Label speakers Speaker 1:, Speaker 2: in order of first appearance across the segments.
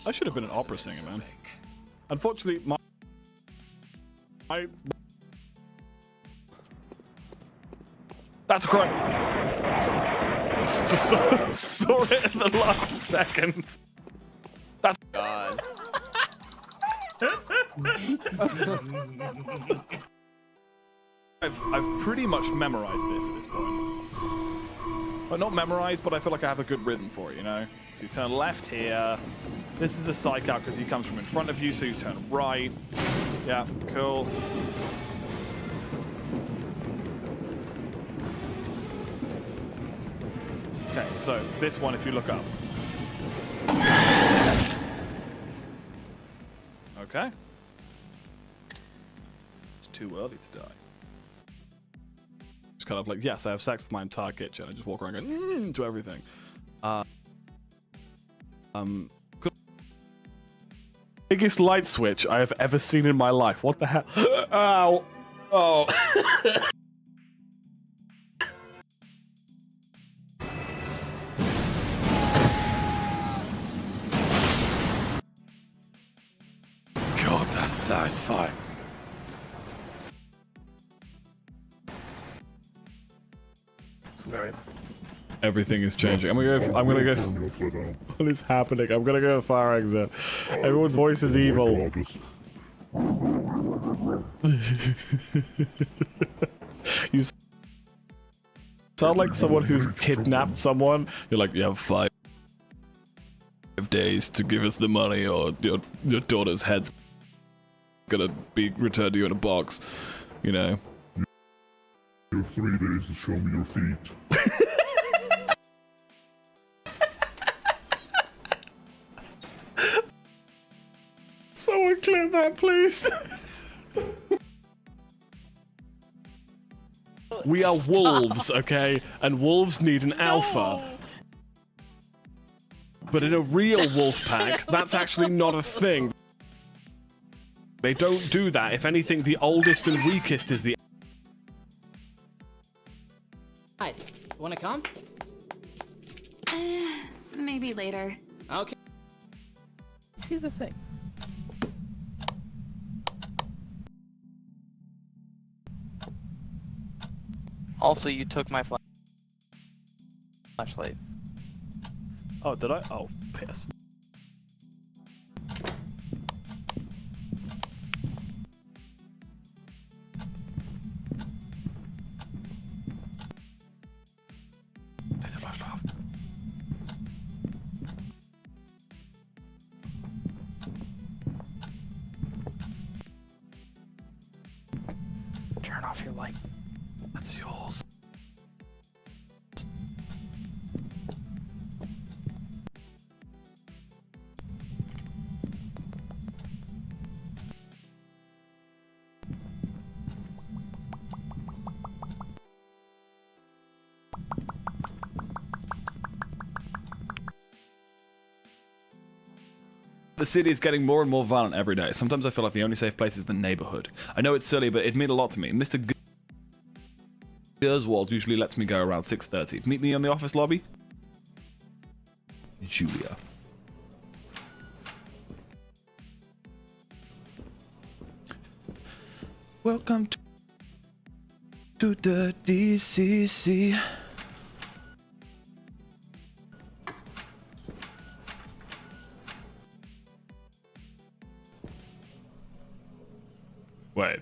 Speaker 1: I should have been an opera singer, man. Unfortunately, That's correct. Just saw it in the last second. That's God. I've pretty much memorized this at this point. Well, not memorized, but I feel like I have a good rhythm for it, you know? So you turn left here. This is a psych out because he comes from in front of you, so you turn right. Yeah, cool. Okay, so this one, if you look up. Okay. It's too early to die. Just kind of like, yes, I have sex with my entire kitchen. I just walk around going, to everything. Biggest light switch I have ever seen in my life. What the hell? Ow. Oh. God, that's satisfying. Everything is changing. I'm gonna go. What is happening? I'm gonna go to the fire exit. Everyone's voice is evil. You sound like someone who's kidnapped someone. You're like, you have 5 days to give us the money, or your daughter's head's gonna be returned to you in a box. You know.
Speaker 2: You have 3 days to show me your feet.
Speaker 1: Someone clip that, please. We are wolves, okay? And wolves need an alpha. But in a real wolf pack, that's actually not a thing. They don't do that. If anything, the oldest and weakest is the...
Speaker 3: Hi, wanna come?
Speaker 4: Maybe later.
Speaker 3: Okay.
Speaker 5: See the thing.
Speaker 6: Also, you took my flashlight.
Speaker 1: Oh, did I? Oh, piss. Turn the flashlight off.
Speaker 6: Turn off your light.
Speaker 1: That's yours. The city is getting more and more violent every day. Sometimes I feel like the only safe place is the neighborhood. I know it's silly, but it meant a lot to me. Mr. Gerswald usually lets me go around 6:30. Meet me on the office lobby. Julia. Welcome to the DCC. Wait.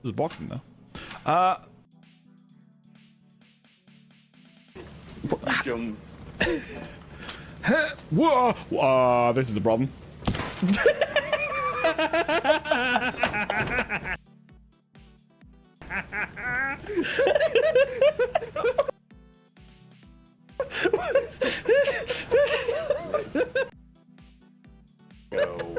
Speaker 1: There's a box in there.
Speaker 7: Jones.
Speaker 1: Whoa! This is a problem.
Speaker 7: Go.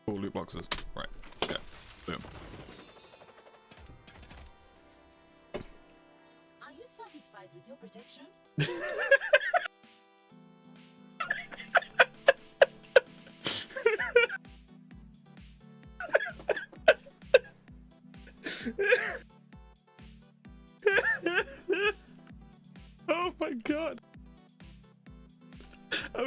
Speaker 1: Cool loot boxes. Right. Okay. Boom.
Speaker 8: Are you satisfied with your protection?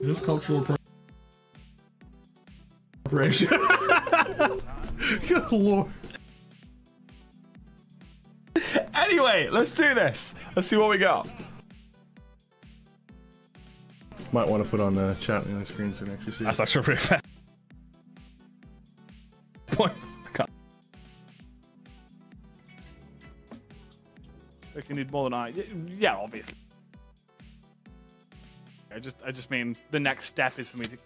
Speaker 9: Is this cultural appropriation? Good lord.
Speaker 1: Anyway, let's do this. Let's see what we got.
Speaker 9: Might want to put on the chat on the screen so you can actually see.
Speaker 1: That's actually pretty fair. Point. I can't. I think you need more than yeah, obviously. I just mean the next step is for me to.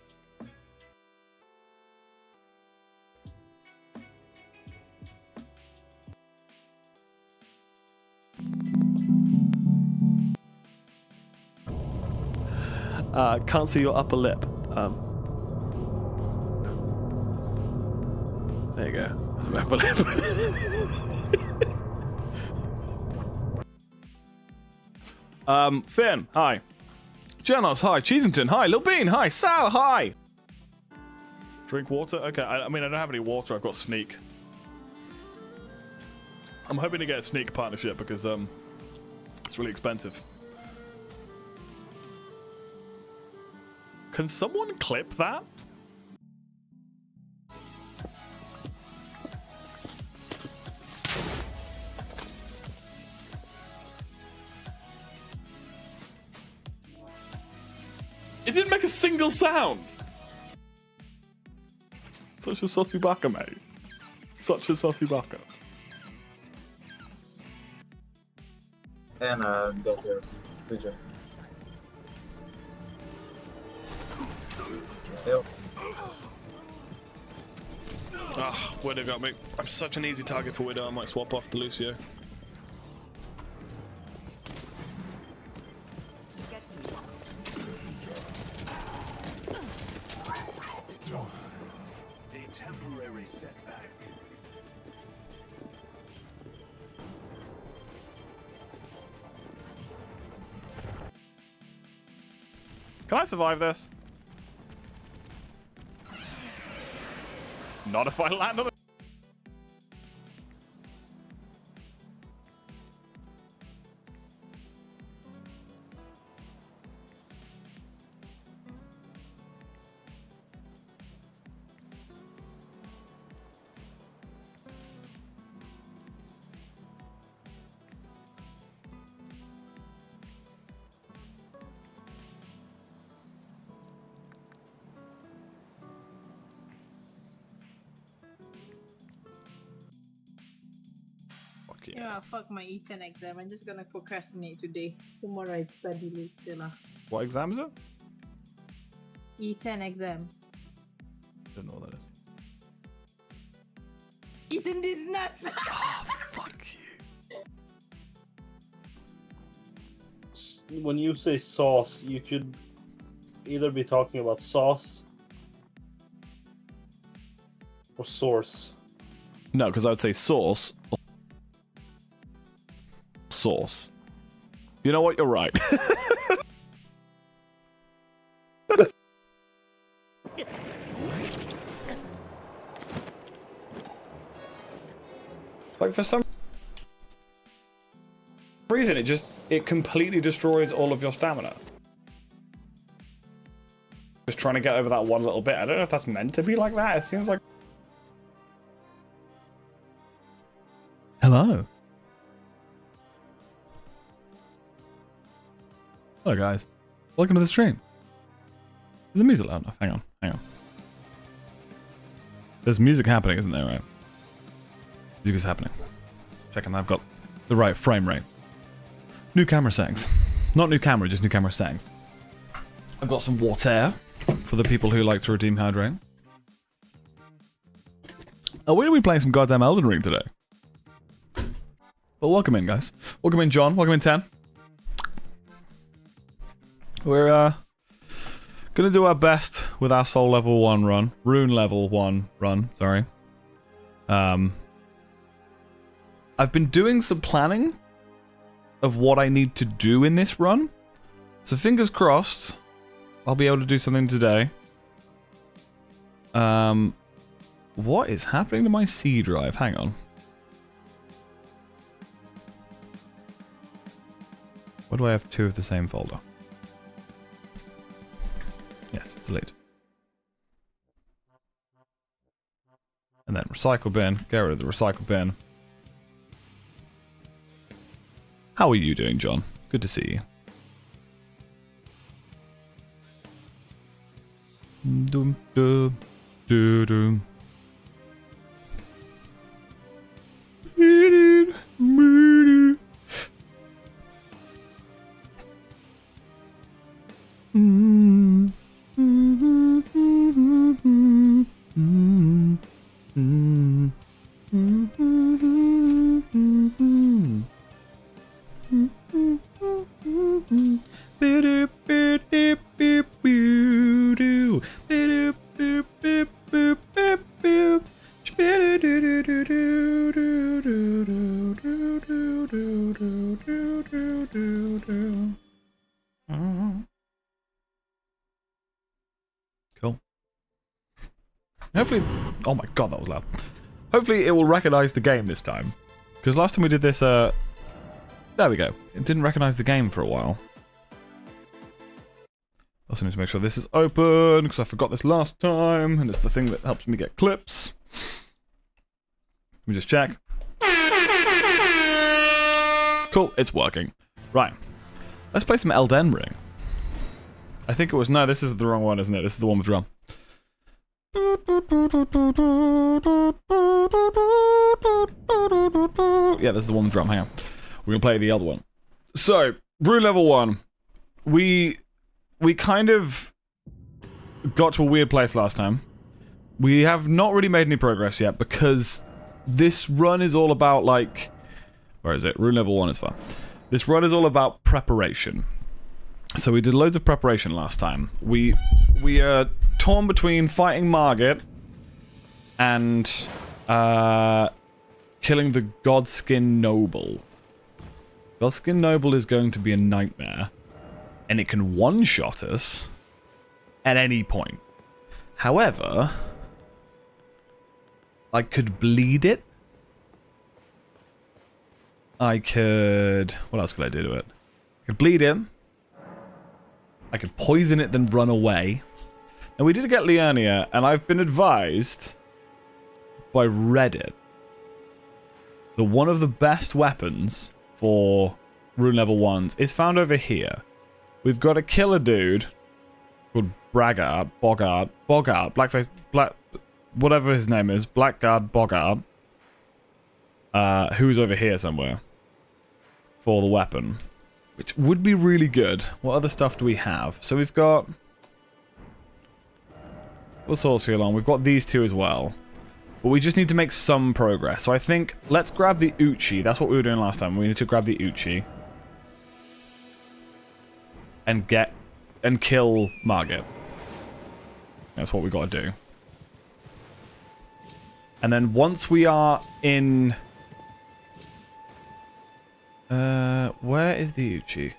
Speaker 1: Can't see your upper lip. There you go. Upper lip. Finn, hi. Janos, hi. Cheesington, hi. Lil Bean, hi. Sal, hi. Drink water? Okay, I mean, I don't have any water. I've got Sneak. I'm hoping to get a Sneak partnership because it's really expensive. Can someone clip that? It didn't make a single sound. Such a saucy baka, mate. Such a saucy baka.
Speaker 10: And got there. Good job. Yep.
Speaker 1: Ah, Widow got me. I'm such an easy target for Widow. I might swap off the Lucio.
Speaker 2: A temporary setback.
Speaker 1: Can I survive this? Not if I land on it.
Speaker 5: Yeah, fuck my E10 exam. I'm just gonna procrastinate today. Tomorrow I study later lah.
Speaker 1: What exam is it?
Speaker 5: E10 exam.
Speaker 1: Don't know what that is.
Speaker 5: Eating these nuts!
Speaker 1: Oh, fuck you.
Speaker 10: When you say sauce, you should either be talking about sauce or source.
Speaker 1: No, because I would say sauce. Sauce. You know what? You're right. Like for some reason, it completely destroys all of your stamina. Just trying to get over that one little bit. I don't know if that's meant to be like that. It seems like. Hello. Hello guys, welcome to the stream. Is the music loud enough? Hang on. There's music happening, isn't there, right? Music is happening. Checking I've got the right frame rate. New camera settings. Not new camera, just new camera settings. I've got some water for the people who like to redeem hydrate. Oh, we're going to be playing some goddamn Elden Ring today. Well, welcome in, guys. Welcome in, John. Welcome in, 10. We're gonna do our best with our soul level 1 run. Rune level 1 run, sorry. I've been doing some planning of what I need to do in this run. So fingers crossed, I'll be able to do something today. What is happening to my C drive? Hang on. Why do I have 2 of the same folder? delete. And then recycle bin. Get rid of the recycle bin. How are you doing, John? Good to see you. Dum dum dum dum. Cool. Hopefully, oh my god, that was loud. Hopefully it will recognize the game this time. Because last time we did this, there we go. It didn't recognize the game for a while. Also need to make sure this is open, because I forgot this last time, and it's the thing that helps me get clips. Let me just check. Cool, it's working. Right. Let's play some Elden Ring. I think it was... No, this is the wrong one, isn't it? This is the one with drum. Yeah, this is the one with drum. Hang on. We're going to play the other one. So, rune level 1. We kind of got to a weird place last time. We have not really made any progress yet because this run is all about, like... Where is it? Rune level 1 is fun. This run is all about preparation. So we did loads of preparation last time. We are torn between fighting Margit and killing the Godskin Noble. Godskin Noble is going to be a nightmare, and it can one-shot us at any point. However, I could bleed it. I could... What else could I do to it? I could bleed him. I could poison it, then run away. And we did get Liurnia, and I've been advised by Reddit that one of the best weapons for rune level 1s is found over here. We've got to kill a dude called Bogart, Blackface, whatever his name is, Blackguard Bogart, who's over here somewhere for the weapon. Which would be really good. What other stuff do we have? So we've got the Sorcery on. We've got these two as well. But we just need to make some progress. So I think let's grab the Uchi. That's what we were doing last time. We need to grab the Uchi. And kill Margit. That's what we got to do. And then once we are in... where is the Uchi?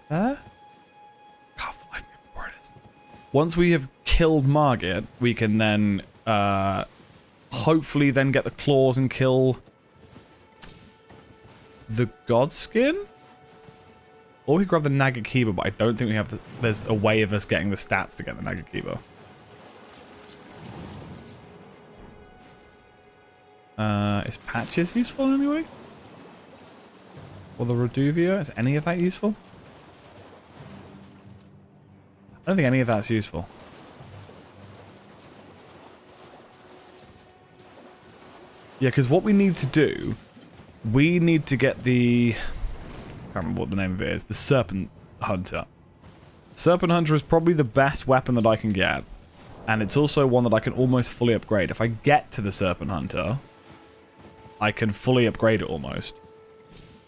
Speaker 1: There? God, I don't know where it is. Once we have killed Margit, we can then, hopefully then get the claws and kill the Godskin? Or we grab the Nagakiba, but I don't think we have the... There's a way of us getting the stats to get the Nagakiba. Is Patches useful anyway? Or the Reduvia? Is any of that useful? I don't think any of that's useful. Yeah, because what we need to do... We need to get the... I can't remember what the name of it is. The Serpent Hunter. Serpent Hunter is probably the best weapon that I can get. And it's also one that I can almost fully upgrade. If I get to the Serpent Hunter, I can fully upgrade it almost.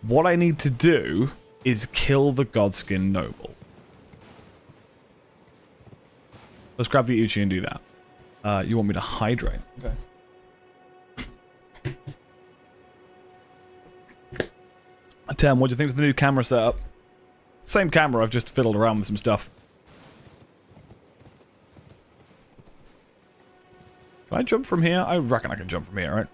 Speaker 1: What I need to do is kill the Godskin Noble. Let's grab the Uchi and do that. You want me to hydrate? Okay. Tim, what do you think of the new camera setup? Same camera, I've just fiddled around with some stuff. Can I jump from here? I reckon I can jump from here,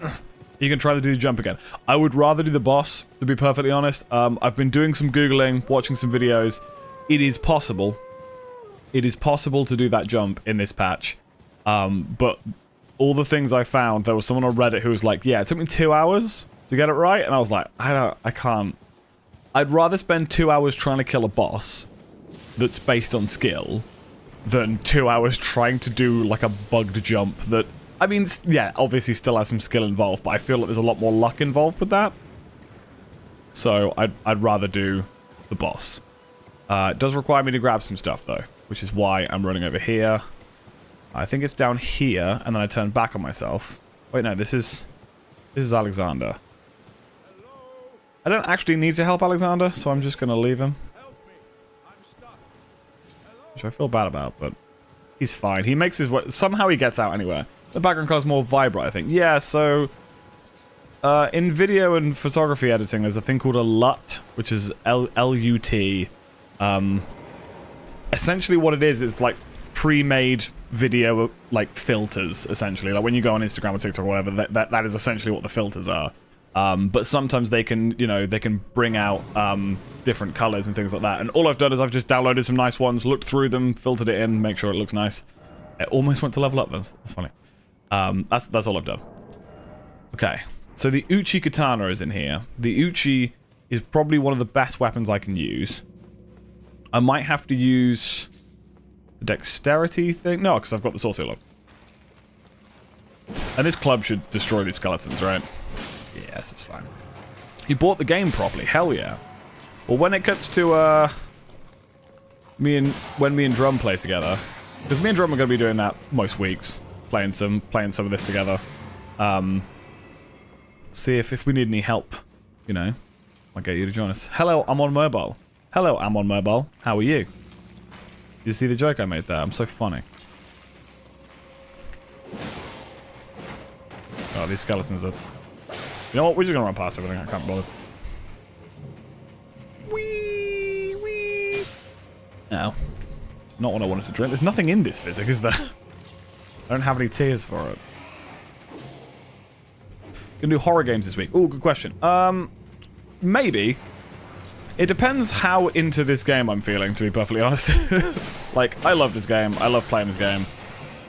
Speaker 1: right? You can try to do the jump again. I would rather do the boss, to be perfectly honest. I've been doing some Googling, watching some videos. It is possible. it is possible to do that jump in this patch. But all the things I found, there was someone on Reddit who was like, yeah, it took me 2 hours to get it right. And I was like, I can't. I'd rather spend 2 hours trying to kill a boss that's based on skill than 2 hours trying to do like a bugged jump that, I mean, yeah, obviously still has some skill involved, but I feel like there's a lot more luck involved with that. So I'd rather do the boss. It does require me to grab some stuff though, which is why I'm running over here. I think it's down here, and then I turn back on myself. Wait, no, this is Alexander. I don't actually need to help Alexander, so I'm just gonna leave him. Which I feel bad about, but he's fine. He makes his way. Somehow he gets out anywhere. The background color's more vibrant, I think. Yeah, so in video and photography editing, there's a thing called a LUT, which is L-U-T. Essentially what it is like pre-made video like filters, essentially. Like when you go on Instagram or TikTok or whatever, that is essentially what the filters are. But sometimes they can, you know, they can bring out different colors and things like that. And all I've done is I've just downloaded some nice ones, looked through them, filtered it in, make sure it looks nice. It almost went to level up. That's funny. That's all I've done. Okay, so the Uchi Katana is in here. The Uchi is probably one of the best weapons I can use. I might have to use the dexterity thing. No, because I've got the sword seal up. And this club should destroy these skeletons, right? Yes, it's fine. You bought the game properly. Hell yeah. Well, when it gets to when me and Drum play together, because me and Drum are going to be doing that most weeks, playing some of this together. See if we need any help, you know. I'll get you to join us. Hello, I'm on mobile. Hello, I'm on mobile. How are you? You see the joke I made there? I'm so funny. Oh, these skeletons are... You know what? We're just gonna run past everything. I can't bother. Wee, wee. No. It's not what I wanted to drink. There's nothing in this physic, is there? I don't have any tears for it. Gonna do horror games this week. Oh, good question. Maybe. It depends how into this game I'm feeling, to be perfectly honest. Like, I love this game. I love playing this game.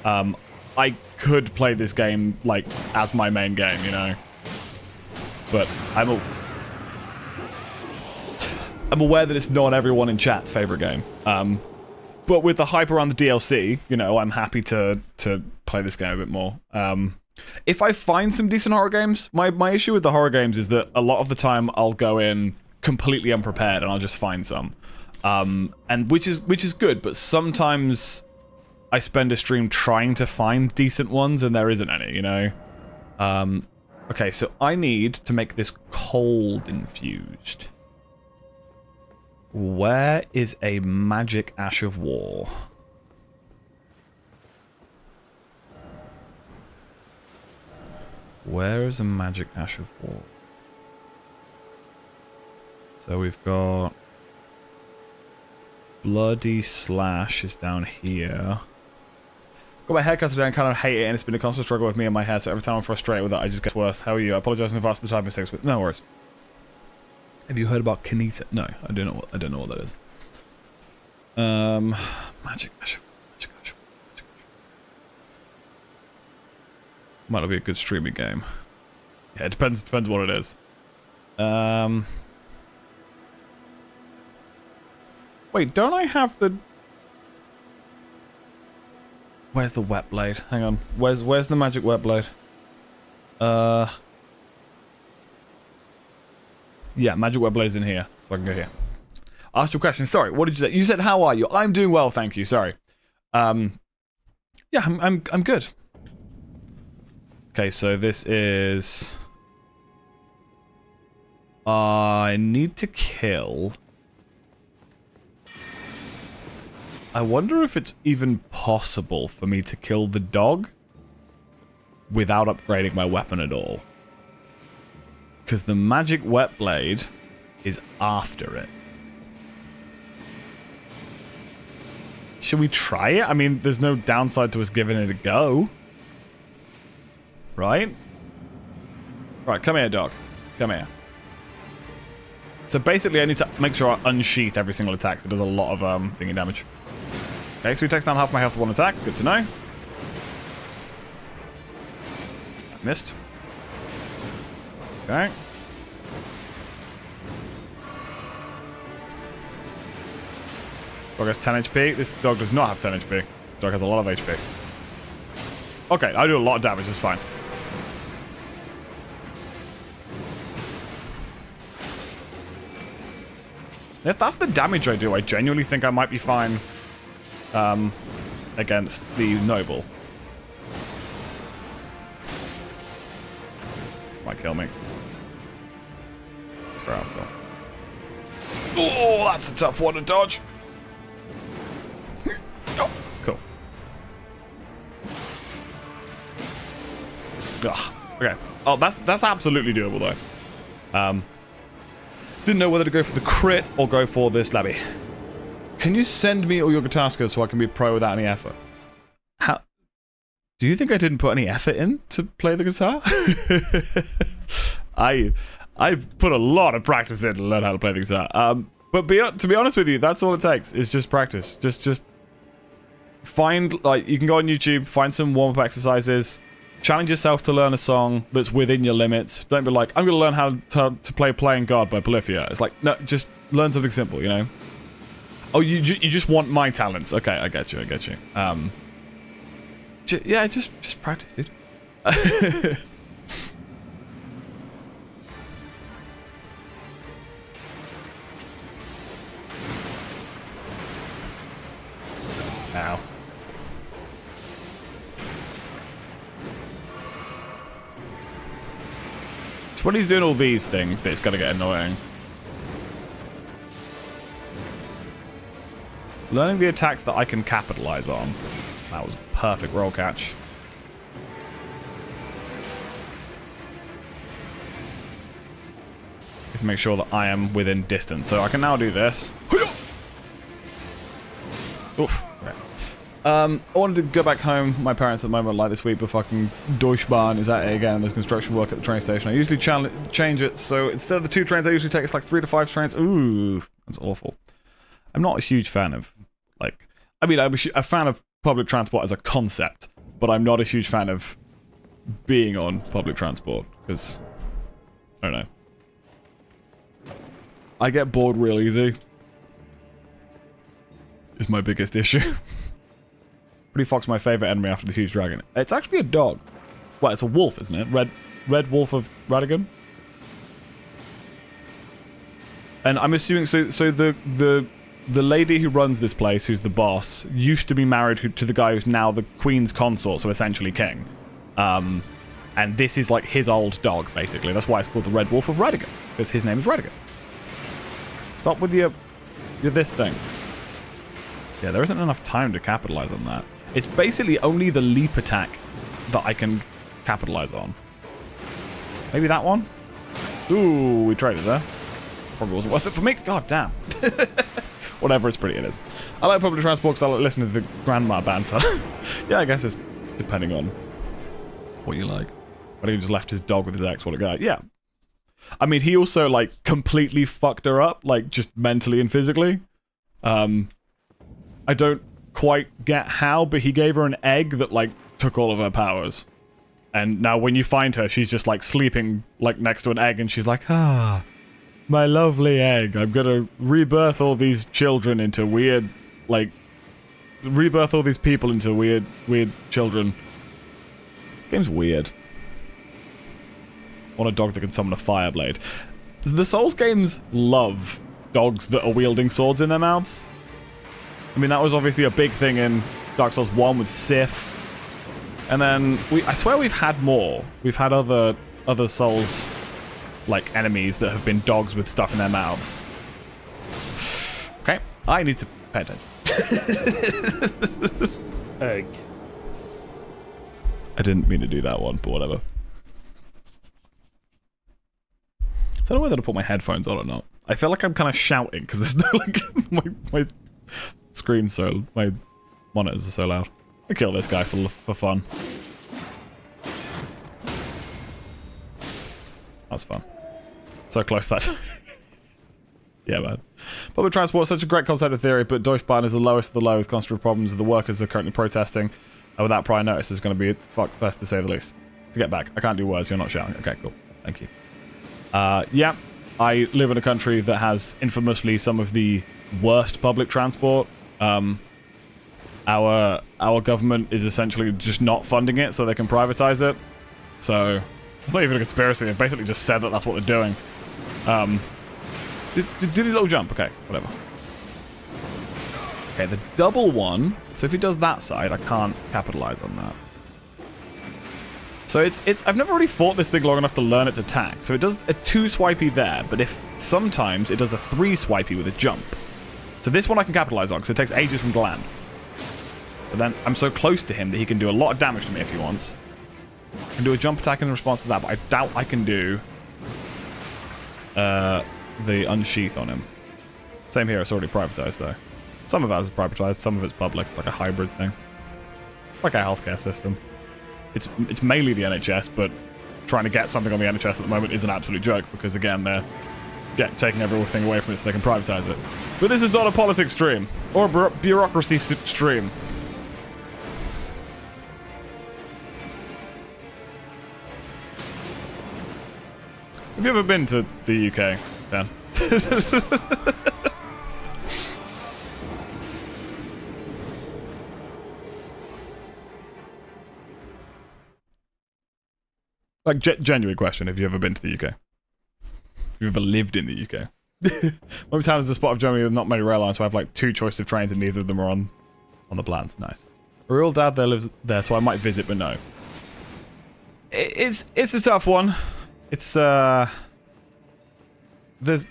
Speaker 1: I could play this game, like, as my main game, you know? But I'm aware that it's not everyone in chat's favorite game. But with the hype around the DLC, you know, I'm happy to play this game a bit more. If I find some decent horror games, my issue with the horror games is that a lot of the time I'll go in completely unprepared and I'll just find some. And which is good, but sometimes I spend a stream trying to find decent ones and there isn't any, you know? Okay, so I need to make this cold infused. Where is a magic ash of war? Where is a magic ash of war? So we've got... Bloody Slash is down here. Got my hair cut today and kind of hate it, and it's been a constant struggle with me and my hair, so every time I'm frustrated with it, I just get worse. How are you? I apologize in advance for the time mistakes, but no worries. Have you heard about Kanita? No, I don't know what that is. Magic ash. Might not be a good streaming game. Yeah, it depends what it is. Wait, don't I have the... Where's the wet blade? Hang on. Where's the magic wet blade? Yeah, magic wet blade is in here, so I can go here. Asked you a question. Sorry, what did you say? You said, "How are you?" I'm doing well, thank you. Sorry. Yeah, I'm good. Okay, so this is... I need to kill... I wonder if it's even possible for me to kill the dog without upgrading my weapon at all. Because the magic wet blade is after it. Should we try it? I mean, there's no downside to us giving it a go. Right? Right, come here, dog. Come here. So basically, I need to make sure I unsheath every single attack. So it does a lot of thingy damage. Okay, so he takes down half my health with one attack. Good to know. Missed. Okay. Dog has 10 HP. This dog does not have 10 HP. This dog has a lot of HP. Okay, I do a lot of damage. It's fine. If that's the damage I do, I genuinely think I might be fine against the noble. Might kill me. Let's throw out though. Oh, that's a tough one to dodge. Oh, cool. Ugh, okay. Oh, that's absolutely doable though. Didn't know whether to go for the crit or go for this labby. Can you send me all your guitar skills so I can be pro without any effort? How? Do you think I didn't put any effort in to play the guitar? I put a lot of practice in to learn how to play the guitar. But to be honest with you, that's all it takes. Is just practice. Just find, like, you can go on YouTube, find some warm-up exercises, challenge yourself to learn a song that's within your limits. Don't be like, I'm going to learn how to play Playing God by Polyphia. It's like, no, just learn something simple, you know? Oh, you just want my talents. Okay, I get you. Yeah, just practice, dude. Ow. It's when he's doing all these things that it's gonna get annoying. Learning the attacks that I can capitalize on. That was a perfect roll catch. Just make sure that I am within distance. So I can now do this. Oof. Okay. I wanted to go back home. My parents at the moment like this week, but fucking Deutschbahn is at it again and there's construction work at the train station. I usually change it, so instead of the 2 trains I usually take, it's like 3 to 5 trains. Ooh, that's awful. I'm not a huge fan of, like, I mean, I'm a fan of public transport as a concept, but I'm not a huge fan of being on public transport, because, I don't know. I get bored real easy. Is my biggest issue. Pretty Fox, my favorite enemy after the huge dragon. It's actually a dog. Well, it's a wolf, isn't it? Red Wolf of Radigan. And I'm assuming, so the lady who runs this place, who's the boss, used to be married to the guy who's now the queen's consort, so essentially king. And this is like his old dog, basically. That's why it's called the Red Wolf of Radigan, because his name is Radigan. Stop with your this thing. Yeah, there isn't enough time to capitalize on that. It's basically only the leap attack that I can capitalize on. Maybe that one? Ooh, we traded there. Probably wasn't worth it for me. God damn. Whatever, it's pretty, it is. I like public transport because I like listening to the grandma banter. Yeah, I guess it's depending on what you like. But he just left his dog with his ex, what a guy. Yeah. I mean, he also, like, completely fucked her up, like, just mentally and physically. I don't quite get how, but he gave her an egg that, like, took all of her powers. And now when you find her, she's just, like, sleeping, like, next to an egg, and she's like, ah, my lovely egg. I'm gonna rebirth all these children into weird, like, rebirth all these people into weird children. This game's weird. I want a dog that can summon a fire blade. The Souls games love dogs that are wielding swords in their mouths. I mean, that was obviously a big thing in Dark Souls 1 with Sith. And then, I swear we've had more. We've had other Souls, like, enemies that have been dogs with stuff in their mouths. Okay, I need to pay attention.
Speaker 10: Egg.
Speaker 1: I didn't mean to do that one, but whatever. I don't know whether to put my headphones on or not. I feel like I'm kind of shouting because there's no, like, my screen's so, my monitors are so loud. I kill this guy for fun. That was fun. So close that time. Yeah, man. Public transport is such a great concept of theory, but Deutschbahn is the lowest of the low with constant problems. The workers are currently protesting without prior notice. Is going to be a fuck fest to say the least. To get back, I can't do words. You're not shouting. Okay, cool. Thank you. Yeah, I live in a country that has infamously some of the worst public transport. Our government is essentially just not funding it so they can privatize it. So it's not even a conspiracy. They've basically just said that that's what they're doing. Do the little jump. Okay, whatever. Okay, the double one. So if he does that side, I can't capitalize on that. So it's I've never really fought this thing long enough to learn its attack. So it does a 2 swipey there, but if sometimes it does a 3 swipey with a jump. So this one I can capitalize on because it takes ages from to land. But then I'm so close to him that he can do a lot of damage to me if he wants. I can do a jump attack in response to that, but I doubt I can do the unsheath on him. Same here, it's already privatized though. Some of ours is privatized, some of it's public. It's like a hybrid thing. Like our healthcare system. It's mainly the NHS, but trying to get something on the NHS at the moment is an absolute joke because again they're taking everything away from it so they can privatize it. But this is not a politics stream or a bureaucracy stream. Have you ever been to the UK, Dan? Like, genuine question, have you ever been to the UK? Have you ever lived in the UK? My town is a spot of Germany with not many rail lines, so I have like 2 choices of trains and neither of them are on the plans. Nice. A real dad there lives there, so I might visit, but no. It's a tough one. It's there's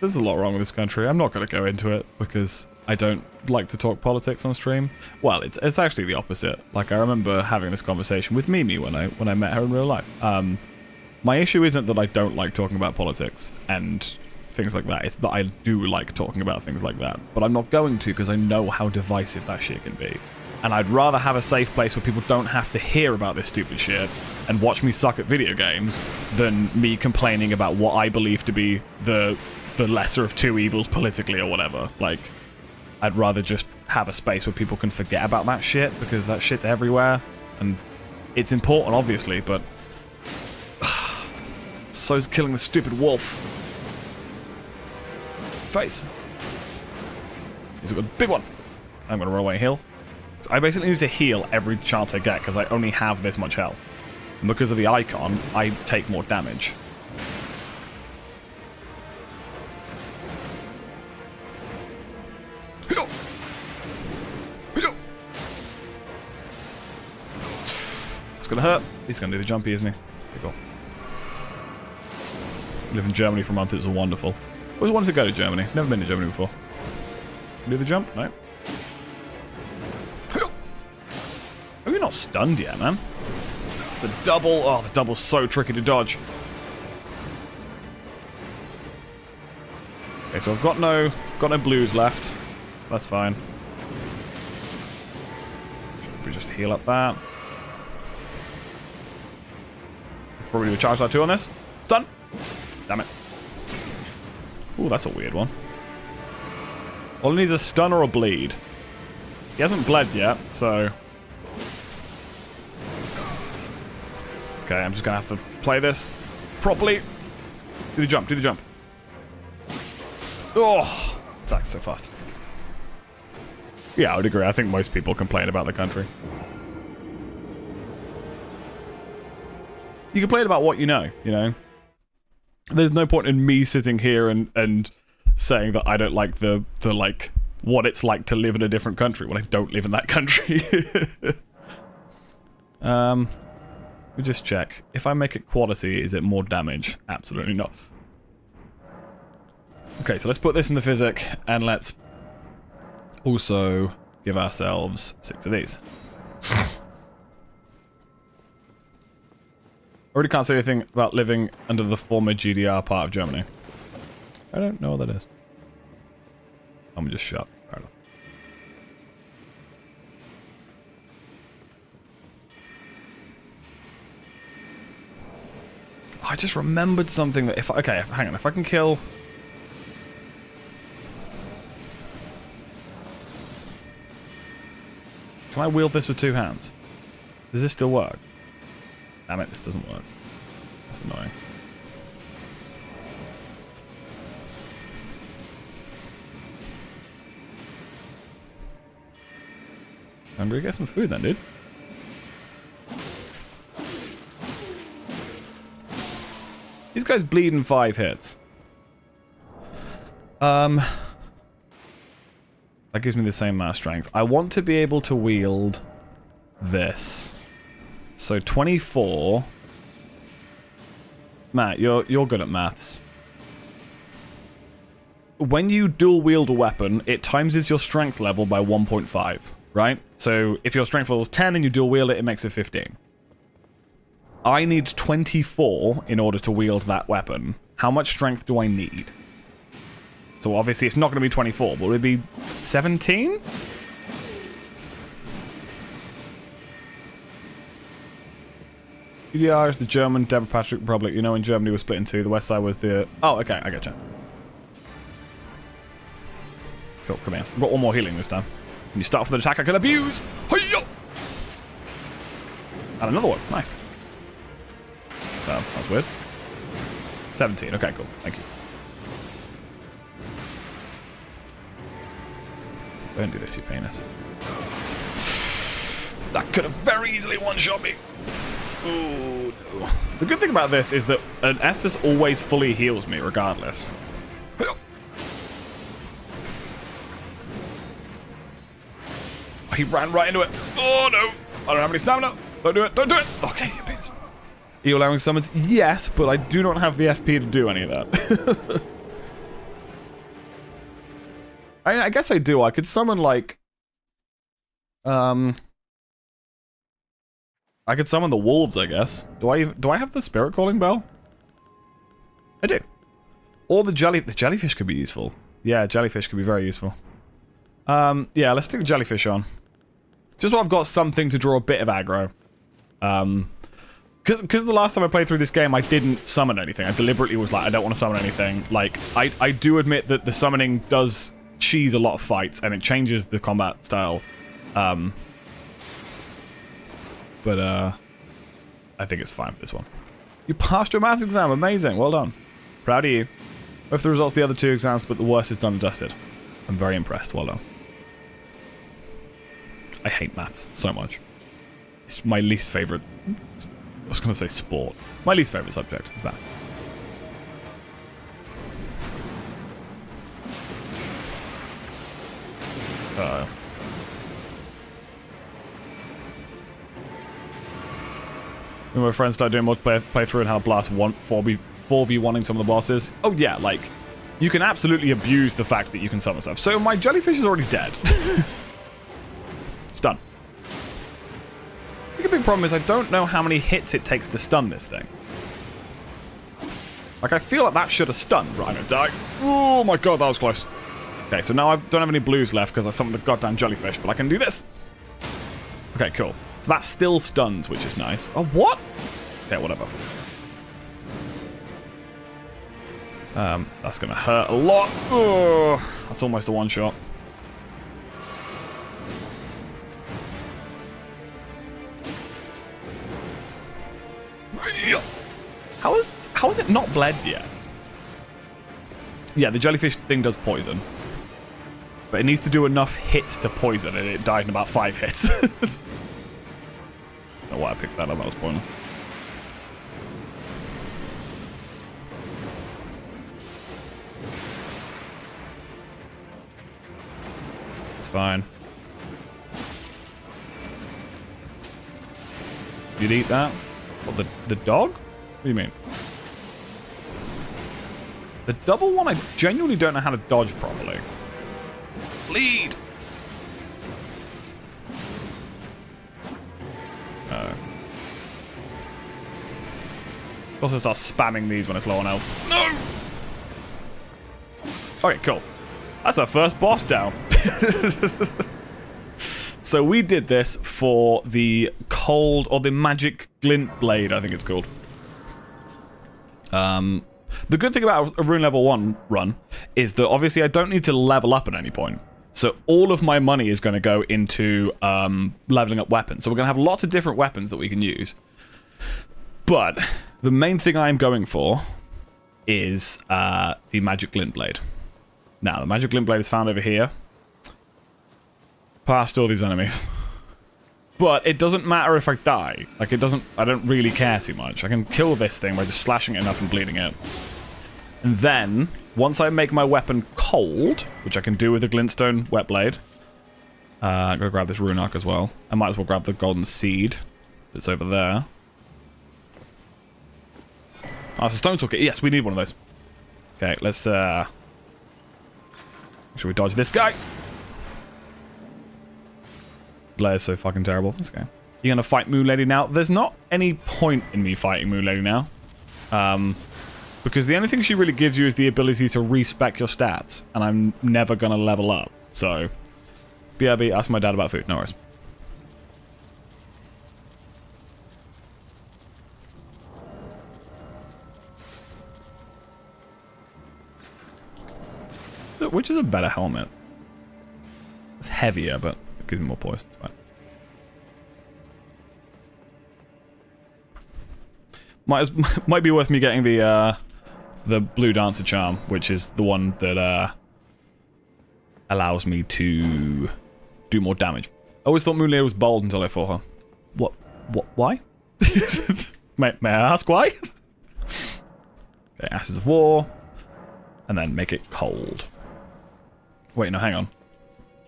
Speaker 1: a lot wrong with this country. I'm not going to go into it because I don't like to talk politics on stream. Well, it's actually the opposite. Like I remember having this conversation with Mimi when I met her in real life. My issue isn't that I don't like talking about politics and things like that. It's that I do like talking about things like that, but I'm not going to because I know how divisive that shit can be. And I'd rather have a safe place where people don't have to hear about this stupid shit and watch me suck at video games than me complaining about what I believe to be the lesser of 2 evils politically or whatever. Like, I'd rather just have a space where people can forget about that shit because that shit's everywhere and it's important, obviously, but so's killing the stupid wolf. Face. He's a good big one. I'm gonna run away and heal. So I basically need to heal every chance I get because I only have this much health. And because of the icon, I take more damage. It's gonna hurt. He's gonna do the jumpy, isn't he? Okay, cool. Live in Germany for a month, it's wonderful. Always wanted to go to Germany. Never been to Germany before. Do the jump? No. Oh, you're not stunned yet, man. It's the double. Oh, the double's so tricky to dodge. Okay, so I've got no blues left. That's fine. Should we just heal up that? Probably do a charge that 2 on this. Stun. Damn it. Ooh, that's a weird one. All he needs is a stun or a bleed. He hasn't bled yet, so... Okay, I'm just gonna have to play this properly. Do the jump, do the jump. Oh! Attacks so fast. Yeah, I would agree. I think most people complain about the country. You complain about what you know, you know? There's no point in me sitting here and saying that I don't like the like, what it's like to live in a different country when I don't live in that country. Let me just check. If I make it quality, is it more damage? Absolutely not. Okay, so let's put this in the physic, and let's also give ourselves 6 of these. Already can't say anything about living under the former GDR part of Germany. I don't know what that is. I'm just shut. Fair enough. Oh, I just remembered something that if... Okay, hang on. If I can kill... I wield this with 2 hands? Does this still work? Damn it, this doesn't work. That's annoying. I'm gonna get some food then, dude. These guys bleed in 5 hits. That gives me the same amount of strength. I want to be able to wield this. So 24. Matt, you're good at maths. When you dual wield a weapon, it times your strength level by 1.5, right? So if your strength level is 10 and you dual wield it, it makes it 15. I need 24 in order to wield that weapon. How much strength do I need? So obviously it's not going to be 24, but would it be 17? GDR is the German Democratic Republic. You know, in Germany was split in 2. The west side was the... Oh, okay, I gotcha. Cool, come here. I've got one more healing this time. When you start off with an attack I can abuse. Hi-yo! And another one. Nice. Oh, that's weird. 17. Okay, cool. Thank you. Don't do this, you penis. That could have very easily one-shot me. Ooh, no. The good thing about this is that an Estus always fully heals me, regardless. He ran right into it. Oh, no. I don't have any stamina. Don't do it. Don't do it. Okay, you penis. Are you allowing summons? Yes, but I do not have the FP to do any of that. I guess I do. I could summon, like... I could summon the wolves, I guess. Do I have the spirit calling bell? I do. Or the jellyfish could be useful. Yeah, jellyfish could be very useful. Yeah, let's stick the jellyfish on. Just so I've got something to draw a bit of aggro. Because the last time I played through this game, I didn't summon anything. I deliberately was like, I don't want to summon anything. Like, I do admit that the summoning does cheese a lot of fights, and it changes the combat style. But I think it's fine for this one. You passed your maths exam. Amazing. Well done. Proud of you. Both the results of the other 2 exams, but the worst is done and dusted. I'm very impressed. Well done. I hate maths so much. It's my least favorite. I was going to say sport. My least favorite subject is math. Uh-oh. When my friends started doing multiplayer playthrough and how Blast 4v1ing some of the bosses. Oh yeah, like, you can absolutely abuse the fact that you can summon stuff. So my jellyfish is already dead. It's done. I think a big problem is I don't know how many hits it takes to stun this thing. Like, I feel like that should have stunned. Right, I'm gonna die. Oh my god, that was close. Okay, so now I don't have any blues left because I summoned the goddamn jellyfish, but I can do this. Okay, cool. So that still stuns, which is nice. Oh, what? Okay, whatever. That's gonna hurt a lot. Oh, that's almost a one-shot. How is it not bled yet? Yeah, the jellyfish thing does poison. But it needs to do enough hits to poison, and it died in about 5 hits. I don't know why I picked that up, that was pointless. It's fine. You'd eat that? What, the dog? What do you mean? The double one, I genuinely don't know how to dodge properly. Bleed! Also start spamming these when it's low on health. No! Okay, cool. That's our first boss down. So we did this for the cold, or the magic glint blade, I think it's called. The good thing about a rune level 1 run is that obviously I don't need to level up at any point. So all of my money is going to go into leveling up weapons. So we're going to have lots of different weapons that we can use. But the main thing I'm going for is the magic glint blade. Now, the magic glint blade is found over here. Past all these enemies. But it doesn't matter if I die. Like, it doesn't... I don't really care too much. I can kill this thing by just slashing it enough and bleeding it. And then, once I make my weapon cold, which I can do with the glintstone wet blade, I'm going to grab this rune arc as well. I might as well grab the golden seed that's over there. Oh, it's a stone toolkit. Yes, we need one of those. Okay, let's, make sure we dodge this guy. Blair's so fucking terrible. Let's go. You're gonna fight Moon Lady now? There's not any point in me fighting Moon Lady now. Because the only thing she really gives you is the ability to respec your stats. And I'm never gonna level up. So, BRB, ask my dad about food. No worries. Which is a better helmet? It's heavier, but it gives me more poise. It's fine. Might be worth me getting the blue dancer charm, which is the one that allows me to do more damage. I always thought Moonlight was bold until I fought her. What? Why? may I ask why? Okay, Ashes of War, and then make it cold. Wait, no, hang on.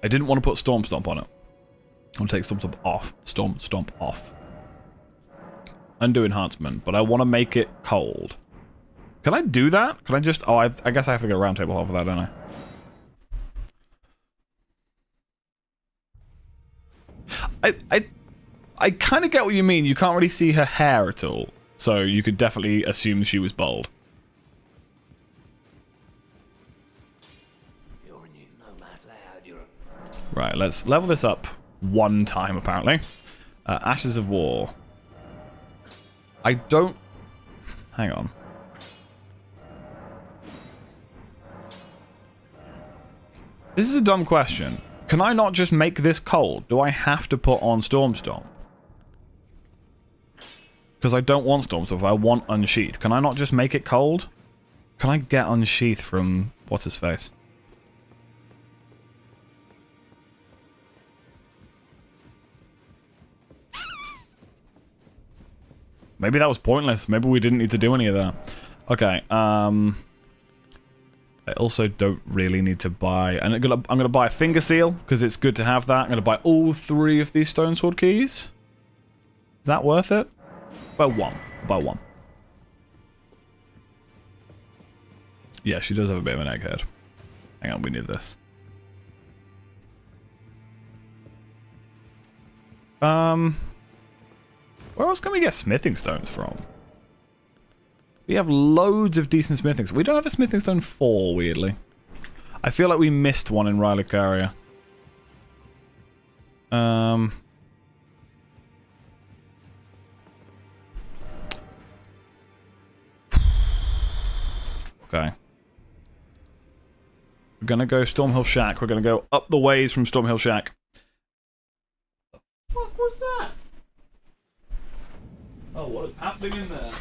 Speaker 1: I didn't want to put Storm Stomp on it. I want to take Storm Stomp off. Storm Stomp off. Undo enhancement, but I want to make it cold. Can I do that? Can I just... Oh, I guess I have to go round table half of that, don't I? I kind of get what you mean. You can't really see her hair at all. So you could definitely assume she was bald. Right, let's level this up one time, apparently. Ashes of War. I don't... Hang on. This is a dumb question. Can I not just make this cold? Do I have to put on Storm Stomp? Because I don't want Storm Stomp. I want Unsheath. Can I not just make it cold? Can I get Unsheath from... What's his face? Maybe that was pointless. Maybe we didn't need to do any of that. Okay, I also don't really need to buy... I'm gonna buy a Finger Seal, because it's good to have that. I'm gonna buy all 3 of these Stone Sword keys. Is that worth it? Buy one. Buy one. Yeah, she does have a bit of an egghead. Hang on, we need this. Where else can we get smithing stones from? We have loads of decent smithing stones. We don't have a smithing stone 4, weirdly. I feel like we missed one in Relicaria. Okay. We're gonna go Stormhill Shack. We're gonna go up the ways from Stormhill Shack.
Speaker 5: What was that?
Speaker 1: Oh, what is happening in there?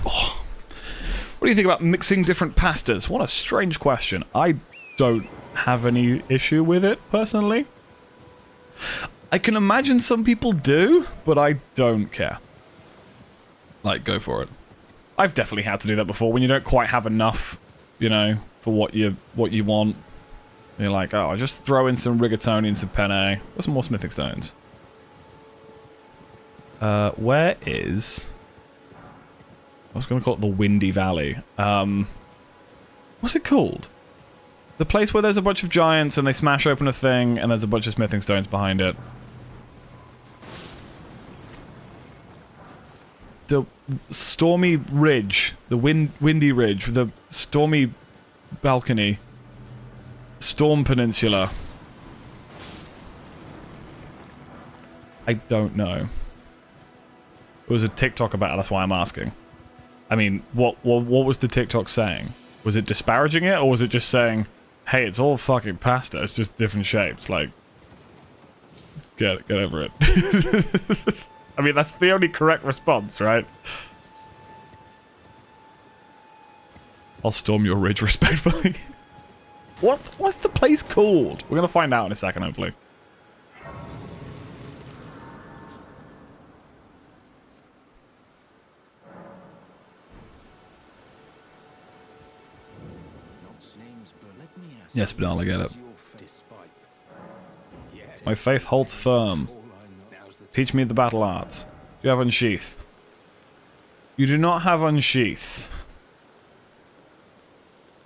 Speaker 1: Oh. What do you think about mixing different pastas? What a strange question. I don't have any issue with it, personally. I can imagine some people do, but I don't care. Like, go for it. I've definitely had to do that before when you don't quite have enough, you know, for what you want. You're like, oh, I'll just throw in some rigatoni and some penne. Got some more smithing stones. Where is... I was going to call it the Windy Valley. What's it called? The place where there's a bunch of giants and they smash open a thing and there's a bunch of smithing stones behind it. The Stormy Ridge. The Windy Ridge. The Stormy Balcony. Storm Peninsula. I don't know. It was a TikTok about it, that's why I'm asking. I mean, what was the TikTok saying? Was it disparaging it, or was it just saying, hey, it's all fucking pasta, it's just different shapes, like... Get over it. I mean, that's the only correct response, right? I'll storm your ridge respectfully. What's the place called? We're gonna find out in a second, hopefully. Yes, but I get it. My faith holds firm. Teach me the battle arts. Do you have Unsheath? You do not have Unsheath.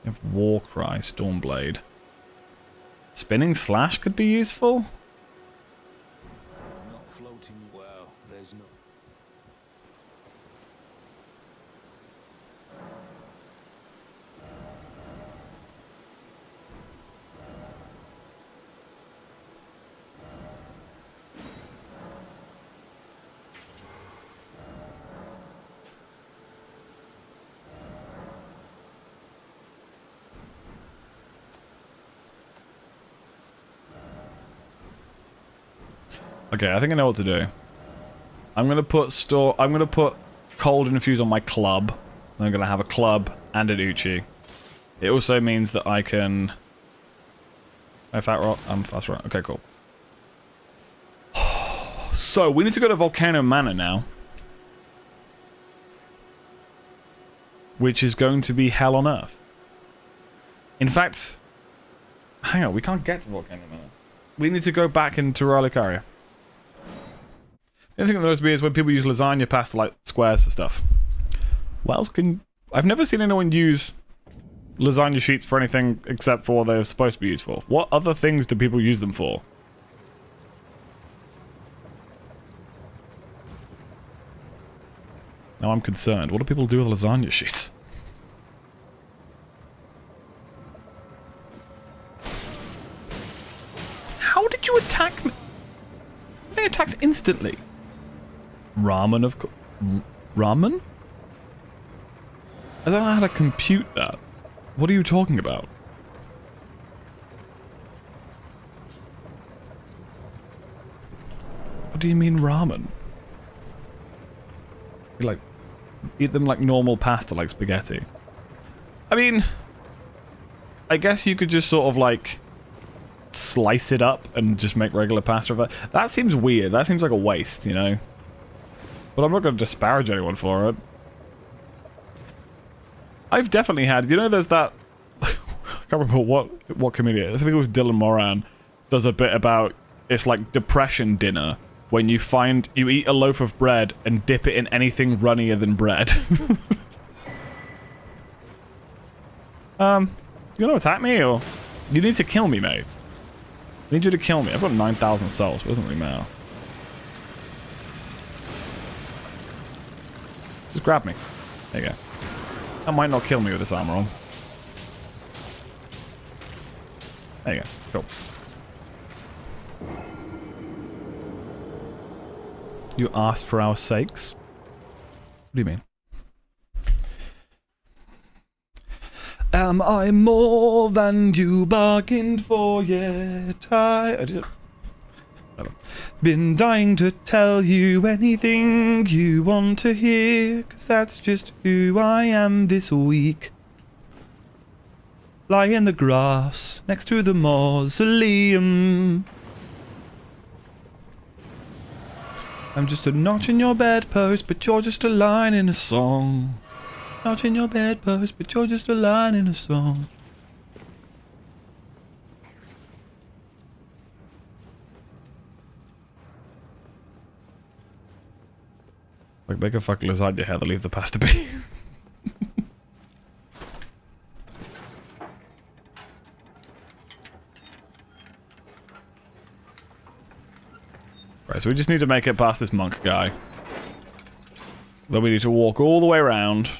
Speaker 1: You have Warcry, Stormblade. Spinning Slash could be useful?
Speaker 11: Not floating well, there's no...
Speaker 1: Okay, I think I know what to do. I'm gonna put Cold Infuse on my club. I'm gonna have a club and an Uchi. It also means that I can... I'm fast right. Okay, cool. So, we need to go to Volcano Manor now. Which is going to be hell on earth. In fact... Hang on, we can't get to Volcano Manor. We need to go back into Relicaria. The only thing that knows me is when people use lasagna pasta like squares for stuff. What else can... I've never seen anyone use lasagna sheets for anything except for what they're supposed to be used for. What other things do people use them for? Now I'm concerned. What do people do with lasagna sheets? How did you attack me? I think it attacks instantly. Ramen, of course. Ramen? I don't know how to compute that. What are you talking about? What do you mean ramen? You like eat them like normal pasta, like spaghetti. I mean, I guess you could just sort of like slice it up and just make regular pasta of it. That seems weird. That seems like a waste, you know? But I'm not going to disparage anyone for it. I've definitely had... You know, there's that... I can't remember what comedian. I think it was Dylan Moran. Does a bit about... It's like depression dinner. When you find... You eat a loaf of bread and dip it in anything runnier than bread. You want to attack me, or... You need to kill me, mate. I need you to kill me. I've got 9,000 souls, but it doesn't really matter. Just grab me. There you go. That might not kill me with this armor on. There you go. Cool. You asked for our sakes? What do you mean? Am I more than you bargained for yet? I just... Been dying to tell you anything you want to hear, 'cause that's just who I am this week. Lie in the grass next to the mausoleum. I'm just a notch in your bedpost, but you're just a line in a song. Notch in your bedpost, but you're just a line in a song. Like, make a fucking lasagna Heather, leave the pasta be. Right, so we just need to make it past this monk guy. Then we need to walk all the way around.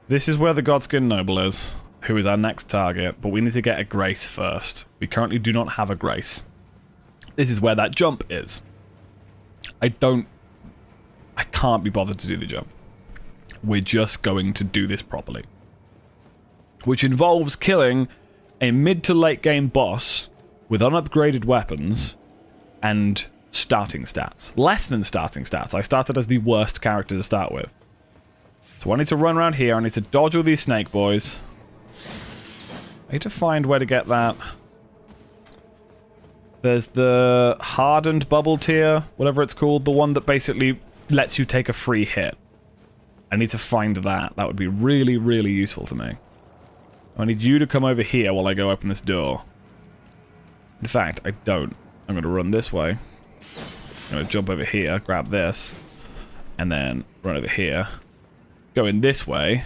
Speaker 1: This is where the Godskin Noble is, who is our next target, but we need to get a Grace first. We currently do not have a Grace. This is where that jump is. I can't be bothered to do the jump. we're just going to do this properly. Which involves killing a mid to late game boss with unupgraded weapons and starting stats. Less than starting stats. I started as the worst character to start with. So I need to run around here. I need to dodge all these snake boys. I need to find where to get that. There's the hardened bubble tier, whatever it's called. The one that basically lets you take a free hit. I need to find that. That would be really, really useful to me. I need you to come over here while I go open this door. In fact, I don't. I'm going to run this way. I'm going to jump over here, grab this, and then run over here. Go in this way.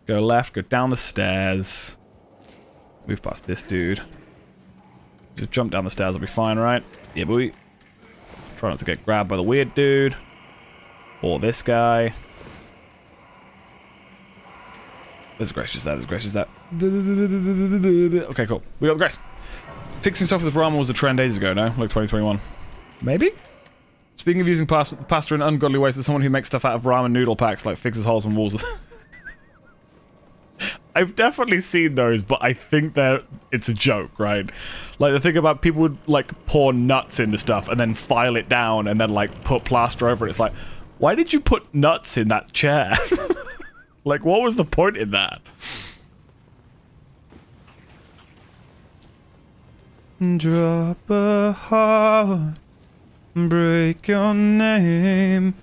Speaker 1: Go left, go down the stairs. Move past this dude. Just jump down the stairs, I'll be fine, right? Yeah, boy. Try not to get grabbed by the weird dude. Or this guy. There's Grace just there, there's Grace just there. Okay, cool. We got the Grace. Fixing stuff with ramen was a trend days ago, no? Like 2021. Maybe? Speaking of using pasta in ungodly ways, there's someone who makes stuff out of ramen noodle packs, like fixes holes in walls with... I've definitely seen those, but I think it's a joke, right? Like, the thing about people would, like, pour nuts into stuff and then file it down and then, like, put plaster over it. It's like, why did you put nuts in that chair? Like, what was the point in that? Drop a heart, break your name.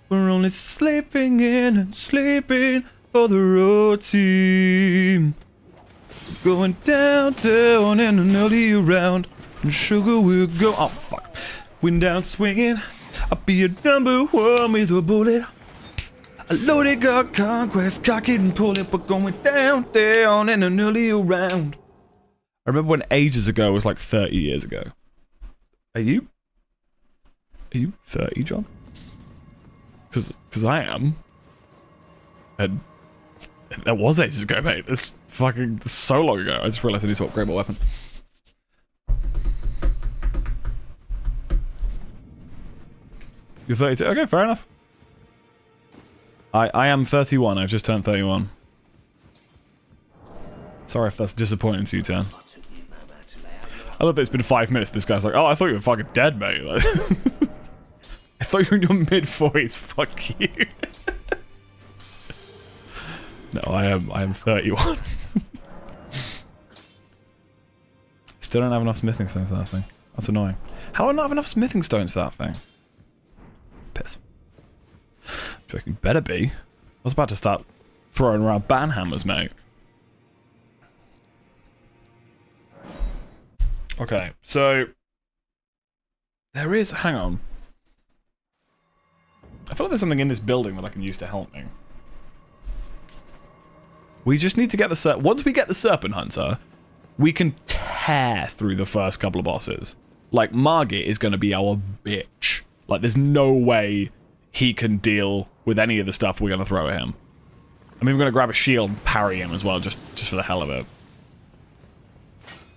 Speaker 1: We're only sleeping in and sleeping for the road team. Going down, down and an early round. And sugar will go. Oh, fuck. Wind down swinging. I'll be your number one with a bullet. A loaded gun conquest, cock it and pull it. We're going down, down and an early round. I remember when ages ago was like 30 years ago. Are you 30, John? Because I am. And that was ages ago, mate. It's fucking so long ago. I just realized I need to upgrade my weapon. You're 32? Okay, fair enough. I am 31. I've just turned 31. Sorry if that's disappointing to you, Tan. I love that it's been 5 minutes. This guy's like, oh, I thought you were fucking dead, mate. Like, I thought you were in your mid-40s. Fuck you. No, I am 31. Still don't have enough smithing stones for that thing. That's annoying. How do I not have enough smithing stones for that thing? Piss. Joking, better be. I was about to start throwing around banhammers, mate. Okay, so there is. Hang on. I feel like there's something in this building that I can use to help me. We just need to get the once we get the Serpent Hunter, we can tear through the first couple of bosses. Like, Margit is going to be our bitch. Like, there's no way he can deal with any of the stuff we're going to throw at him. I'm even going to grab a shield and parry him as well, just for the hell of it.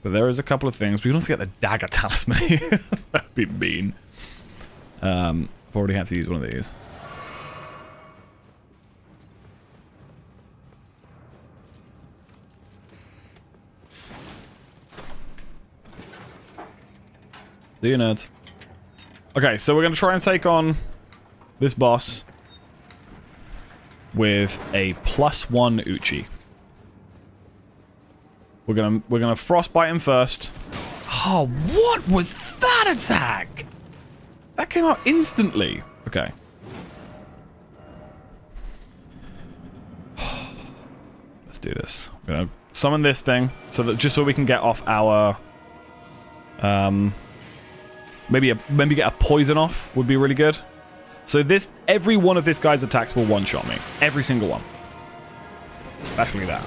Speaker 1: But there is a couple of things. We can also get the dagger talisman here. That'd be mean. I've already had to use one of these. See you, nerds. Okay, so we're going to try and take on this boss with a +1 Uchi. We're gonna frostbite him first. Oh, what was that attack? That came out instantly. Okay. Let's do this. I'm gonna summon this thing so that just so we can get off our maybe get a poison off would be really good. So every one of this guy's attacks will one-shot me. Every single one. Especially that.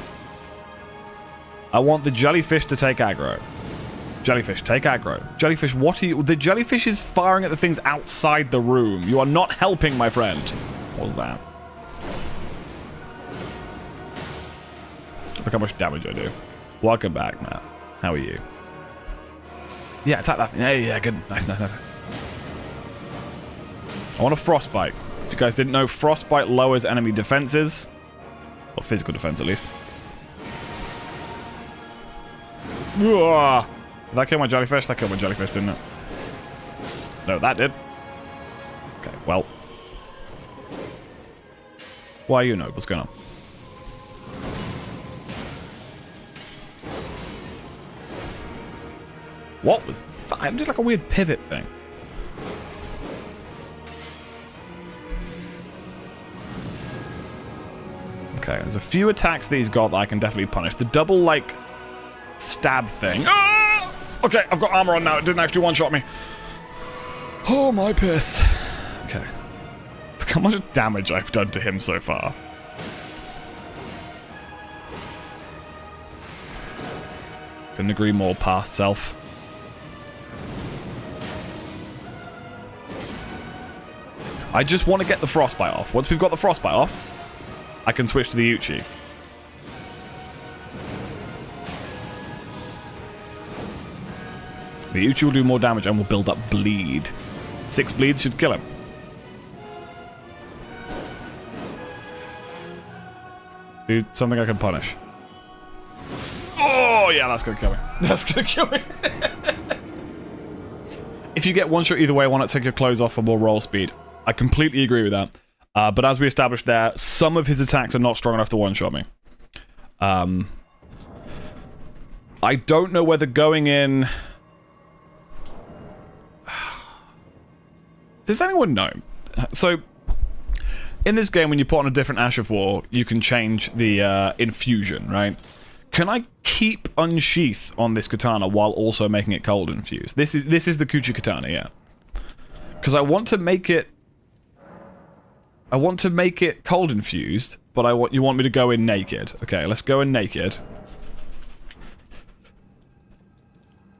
Speaker 1: I want the jellyfish to take aggro. Jellyfish, take aggro. Jellyfish, what are you... The jellyfish is firing at the things outside the room. You are not helping, my friend. What was that? Look how much damage I do. Welcome back, Matt. How are you? Yeah, attack that. Yeah, good. Nice. I want a frostbite. If you guys didn't know, Frostbite lowers enemy defenses. Or physical defense, at least. Did that kill my jellyfish? That killed my jellyfish, didn't it? No, that did. Okay, well. Why are you, Nope? What's going on? What was that? I did like a weird pivot thing. Okay, there's a few attacks that he's got that I can definitely punish. The double, like, stab thing. Ah! Okay, I've got armor on now. It didn't actually one-shot me. Oh, my piss. Okay. Look how much damage I've done to him so far. Couldn't agree more, past self. I just want to get the frostbite off. Once we've got the frostbite off, I can switch to the Uchi. The Uchi will do more damage and will build up bleed. 6 bleeds should kill him. Do something I can punish. Oh, yeah, that's going to kill me. That's going to kill me. If you get one shot either way, why not take your clothes off for more roll speed? I completely agree with that. But as we established there, some of his attacks are not strong enough to one-shot me. I don't know whether going in... Does anyone know? So, in this game, when you put on a different Ash of War, you can change the infusion, right? Can I keep Unsheath on this katana while also making it cold infused? This is the Kuchi katana, yeah. Because I want to make it... I want to make it cold infused, but you want me to go in naked. Okay, let's go in naked.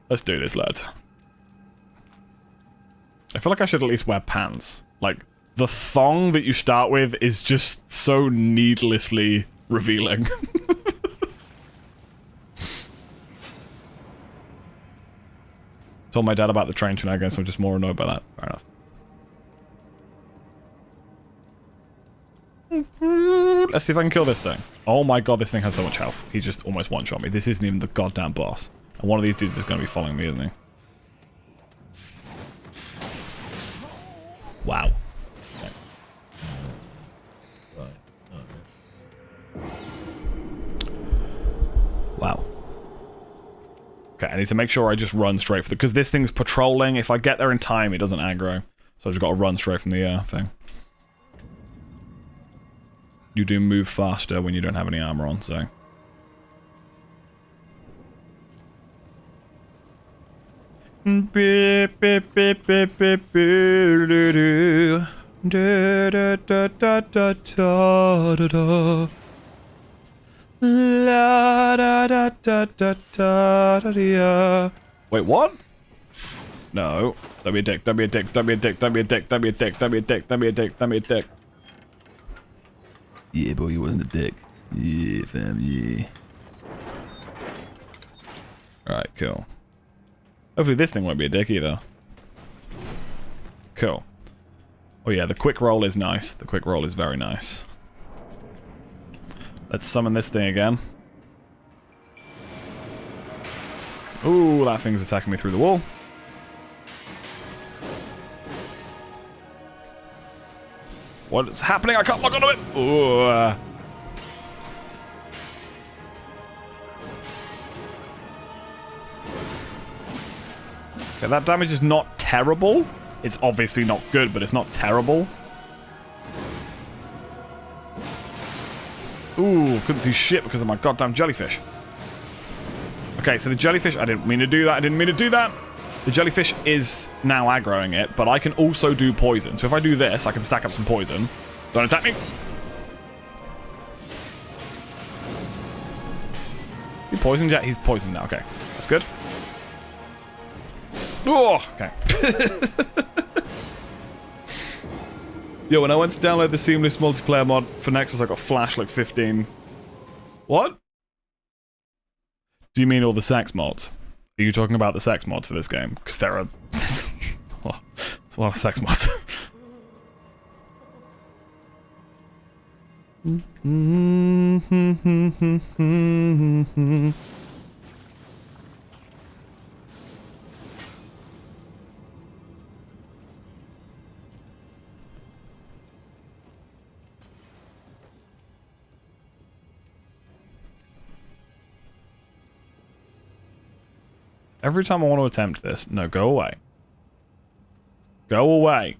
Speaker 1: Let's do this, lads. I feel like I should at least wear pants. Like, the thong that you start with is just so needlessly revealing. Told my dad about the train shenanigans, so I'm just more annoyed by that. Fair enough. Let's see if I can kill this thing. Oh my god, this thing has so much health. He just almost one-shot me. This isn't even the goddamn boss. And one of these dudes is going to be following me, isn't he? Wow. Okay. Wow. Okay, I need to make sure I just run straight for the... Because this thing's patrolling. If I get there in time, it doesn't aggro. So I just got to run straight from the thing. You do move faster when you don't have any armor on, so... Beep, beep, beep, beep, beep, doo, da, da, da, da, da, da, da, da. La, da, da, da, da, da, da, da. Wait, what? No. Don't be a dick, don't be a dick, don't be a dick, don't be a dick, don't be a dick, don't be a dick, don't be a dick, don't be a dick. Yeah, boy, he wasn't a dick. Yeah, fam, yeah. Alright, cool. Hopefully this thing won't be a dick either. Cool. Oh yeah, the quick roll is nice. The quick roll is very nice. Let's summon this thing again. Ooh, that thing's attacking me through the wall. What is happening? I can't lock onto it! Ooh. Okay, that damage is not terrible. It's obviously not good, but it's not terrible. Ooh, couldn't see shit because of my goddamn jellyfish. Okay, so the jellyfish... I didn't mean to do that. I didn't mean to do that. The jellyfish is now aggroing it, but I can also do poison. So if I do this, I can stack up some poison. Don't attack me. Is he poisoned yet? He's poisoned now. Okay, that's good. Oh, okay. Yo, when I went to download the Seamless multiplayer mod for Nexus, I got flashed like 15. What? Do you mean all the sex mods? Are you talking about the sex mods for this game? Because there are... there's a lot of sex mods. Every time I want to attempt this, no, go away. Go away.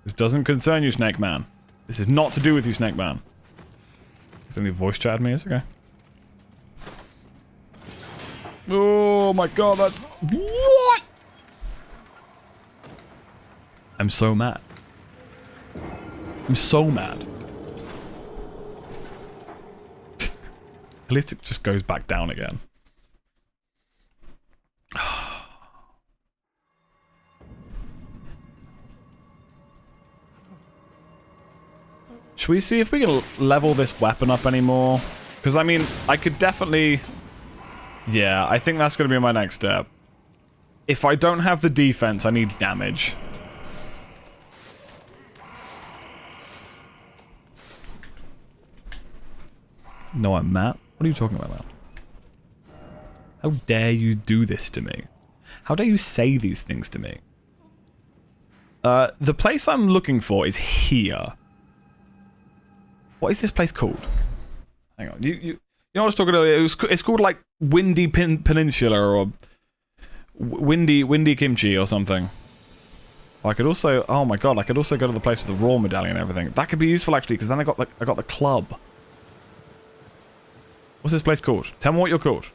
Speaker 1: This doesn't concern you, Snake Man. This is not to do with you, Snake Man. Is any voice chat me? It's okay. Oh my god, that's... What? I'm so mad. I'm so mad. At least it just goes back down again. Should we see if we can level this weapon up anymore? Because, I mean, I could definitely... Yeah, I think that's going to be my next step. If I don't have the defense, I need damage. No, I'm Matt. What are you talking about, Matt? How dare you do this to me? How dare you say these things to me? The place I'm looking for is here. What is this place called? Hang on. You know what I was talking earlier? It's called like Windy Peninsula or Windy Kimchi or something. I could also, oh my god, I could also go to the place with the raw medallion and everything. That could be useful actually, because then I got the club. What's this place called? Tell me what you're called.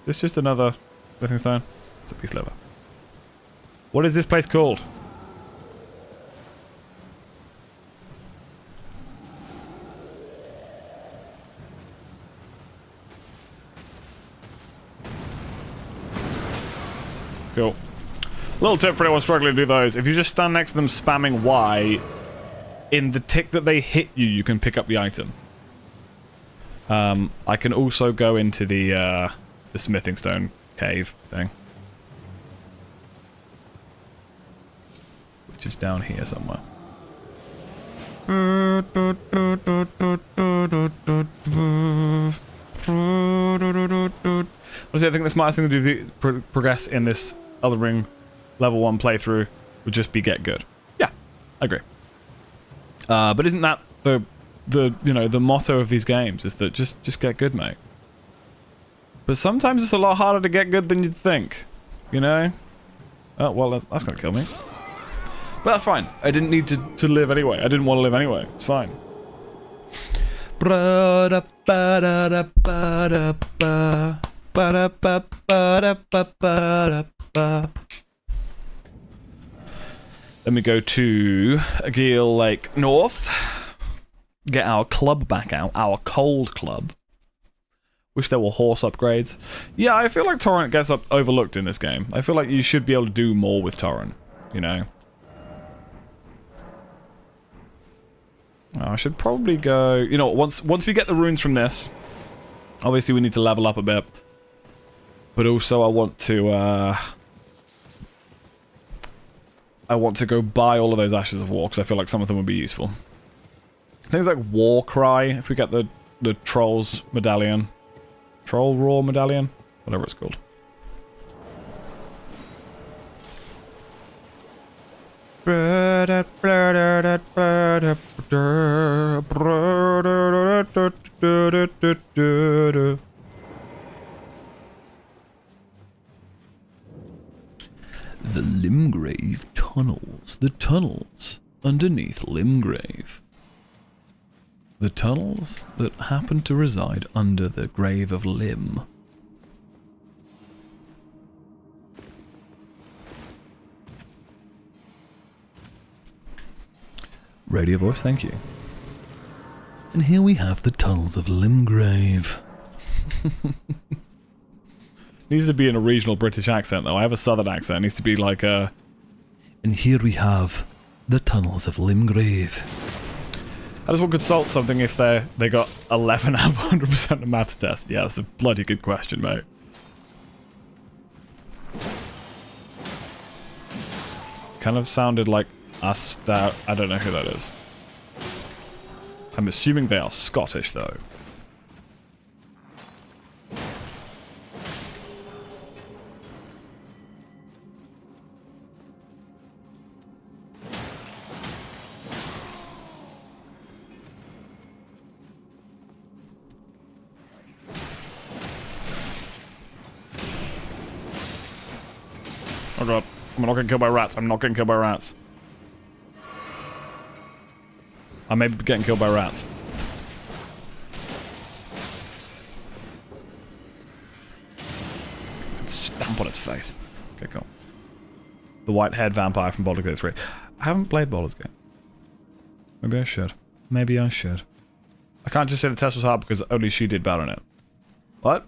Speaker 1: Is this just another smithing stone? It's a piece of liver. What is this place called? Cool. Little tip for anyone struggling to do those. If you just stand next to them spamming Y, in the tick that they hit you, you can pick up the item. I can also go into the smithing stone cave thing. Which is down here somewhere. Honestly, I think the smartest thing to do to progress in this Elden Ring level 1 playthrough would just be get good. Yeah, I agree. But isn't that the you know, the motto of these games, is that just get good, mate. But sometimes it's a lot harder to get good than you'd think, you know? Oh, well, that's gonna kill me. But that's fine. I didn't need to live anyway. I didn't want to live anyway. It's fine. Then we go to Agil Lake North. Get our club back out. Our cold club. Wish there were horse upgrades. Yeah, I feel like Torrent gets overlooked in this game. I feel like you should be able to do more with Torrent, you know? I should probably go... You know, once we get the runes from this, obviously we need to level up a bit. But also I want to go buy all of those Ashes of War, because I feel like some of them would be useful. Things like War Cry, if we get the Troll's Medallion. Troll Raw Medallion? Whatever it's called. The Limgrave Tunnels. The tunnels underneath Limgrave. The tunnels that happen to reside under the grave of Lim. Radio voice, thank you. And here we have the tunnels of Limgrave. Needs to be in a regional British accent, though. I have a southern accent. It needs to be like a... And here we have the tunnels of Limgrave. I just want to consult something if they got 11 out of 100% of maths test. Yeah, that's a bloody good question, mate. Kind of sounded like I don't know who that is. I'm assuming they are Scottish, though. Oh god, I'm not getting killed by rats. I'm not getting killed by rats. I may be getting killed by rats. Stamp on its face. Okay, cool. The white-haired vampire from Baldur's Gate 3. I haven't played Baldur's Gate. Maybe I should. Maybe I should. I can't just say the test was hard because only she did bad on it. What?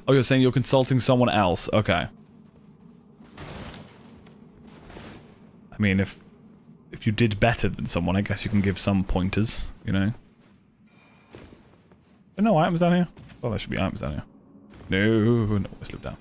Speaker 1: Oh, you're saying you're consulting someone else. Okay. I mean, if you did better than someone, I guess you can give some pointers, you know? There are no items down here? Oh, there should be items down here. No, I slipped down.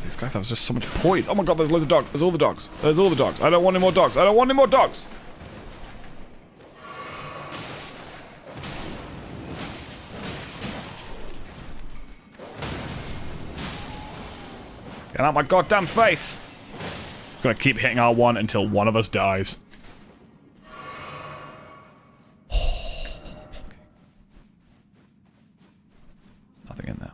Speaker 1: These guys have just so much poise. Oh my god, there's loads of dogs. There's all the dogs. There's all the dogs. I don't want any more dogs. I don't want any more dogs. Get out my goddamn face. I'm gonna keep hitting R1 until one of us dies. Nothing in there.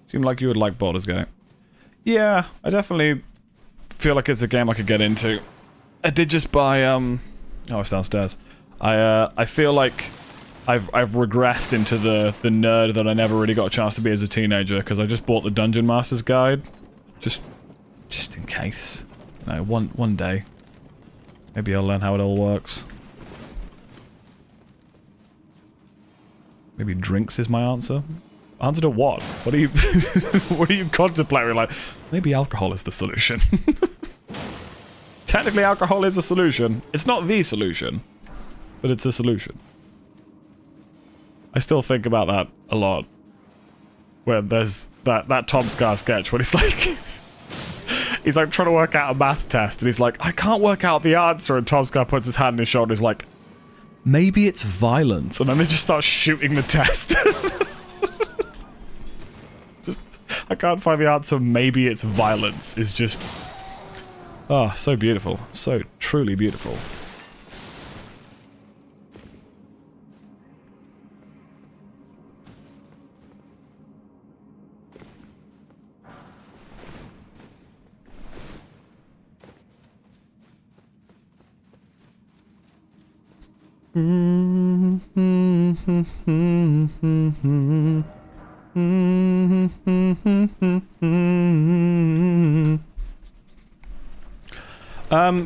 Speaker 1: Seemed like you would like Baldur's Gate. Yeah, I definitely feel like it's a game I could get into. I did just buy, oh, it's downstairs. I feel like I've regressed into the nerd that I never really got a chance to be as a teenager, because I just bought the Dungeon Master's Guide. Just in case. You know, one day. Maybe I'll learn how it all works. Maybe drinks is my answer. Answer to what? What are you what are you contemplating? Like, maybe alcohol is the solution. Technically alcohol is a solution. It's not the solution, but it's a solution. I still think about that a lot. Where there's that Tom Scar sketch when he's like he's like trying to work out a math test and he's like, I can't work out the answer, and Tom Scar puts his hand on his shoulder and he's like, maybe it's violence, and then they just start shooting the test. I can't find the answer. Maybe it's violence. Is just... oh, so beautiful. So truly beautiful.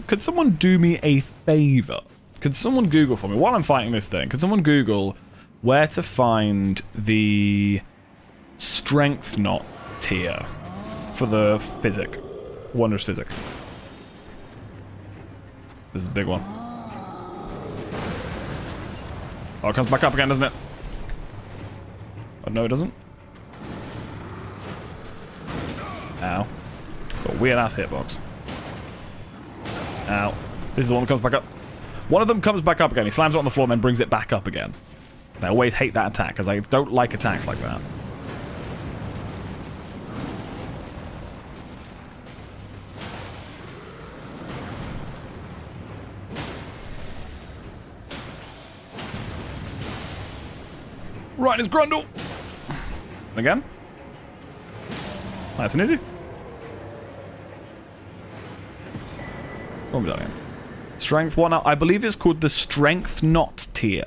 Speaker 1: Could someone do me a favor? Could someone Google for me, while I'm fighting this thing, could someone Google where to find the strength knot tier for the physic? Wondrous physic. This is a big one. Oh, it comes back up again, doesn't it? Oh, no, it doesn't. Ow. It's got a weird-ass hitbox. Ow. This is the one that comes back up. One of them comes back up again. He slams it on the floor and then brings it back up again. And I always hate that attack, because I don't like attacks like that. Right, it's Grundle! And again. Nice and easy. What was that again? Strength 1. I believe it's called the Strength Knot tier.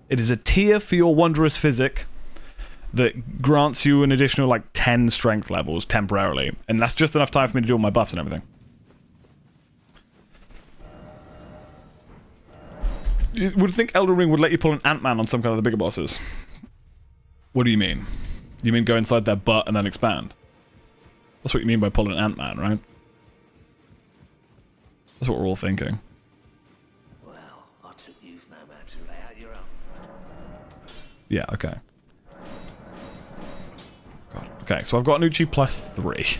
Speaker 1: It is a tier for your Wondrous Physic that grants you an additional, like, 10 strength levels temporarily. And that's just enough time for me to do all my buffs and everything. You would think Elden Ring would let you pull an Ant-Man on some kind of the bigger bosses. What do you mean? You mean go inside their butt and then expand? That's what you mean by pulling an Ant-Man, right? That's what we're all thinking.
Speaker 11: Well, I took you no man to lay out your own.
Speaker 1: Yeah, okay. God. Okay, so I've got Nucci +3.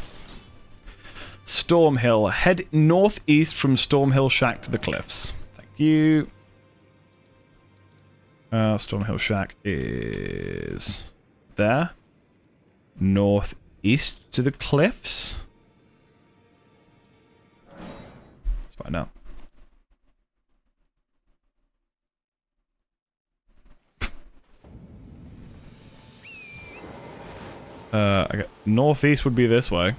Speaker 1: Stormhill. Head northeast from Stormhill Shack to the cliffs. Thank you. Stormhill Shack is there. Northeast to the cliffs. Let's find out. Okay. Northeast would be this way.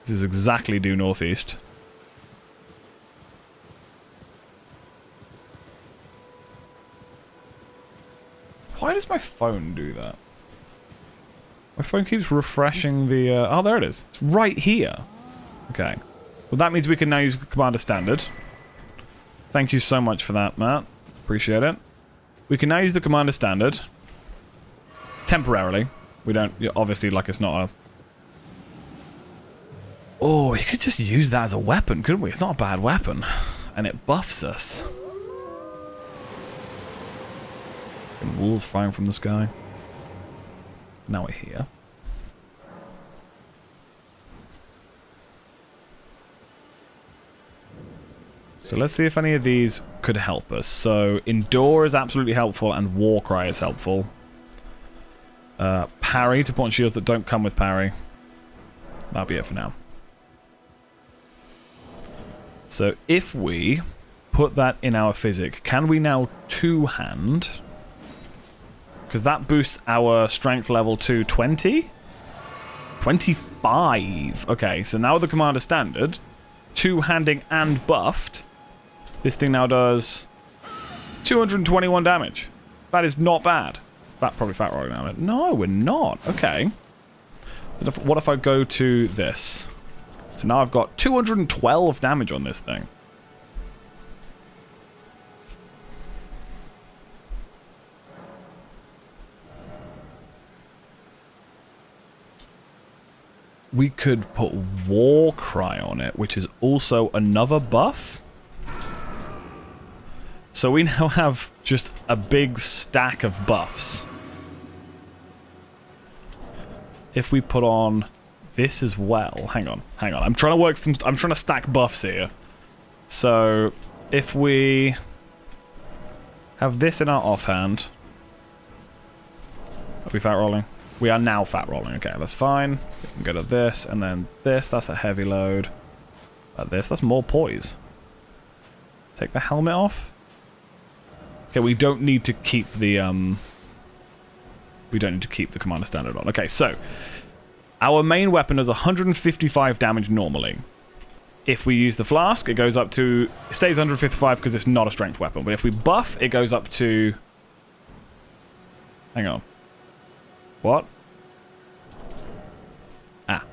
Speaker 1: This is exactly due northeast. Why does my phone do that? My phone keeps refreshing the... oh, there it is. It's right here. Okay. Well, that means we can now use Commander Standard. Thank you so much for that, Matt. Appreciate it. We can now use the Commander Standard. Temporarily. We don't... Obviously, like, it's not a... Oh, we could just use that as a weapon, couldn't we? It's not a bad weapon. And it buffs us. And wolves flying from the sky. Now we're here. So let's see if any of these could help us. So Endure is absolutely helpful and Warcry is helpful. Parry to put on shields that don't come with parry. That'll be it for now. So if we put that in our physic, can we now two-hand? Because that boosts our strength level to 20? 25. Okay, so now with the Commander Standard, two-handing and buffed, this thing now does 221 damage. That is not bad. Probably fat rolling damage. No, we're not. Okay. What if I go to this? So now I've got 212 damage on this thing. We could put Warcry on it, which is also another buff. So we now have just a big stack of buffs. If we put on this as well. Hang on. I'm trying to stack buffs here. So if we have this in our offhand. Are we fat rolling? We are now fat rolling. Okay, that's fine. We can go to this, and then this. That's a heavy load. That's more poise. Take the helmet off. Okay, we don't need to keep the Commander Standard on. Okay, so our main weapon does 155 damage normally. If we use the flask, it goes up to... It stays 155 because it's not a strength weapon. But if we buff, it goes up to... Hang on. What? Ah.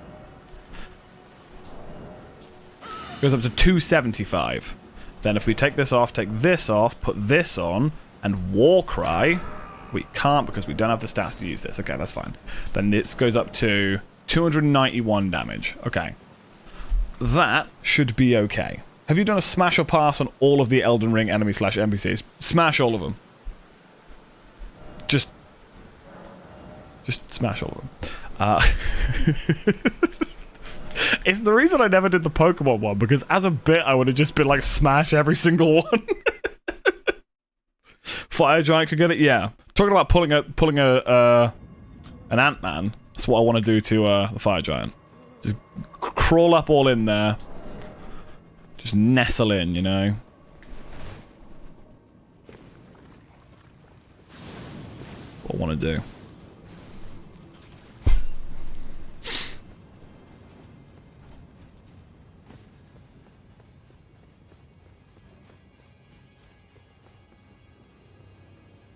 Speaker 1: Goes up to 275. Then if we take this off, take this off, put this on, and Warcry... We can't because we don't have the stats to use this. Okay, that's fine. Then this goes up to 291 damage. Okay. That should be okay. Have you done a smash or pass on all of the Elden Ring enemy/NPCs? Smash all of them. Just smash all of them. It's the reason I never did the Pokemon one, because as a bit I would have just been like, smash every single one. Fire Giant could get it? Yeah. Talking about pulling an Ant-Man, that's what I want to do to the Fire Giant. Just crawl up all in there. Just nestle in, you know? That's what I want to do.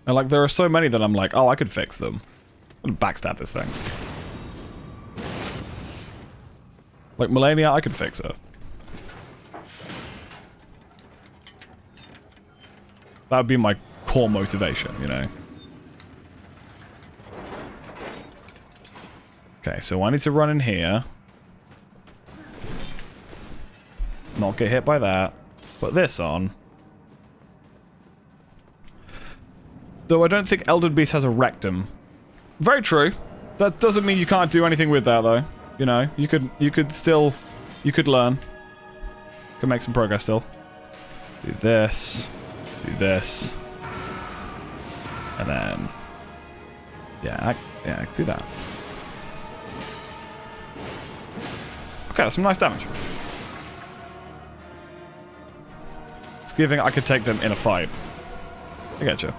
Speaker 1: And like, there are so many that I'm like, oh, I could fix them. I'm gonna backstab this thing. Like, Melania, I could fix it. That would be my core motivation, you know? Okay, so I need to run in here. Not get hit by that. Put this on. Though I don't think Elden Beast has a rectum. Very true. That doesn't mean you can't do anything with that, though. You know, you could still... You could learn. Could make some progress still. Do this. Do this. And then... Yeah, I can do that. Okay, that's some nice damage. It's giving I could take them in a fight. I get you.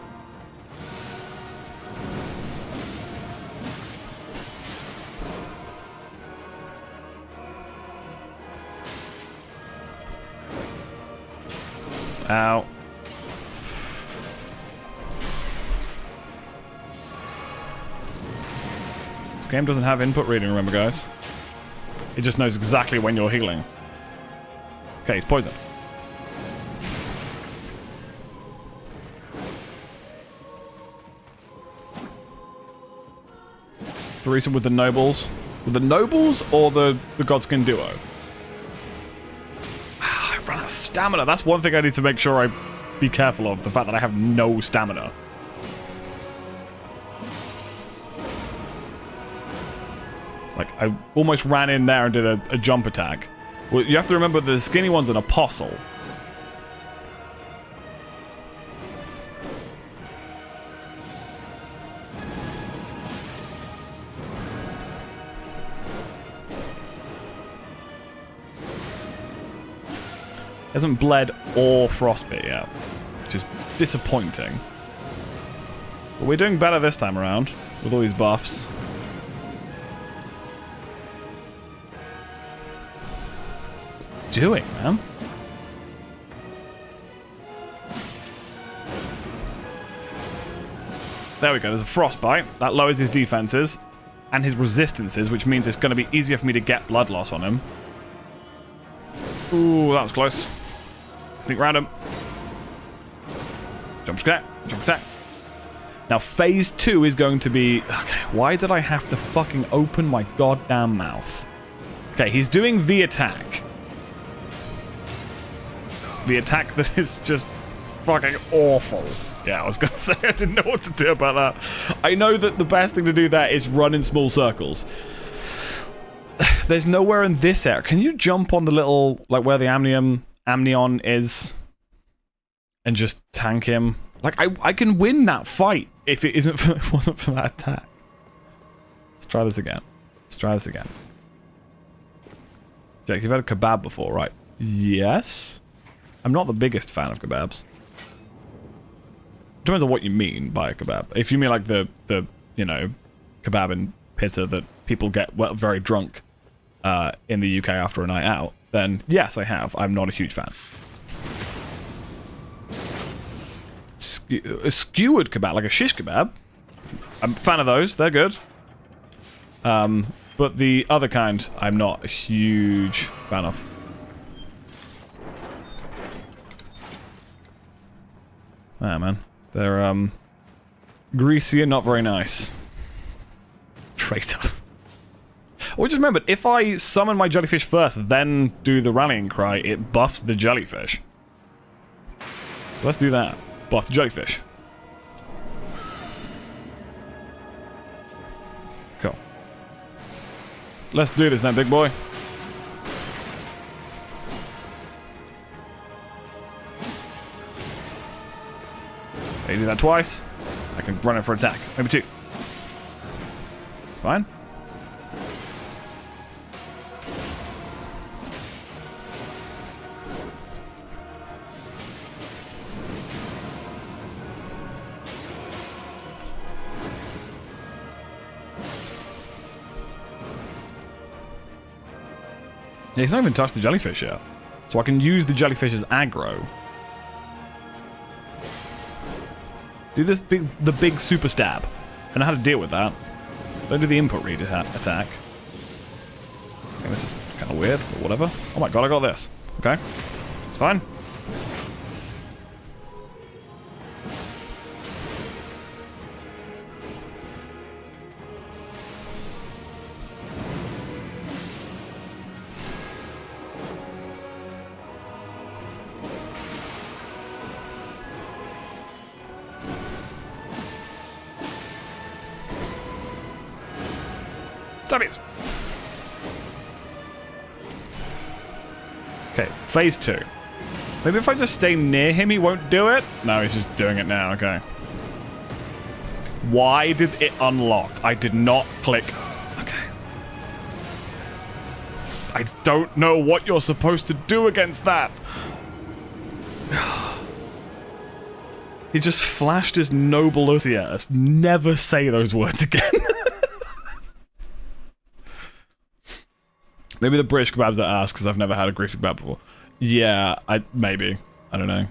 Speaker 1: Ow. This game doesn't have input reading, remember, guys? It just knows exactly when you're healing. Okay, he's poisoned. Threesome with the nobles. With the nobles or the Godskin duo? I run out of stamina. That's one thing I need to make sure I be careful of. The fact that I have no stamina. Like, I almost ran in there and did a jump attack. Well, you have to remember the skinny one's an apostle. Hasn't bled or frostbite yet, which is disappointing. But we're doing better this time around with all these buffs. Doing, man? There we go, there's a frostbite. That lowers his defenses and his resistances, which means it's going to be easier for me to get blood loss on him. Ooh, that was close. Sneak around him. Jump scare, jump attack. Now, phase 2 is going to be... Okay, why did I have to fucking open my goddamn mouth? Okay, he's doing the attack. The attack that is just fucking awful. Yeah, I was gonna say I didn't know what to do about that. I know that the best thing to do there is run in small circles. There's nowhere in this area. Can you jump on the little, like where the amnion is and just tank him? Like, I can win that fight if it wasn't for that attack. Let's try this again. Let's try this again. Jake, you've had a kebab before, right? Yes. I'm not the biggest fan of kebabs. Depends on what you mean by a kebab. If you mean like the you know, kebab and pitta that people get very drunk in the UK after a night out, then yes, I have. I'm not a huge fan. A skewered kebab, like a shish kebab, I'm a fan of those. They're good. But the other kind, I'm not a huge fan of. Ah, man. They're, greasy and not very nice. Traitor. Or just remember, if I summon my jellyfish first, then do the rallying cry, it buffs the jellyfish. So let's do that. Buff the jellyfish. Cool. Let's do this then, big boy. You do that twice, I can run in for attack. Maybe 2. It's fine. Yeah, he's not even touched the jellyfish yet. So I can use the jellyfish as aggro. Do this the big super stab. I know how to deal with that. Don't do the input read attack. I think this is kind of weird, but whatever. Oh my god, I got this. Okay. It's fine. Stabbies! Okay, phase 2. Maybe if I just stay near him, he won't do it? No, he's just doing it now, okay. Why did it unlock? I did not click. Okay. I don't know what you're supposed to do against that. He just flashed his noble Uzi at us. Never say those words again. Maybe the British kebabs are ass because I've never had a greasy kebab before. Yeah, maybe. I don't know.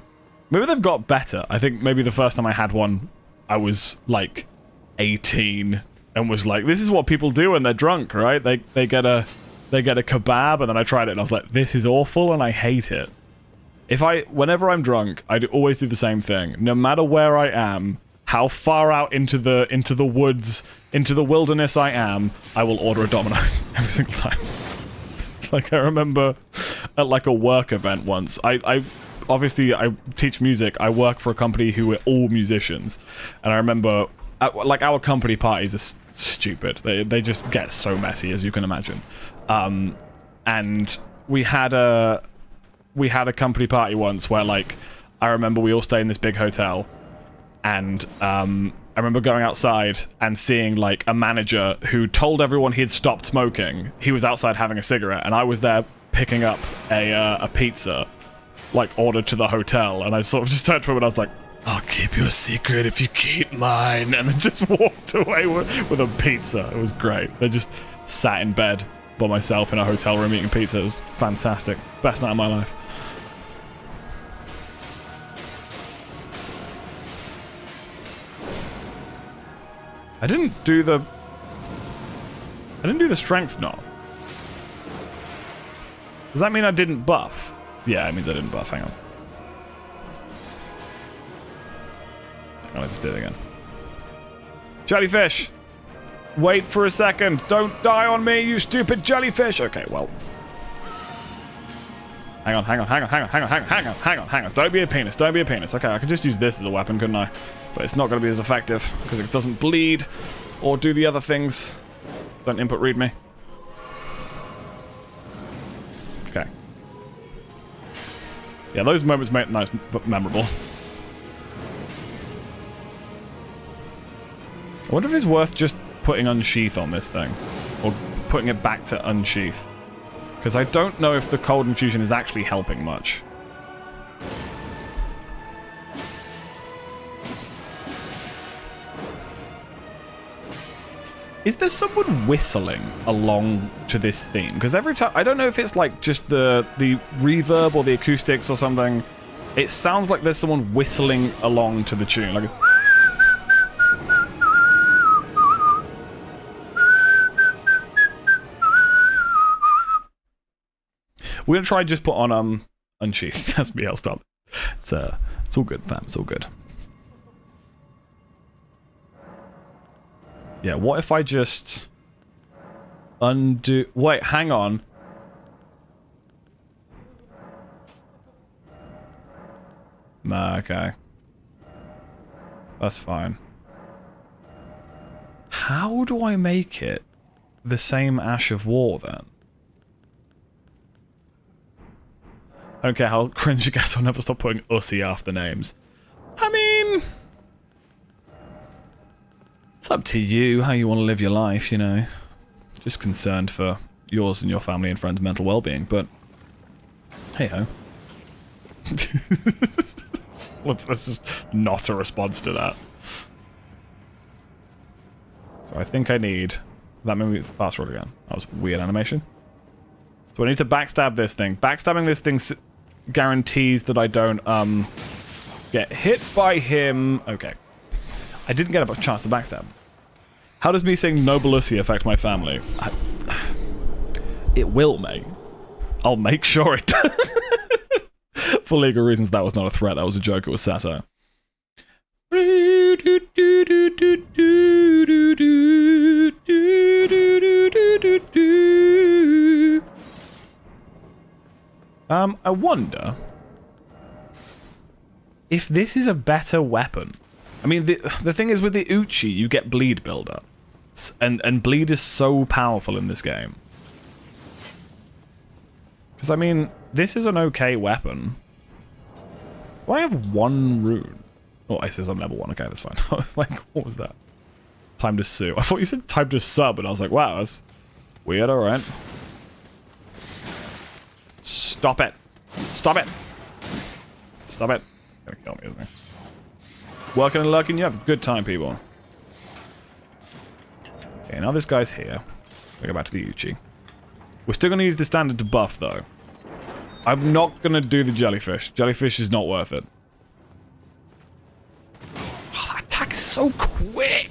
Speaker 1: Maybe they've got better. I think maybe the first time I had one, I was like 18 and was like, this is what people do when they're drunk, right? They get a kebab, and then I tried it and I was like, this is awful and I hate it. Whenever I'm drunk, I always do the same thing. No matter where I am, how far out into the woods, into the wilderness I am, I will order a Domino's every single time. Like, I remember at like a work event once, I obviously I teach music. I work for a company who are all musicians, and I remember like our company parties are stupid. They just get so messy, as you can imagine. And we had a company party once where, like, I remember we all stayed in this big hotel, and I remember going outside and seeing, like, a manager who told everyone he had stopped smoking. He was outside having a cigarette, and I was there picking up a pizza, like, ordered to the hotel, and I sort of just turned to him and I was like, I'll keep your secret if you keep mine, and then just walked away with a pizza. It was great. I just sat in bed by myself in a hotel room eating pizza. It was fantastic. Best night of my life. I didn't do the strength knob. Does that mean I didn't buff? Yeah, it means I didn't buff. Hang on. I just did it again. Jellyfish! Wait for a second. Don't die on me, you stupid jellyfish! Okay, well. Hang on. Don't be a penis. Okay, I could just use this as a weapon, couldn't I? But it's not going to be as effective, because it doesn't bleed or do the other things. Don't input read me. Okay. Yeah, those moments make it nice, memorable. I wonder if it's worth just putting unsheath on this thing. Or putting it back to unsheath. Because I don't know if the cold infusion is actually helping much. Is there someone whistling along to this theme? Because every time... I don't know if it's like just the reverb or the acoustics or something. It sounds like there's someone whistling along to the tune. Like... We're gonna try just put on unsheath. That's me. I'll stop. It's all good, fam. It's all good. Yeah. What if I just undo? Wait, hang on. Nah. Okay. That's fine. How do I make it the same Ash of War then? I don't care how cringe it gets, I'll never stop putting Ussy after names. I mean... It's up to you how you want to live your life, you know. Just concerned for yours and your family and friends' mental well-being, but... Hey-ho. That's just not a response to that. So I think I need... That made me fast forward again. That was weird animation. So I need to backstab this thing. Backstabbing this thing guarantees that I don't, get hit by him. Okay. I didn't get a chance to backstab. How does me saying Nobilusi affect my family? It will, mate. I'll make sure it does. For legal reasons, that was not a threat. That was a joke. It was satire. I wonder if this is a better weapon. I mean, the thing is with the Uchi, you get bleed buildup. And bleed is so powerful in this game. Because, I mean, this is an okay weapon. Do I have 1 rune? Oh, it says I'm level 1. Okay, that's fine. I was like, what was that? Time to sue. I thought you said time to sub, and I was like, wow, that's weird, alright. Stop it. Stop it. Stop it. Gonna kill me, isn't he? Working and lurking, you have a good time, people. Okay, now this guy's here. We'll go back to the Uchi. We're still gonna use the standard to buff, though. I'm not gonna do the jellyfish. Jellyfish is not worth it. Oh, that attack is so quick!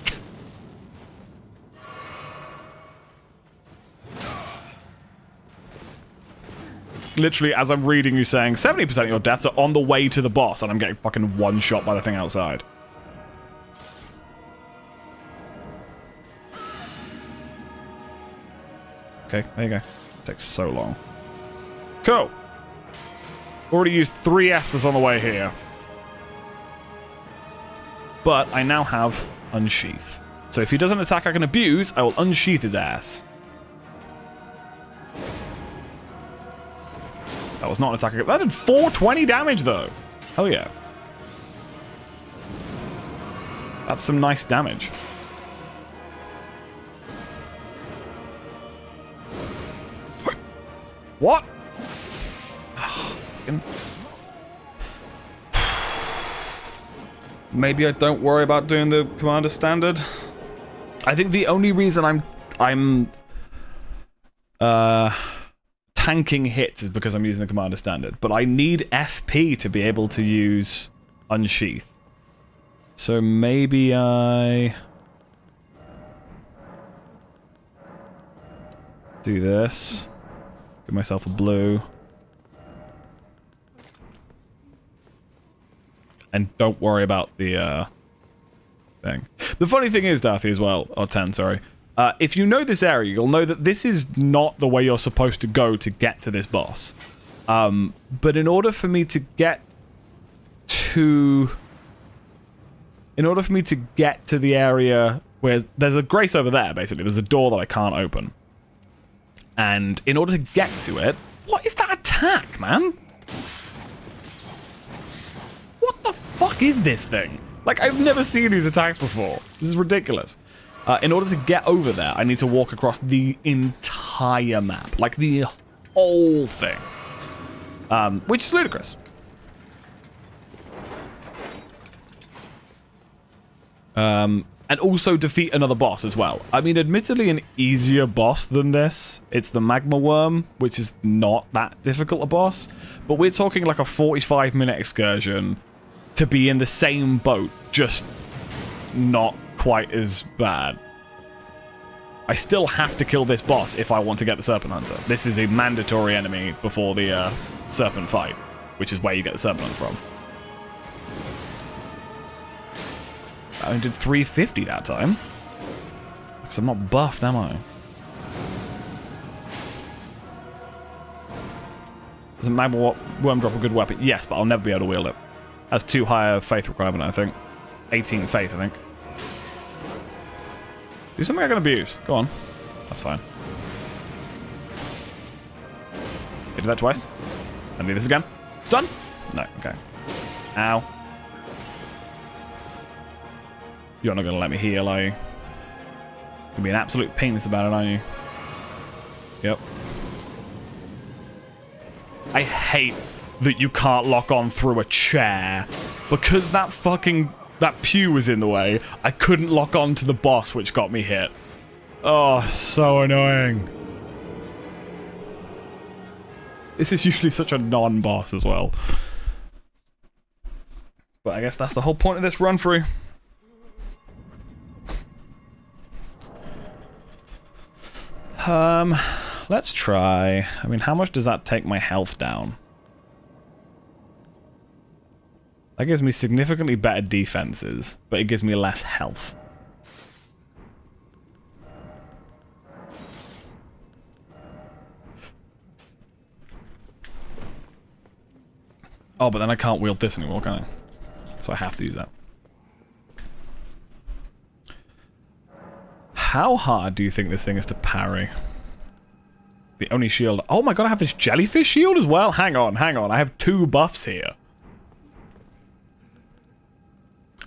Speaker 1: Literally, as I'm reading you saying 70% of your deaths are on the way to the boss, and I'm getting fucking one-shot by the thing outside. Okay, there you go. Takes so long. Cool. Already used 3 Estus on the way here. But I now have Unsheath. So if he doesn't attack I can abuse, I will unsheath his ass. That was not an attack. That did 420 damage, though. Hell yeah. That's some nice damage. What? Maybe I don't worry about doing the commander standard. I think the only reason I'm tanking hits is because I'm using the commander standard, but I need FP to be able to use Unsheath. So maybe I do this. Give myself a blue. And don't worry about the thing. The funny thing is, Darthy, as well, or 10, sorry. If you know this area, you'll know that this is not the way you're supposed to go to get to this boss. But in order for me to get to... In order for me to get to the area where... There's a grace over there, basically. There's a door that I can't open. And in order to get to it... What is that attack, man? What the fuck is this thing? Like, I've never seen these attacks before. This is ridiculous. In order to get over there, I need to walk across the entire map. Like, the whole thing. Which is ludicrous. And also defeat another boss as well. I mean, admittedly, an easier boss than this. It's the Magma Worm, which is not that difficult a boss. But we're talking like a 45-minute excursion to be in the same boat, just not quite as bad. I still have to kill this boss if I want to get the Serpent Hunter. This is a mandatory enemy before the Serpent fight, which is where you get the Serpent Hunter from. I only did 350 that time. Because I'm not buffed, am I? Doesn't Magma Worm drop a good weapon? Yes, but I'll never be able to wield it. Has 2 higher faith requirement, I think. 18 faith, I think. Do something I can abuse. Go on. That's fine. You did that twice. Let me do this again. Stun? No, okay. Ow. You're not going to let me heal, are you? You're going to be an absolute penis about it, aren't you? Yep. I hate that you can't lock on through a chair. Because that pew was in the way, I couldn't lock on to the boss, which got me hit. Oh, so annoying. This is usually such a non-boss as well. But I guess that's the whole point of this run-through. Let's try. I mean, how much does that take my health down? That gives me significantly better defenses, but it gives me less health. Oh, but then I can't wield this anymore, can I? So I have to use that. How hard do you think this thing is to parry? The only shield... Oh my god, I have this jellyfish shield as well? Hang on, hang on. I have 2 buffs here.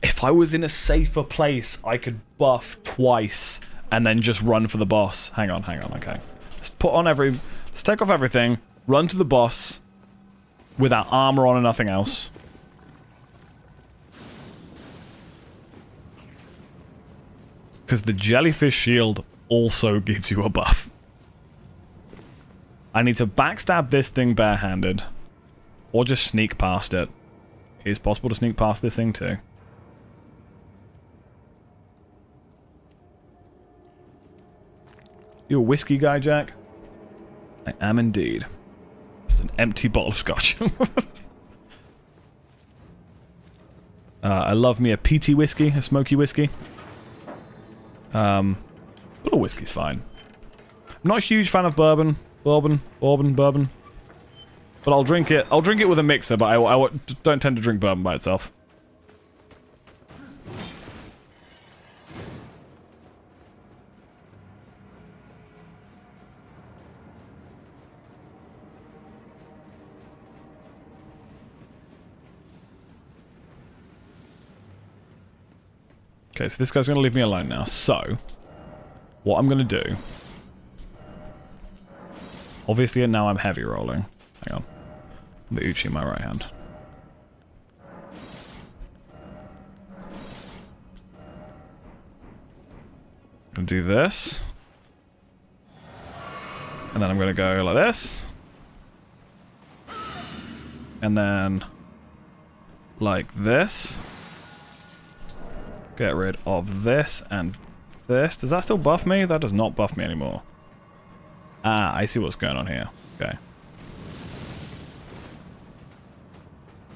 Speaker 1: If I was in a safer place, I could buff twice and then just run for the boss. Hang on, okay. Let's put on every... Let's take off everything, run to the boss without armor on and nothing else. Because the jellyfish shield also gives you a buff. I need to backstab this thing barehanded. Or just sneak past it. It is possible to sneak past this thing too. You a whiskey guy, Jack? I am indeed. This is an empty bottle of scotch. I love me a peaty whiskey, a smoky whiskey. Little whiskey's fine. I'm not a huge fan of bourbon. Bourbon. But I'll drink it. I'll drink it with a mixer, but I don't tend to drink bourbon by itself. Okay, so this guy's going to leave me alone now. So, what I'm going to do... Obviously, now I'm heavy rolling. Hang on. The Uchi in my right hand. I'm going to do this. And then I'm going to go like this. And then... like this. Get rid of this and this. Does that still buff me? That does not buff me anymore. Ah, I see what's going on here. Okay.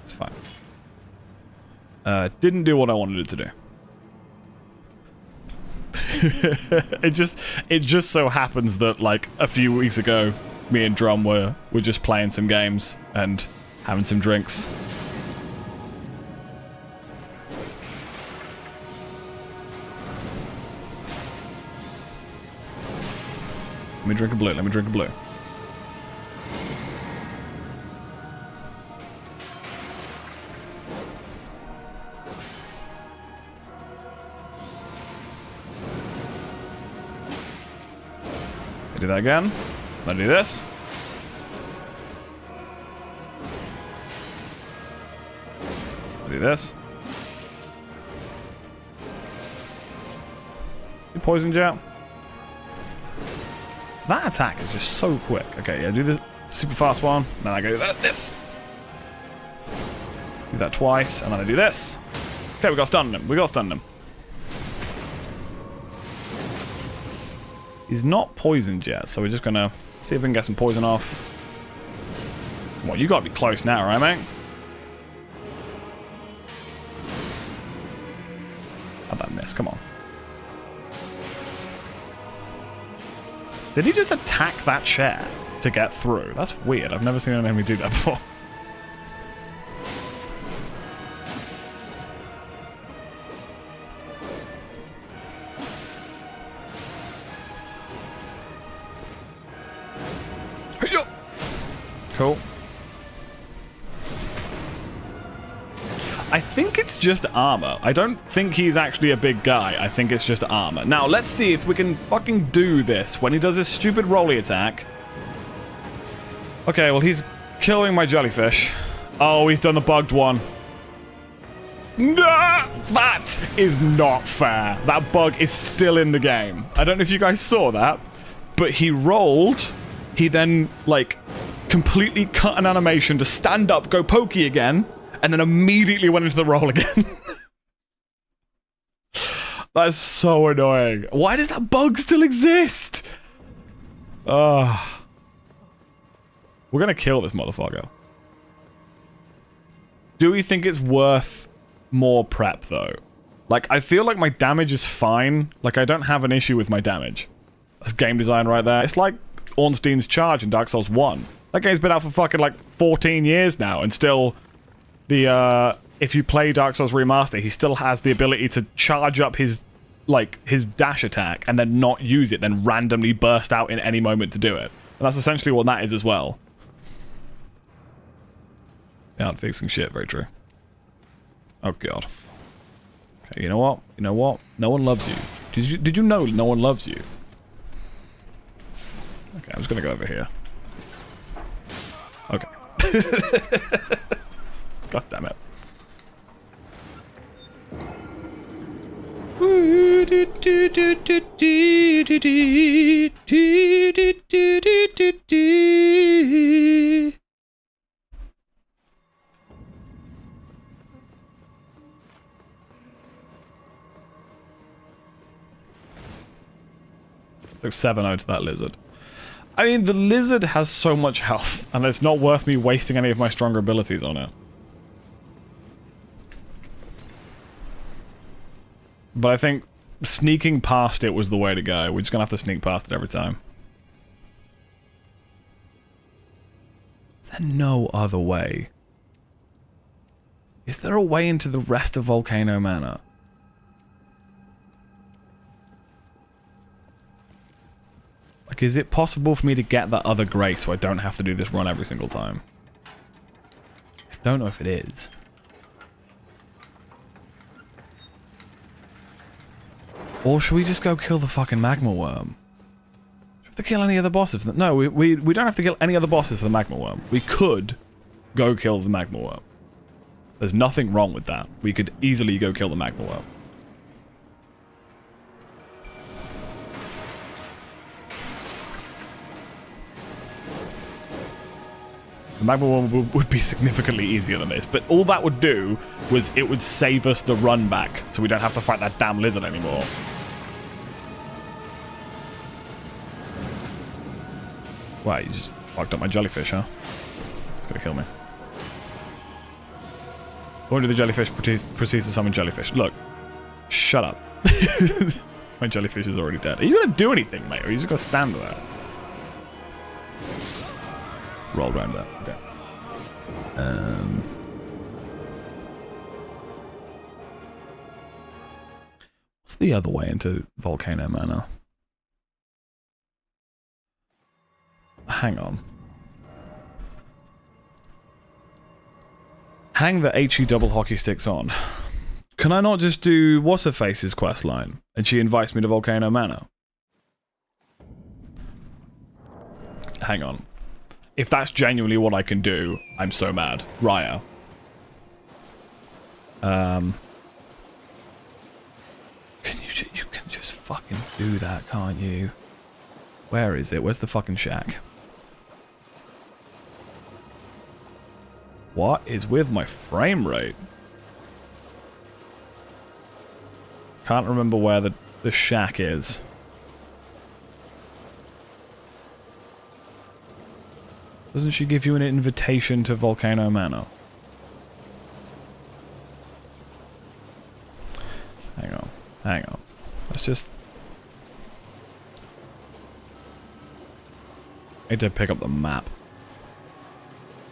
Speaker 1: It's fine. Didn't do what I wanted it to do. it just so happens that, like, a few weeks ago, me and Drum were just playing some games and having some drinks. Let me drink a blue, let me drink a blue. I do that again. I do this. I do this. You poisoned you out? That attack is just so quick. Okay, yeah, do the super fast one. Then I go this. Do that twice, and then I do this. Okay, we got stunned him. We got stunned him. He's not poisoned yet, so we're just gonna see if we can get some poison off. Well, you gotta be close now, right, mate? How'd that miss? Come on. Did he just attack that chair to get through? That's weird. I've never seen an enemy do that before. Cool. I think it's just armor. I don't think he's actually a big guy. I think it's just armor. Now, let's see if we can fucking do this when he does his stupid rolly attack. Okay, well, he's killing my jellyfish. Oh, he's done the bugged one. Nah, that is not fair. That bug is still in the game. I don't know if you guys saw that, but he rolled. He then, like, completely cut an animation to stand up, go pokey again, and then immediately went into the roll again. That's so annoying. Why does that bug still exist? We're gonna kill this motherfucker. Do we think it's worth more prep, though? Like, I feel like my damage is fine. Like, I don't have an issue with my damage. That's game design right there. It's like Ornstein's Charge in Dark Souls 1. That game's been out for fucking, like, 14 years now, and still... if you play Dark Souls Remaster, he still has the ability to charge up his, like his dash attack and then not use it, then randomly burst out in any moment to do it. And that's essentially what that is as well. They aren't fixing shit, very true. Oh god. Okay, you know what? You know what? No one loves you. Did you know no one loves you? Okay, I'm just gonna go over here. Okay. God damn it. It's like 7-0 to that lizard. I mean, the lizard has so much health, and it's not worth me wasting any of my stronger abilities on it. But I think sneaking past it was the way to go. We're just gonna have to sneak past it every time. Is there no other way? Is there a way into the rest of Volcano Manor? Like, is it possible for me to get that other grace so I don't have to do this run every single time? I don't know if it is. Or should we just go kill the fucking magma worm? Do we have to kill any other bosses? No, we don't have to kill any other bosses for the magma worm. We could go kill the magma worm. There's nothing wrong with that. We could easily go kill the magma worm. The magma one would be significantly easier than this, but all that would do was it would save us the run back, so we don't have to fight that damn lizard anymore. Wow, you just fucked up my jellyfish, huh? It's gonna kill me. Why do the jellyfish proceeds to summon jellyfish? Look, shut up. My jellyfish is already dead. Are you gonna do anything, mate, or are you just gonna stand there? Roll around that. Okay. What's the other way into Volcano Manor? Hang on. Hang the HE double hockey sticks on. Can I not just do What's-Her-Face's questline and she invites me to Volcano Manor? Hang on. If that's genuinely what I can do, I'm so mad. Raya. You can just fucking do that, can't you? Where is it? Where's the fucking shack? What is with my frame rate? Can't remember where the shack is. Doesn't she give you an invitation to Volcano Manor? Hang on. Hang on. Let's just... I need to pick up the map.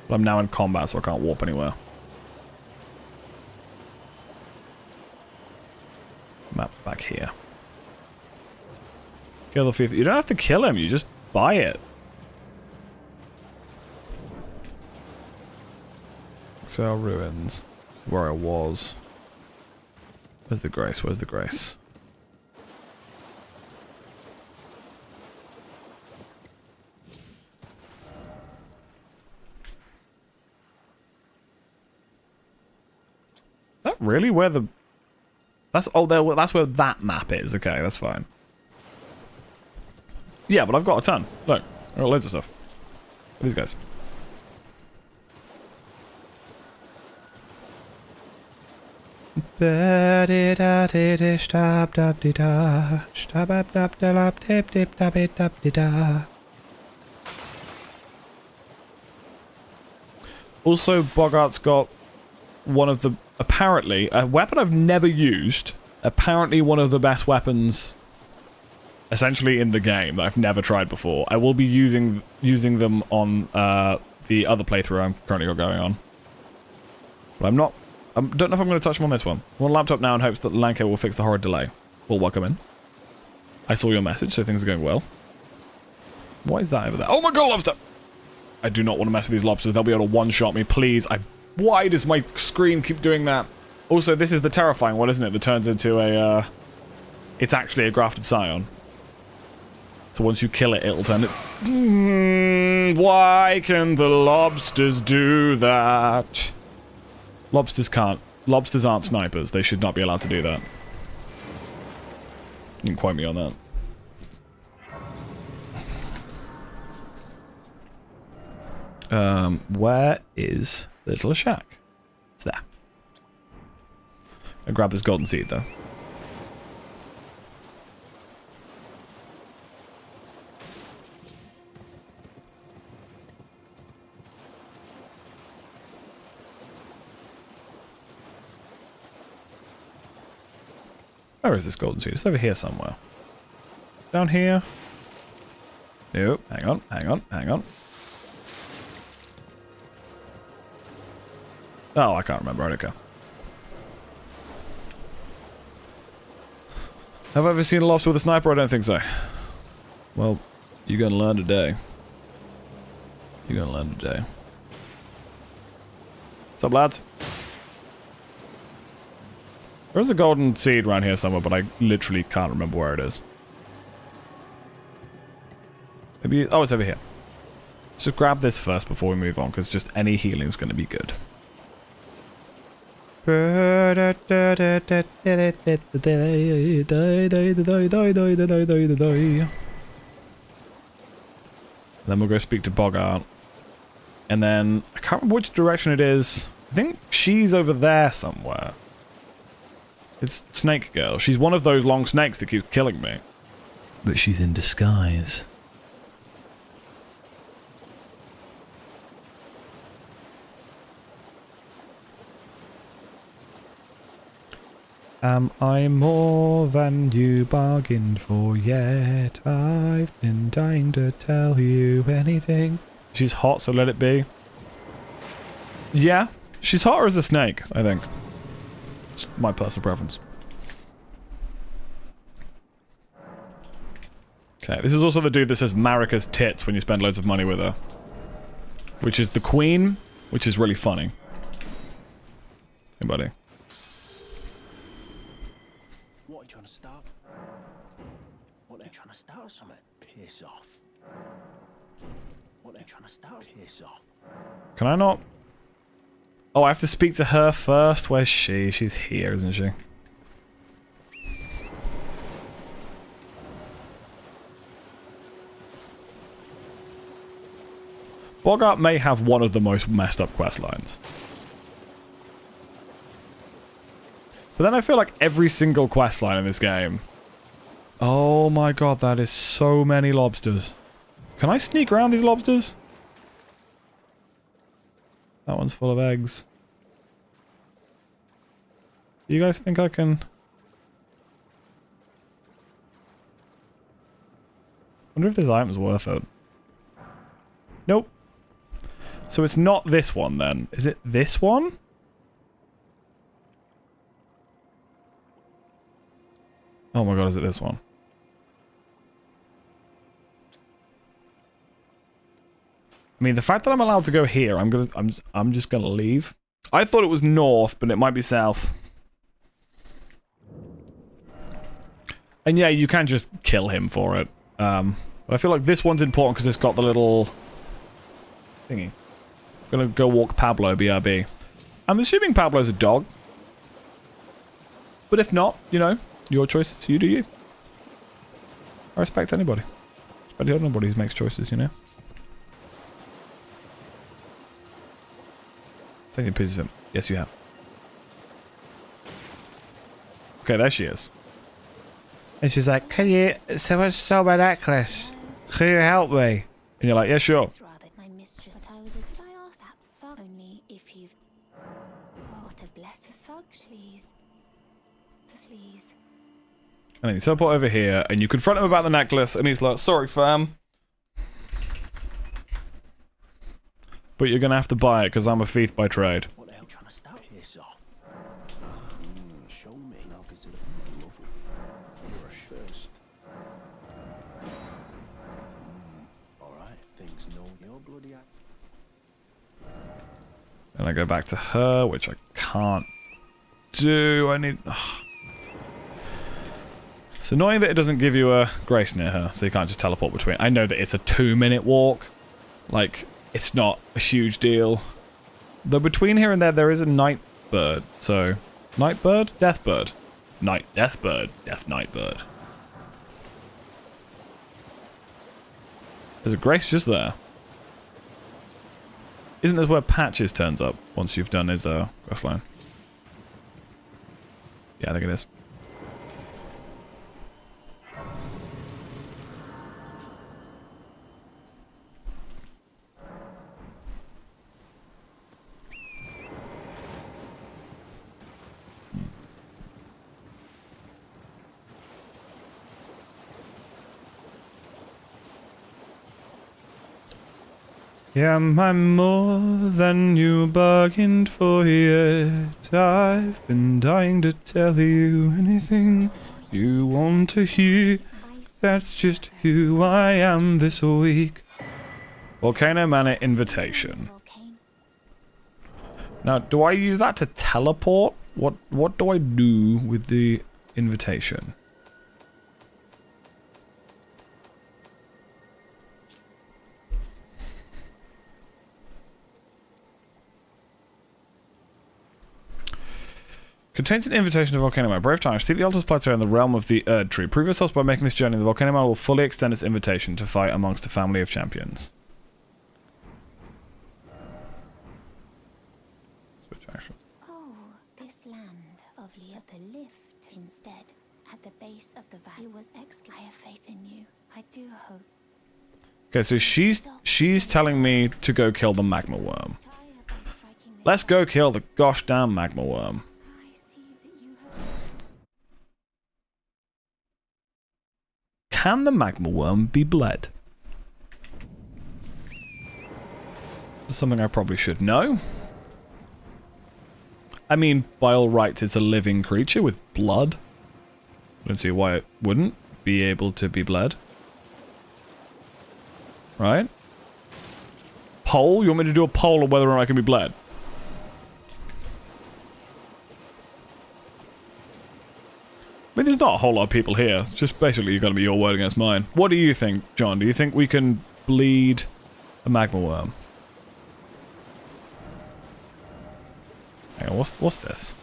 Speaker 1: But I'm now in combat, so I can't warp anywhere. Map back here. Kill the thief. You don't have to kill him, you just buy it. Excel ruins. Where I was. Where's the grace? Where's the grace? Is that really where the... That's... Oh, that's where that map is. Okay, that's fine. Yeah, but I've got a ton. Look, I've got loads of stuff. These guys. Also, Bogart's got one of the, apparently, a weapon I've never used, apparently one of the best weapons essentially in the game that I've never tried before. I will be using them on the other playthrough I'm currently got going on. But I don't know if I'm going to touch them on this one. I'm on laptop now in hopes that the LAN cable will fix the horrid delay. Well, welcome in. I saw your message, so things are going well. Why is that over there? Oh my god, lobster! I do not want to mess with these lobsters. They'll be able to one-shot me, please. Why does my screen keep doing that? Also, this is the terrifying one, isn't it? That turns into a, it's actually a grafted scion. So once you kill it, it'll turn it... why can the lobsters do that? Lobsters can't. Lobsters aren't snipers. They should not be allowed to do that. You can quote me on that. Where is the little shack? It's there. I grab this golden seed, though. Where is this golden seed? It's over here somewhere. Down here? Nope. Hang on, hang on, hang on. Oh, I can't remember. Okay. Have I ever seen a lobster with a sniper? I don't think so. Well, you're gonna learn today. You're gonna learn today. What's up, lads? There's a golden seed around here somewhere, but I literally can't remember where it is. Maybe... oh, it's over here. Let's just grab this first before we move on, because just any healing is going to be good. Then we'll go speak to Bogart. And then, I can't remember which direction it is. I think she's over there somewhere. It's Snake Girl. She's one of those long snakes that keeps killing me. But she's in disguise. Am I more than you bargained for yet? I've been dying to tell you anything. She's hot, so let it be. Yeah, she's hotter as a snake, I think. It's my personal preference. Okay, this is also the dude that says Marika's tits when you spend loads of money with her. Which is the queen, which is really funny. Hey, buddy.
Speaker 11: What are you trying to start? What are you trying to start or something? Piss off. What are you trying to start? Piss off.
Speaker 1: Can I not? Oh, I have to speak to her first? Where's she? She's here, isn't she? Bogart may have one of the most messed up quest lines. But then I feel like every single quest line in this game... oh my god, that is so many lobsters. Can I sneak around these lobsters? That one's full of eggs. Do you guys think I can... wonder if this item's worth it. Nope. So it's not this one then. Is it this one? Oh my god, is it this one? I mean, the fact that I'm allowed to go here, I'm just gonna leave. I thought it was north, but it might be south. And yeah, you can just kill him for it. But I feel like this one's important because it's got the little thingy. I'm gonna go walk Pablo, BRB. I'm assuming Pablo's a dog. But if not, you know, your choice. So you do you. I respect anybody. Respect anybody who makes choices, you know. Taking pieces of him. Yes, you have. Okay, there she is. And she's like, can you... someone stole my necklace. Can you help me? And you're like, yeah, sure.
Speaker 12: My mistress, but I was a... could I ask that thug only if you've... oh, to bless a thug, please. Please.
Speaker 1: And then you teleport over here, and you confront him about the necklace, and he's like, sorry, fam. But you're gonna have to buy it, because I'm a thief by trade.
Speaker 11: What the hell trying to start? Piss off. Show me. I'll consider lovely. your bloody eye.
Speaker 1: And I go back to her, which I can't do. I need... It's annoying that it doesn't give you a grace near her, so you can't just teleport between. I know that it's a 2-minute walk. Like, it's not a huge deal. Though between here and there is a night bird, so... Night bird? Death bird. Night death bird. Death night bird. There's a grace just there. Isn't this where Patches turns up once you've done his quest line? Yeah, I think it is. Am I more than you bargained for yet? I've been dying to tell you anything you want to hear. That's just who I am this week. Volcano Manor invitation. Now, do I use that to teleport? What do I do with the invitation? Contains an invitation to Volcano Man. Brave time. Seek the Altar's plateau in the realm of the Erd Tree. Prove yourselves by making this journey. The Volcano Man will fully extend its invitation to fight amongst a family of champions. Switch action.
Speaker 12: Oh, this land of at the lift instead. At the base of the valley was I have faith in you. I do hope.
Speaker 1: Okay, so she's telling me to go kill the magma worm. Let's go kill the gosh damn magma worm. Can the magma worm be bled? That's something I probably should know. I mean, by all rights, it's a living creature with blood. I don't see why it wouldn't be able to be bled. Right? Poll? You want me to do a poll on whether or not I can be bled? I mean, there's not a whole lot of people here. It's just basically you've got to be your word against mine. What do you think, John? Do you think we can bleed a magma worm? Hang on, what's this?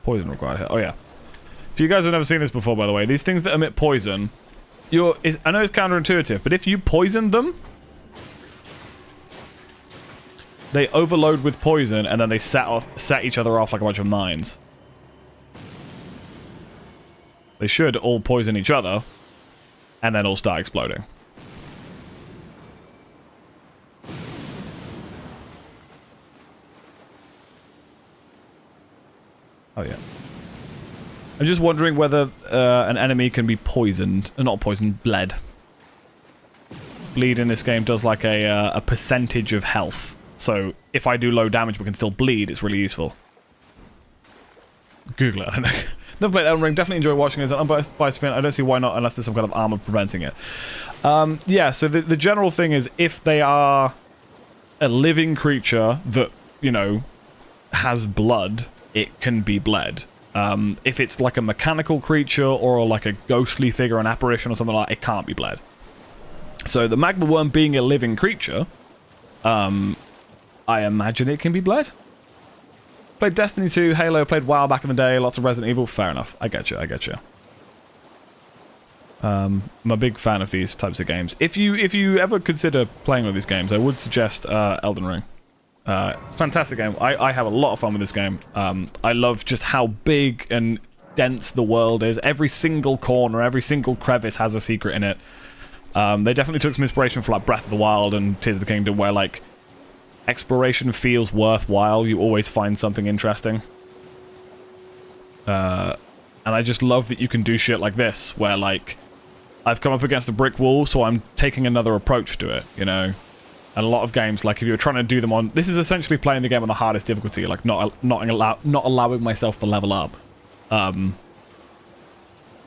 Speaker 1: Poison required here. Oh, yeah. If you guys have never seen this before, by the way, these things that emit poison, I know it's counterintuitive, but if you poison them, they overload with poison, and then they set each other off like a bunch of mines. They should all poison each other, and then all start exploding. Oh yeah. I'm just wondering whether an enemy can be poisoned, not poisoned, bled. Bleed in this game does like a percentage of health. So if I do low damage but can still bleed, it's really useful. Google it, I don't know. Never played Elden Ring, definitely enjoy watching it as an unbiased opinion. I don't see why not unless there's some kind of armor preventing it. Yeah, so the general thing is if they are a living creature that, you know, has blood, it can be bled. If it's like a mechanical creature or like a ghostly figure, an apparition or something like that, it can't be bled. So the magma worm being a living creature, I imagine it can be bled. Played Destiny 2, Halo, played WoW back in the day, lots of Resident Evil. Fair enough. I get you, I get you. I'm a big fan of these types of games. If you ever consider playing with these games, I would suggest Elden Ring. Fantastic game. I have a lot of fun with this game. I love just how big and dense the world is. Every single corner, every single crevice has a secret in it. They definitely took some inspiration from like Breath of the Wild and Tears of the Kingdom, where like exploration feels worthwhile. You always find something interesting. And I just love that you can do shit like this, where like I've come up against a brick wall, so I'm taking another approach to it, you know? And a lot of games, like if you're trying to do them on... This is essentially playing the game on the hardest difficulty, like not allowing myself to level up. You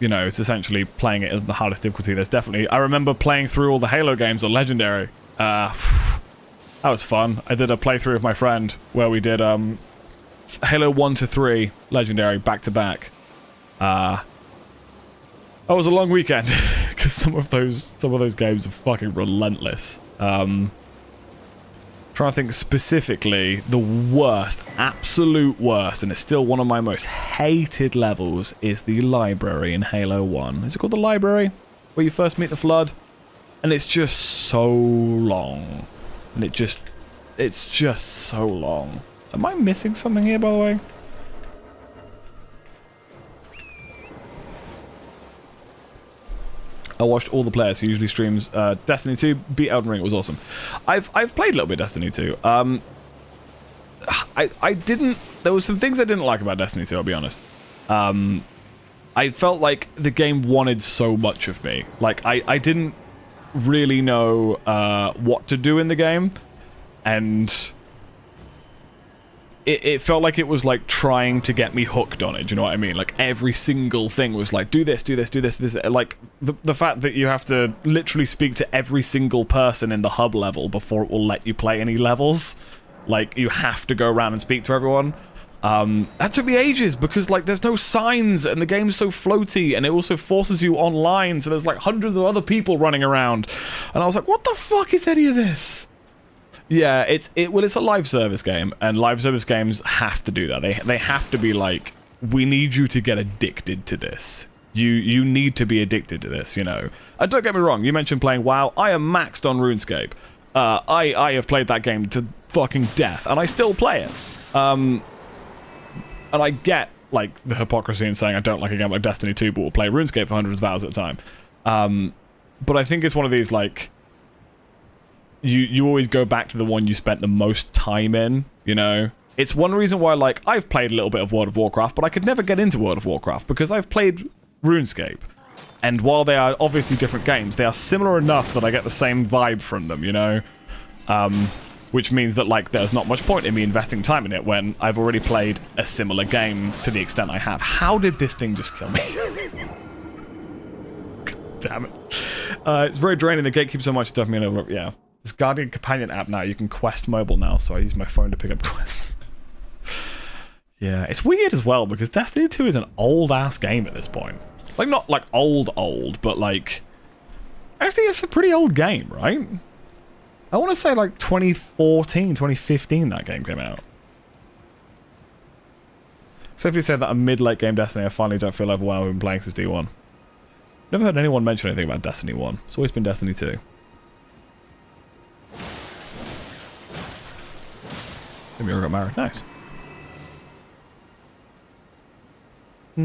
Speaker 1: know, it's essentially playing it as the hardest difficulty. There's definitely... I remember playing through all the Halo games on Legendary. That was fun. I did a playthrough with my friend where we did Halo 1 to 3 Legendary back to back. That was a long weekend because some of those games are fucking relentless. Trying to think specifically, the worst, absolute worst, and it's still one of my most hated levels, is the library in Halo 1. Is it called the library? Where you first meet the Flood? And it's just so long. And it's just so long. Am I missing something here, by the way? I watched all the players who usually streams Destiny 2, beat Elden Ring. It was awesome. I've played a little bit of Destiny 2. I didn't... There was some things I didn't like about Destiny 2, I'll be honest. I felt like the game wanted so much of me. Like, I didn't really know what to do in the game. And... It felt like it was like trying to get me hooked on it. Do you know what I mean? Like every single thing was like, do this, do this, do this, this. Like the fact that you have to literally speak to every single person in the hub level before it will let you play any levels. Like you have to go around and speak to everyone. That took me ages because like there's no signs and the game's so floaty and it also forces you online. So there's like hundreds of other people running around. And I was like, what the fuck is any of this? Yeah, it's a live service game, and live service games have to do that. They have to be like, we need you to get addicted to this. You need to be addicted to this, you know. Don't get me wrong, you mentioned playing WoW. I am maxed on RuneScape. I have played that game to fucking death, and I still play it. And I get, like, the hypocrisy in saying I don't like a game like Destiny 2, but will play RuneScape for hundreds of hours at a time. But I think it's one of these, like... You always go back to the one you spent the most time in, you know? It's one reason why, like, I've played a little bit of World of Warcraft, but I could never get into World of Warcraft because I've played RuneScape. And while they are obviously different games, they are similar enough that I get the same vibe from them, you know? Which means that, like, there's not much point in me investing time in it when I've already played a similar game to the extent I have. How did this thing just kill me? God damn it. It's very draining. The gate keeps so much stuff me in. Yeah. This Guardian Companion app now, you can quest mobile now, so I use my phone to pick up quests. Yeah, it's weird as well, because Destiny 2 is an old-ass game at this point. Like, not like old, but like... Actually, it's a pretty old game, right? I want to say like 2014, 2015 that game came out. Safely said that a mid-late game Destiny, I finally don't feel overwhelmed when playing since D1. Never heard anyone mention anything about Destiny 1. It's always been Destiny 2. Samira got married. Nice. I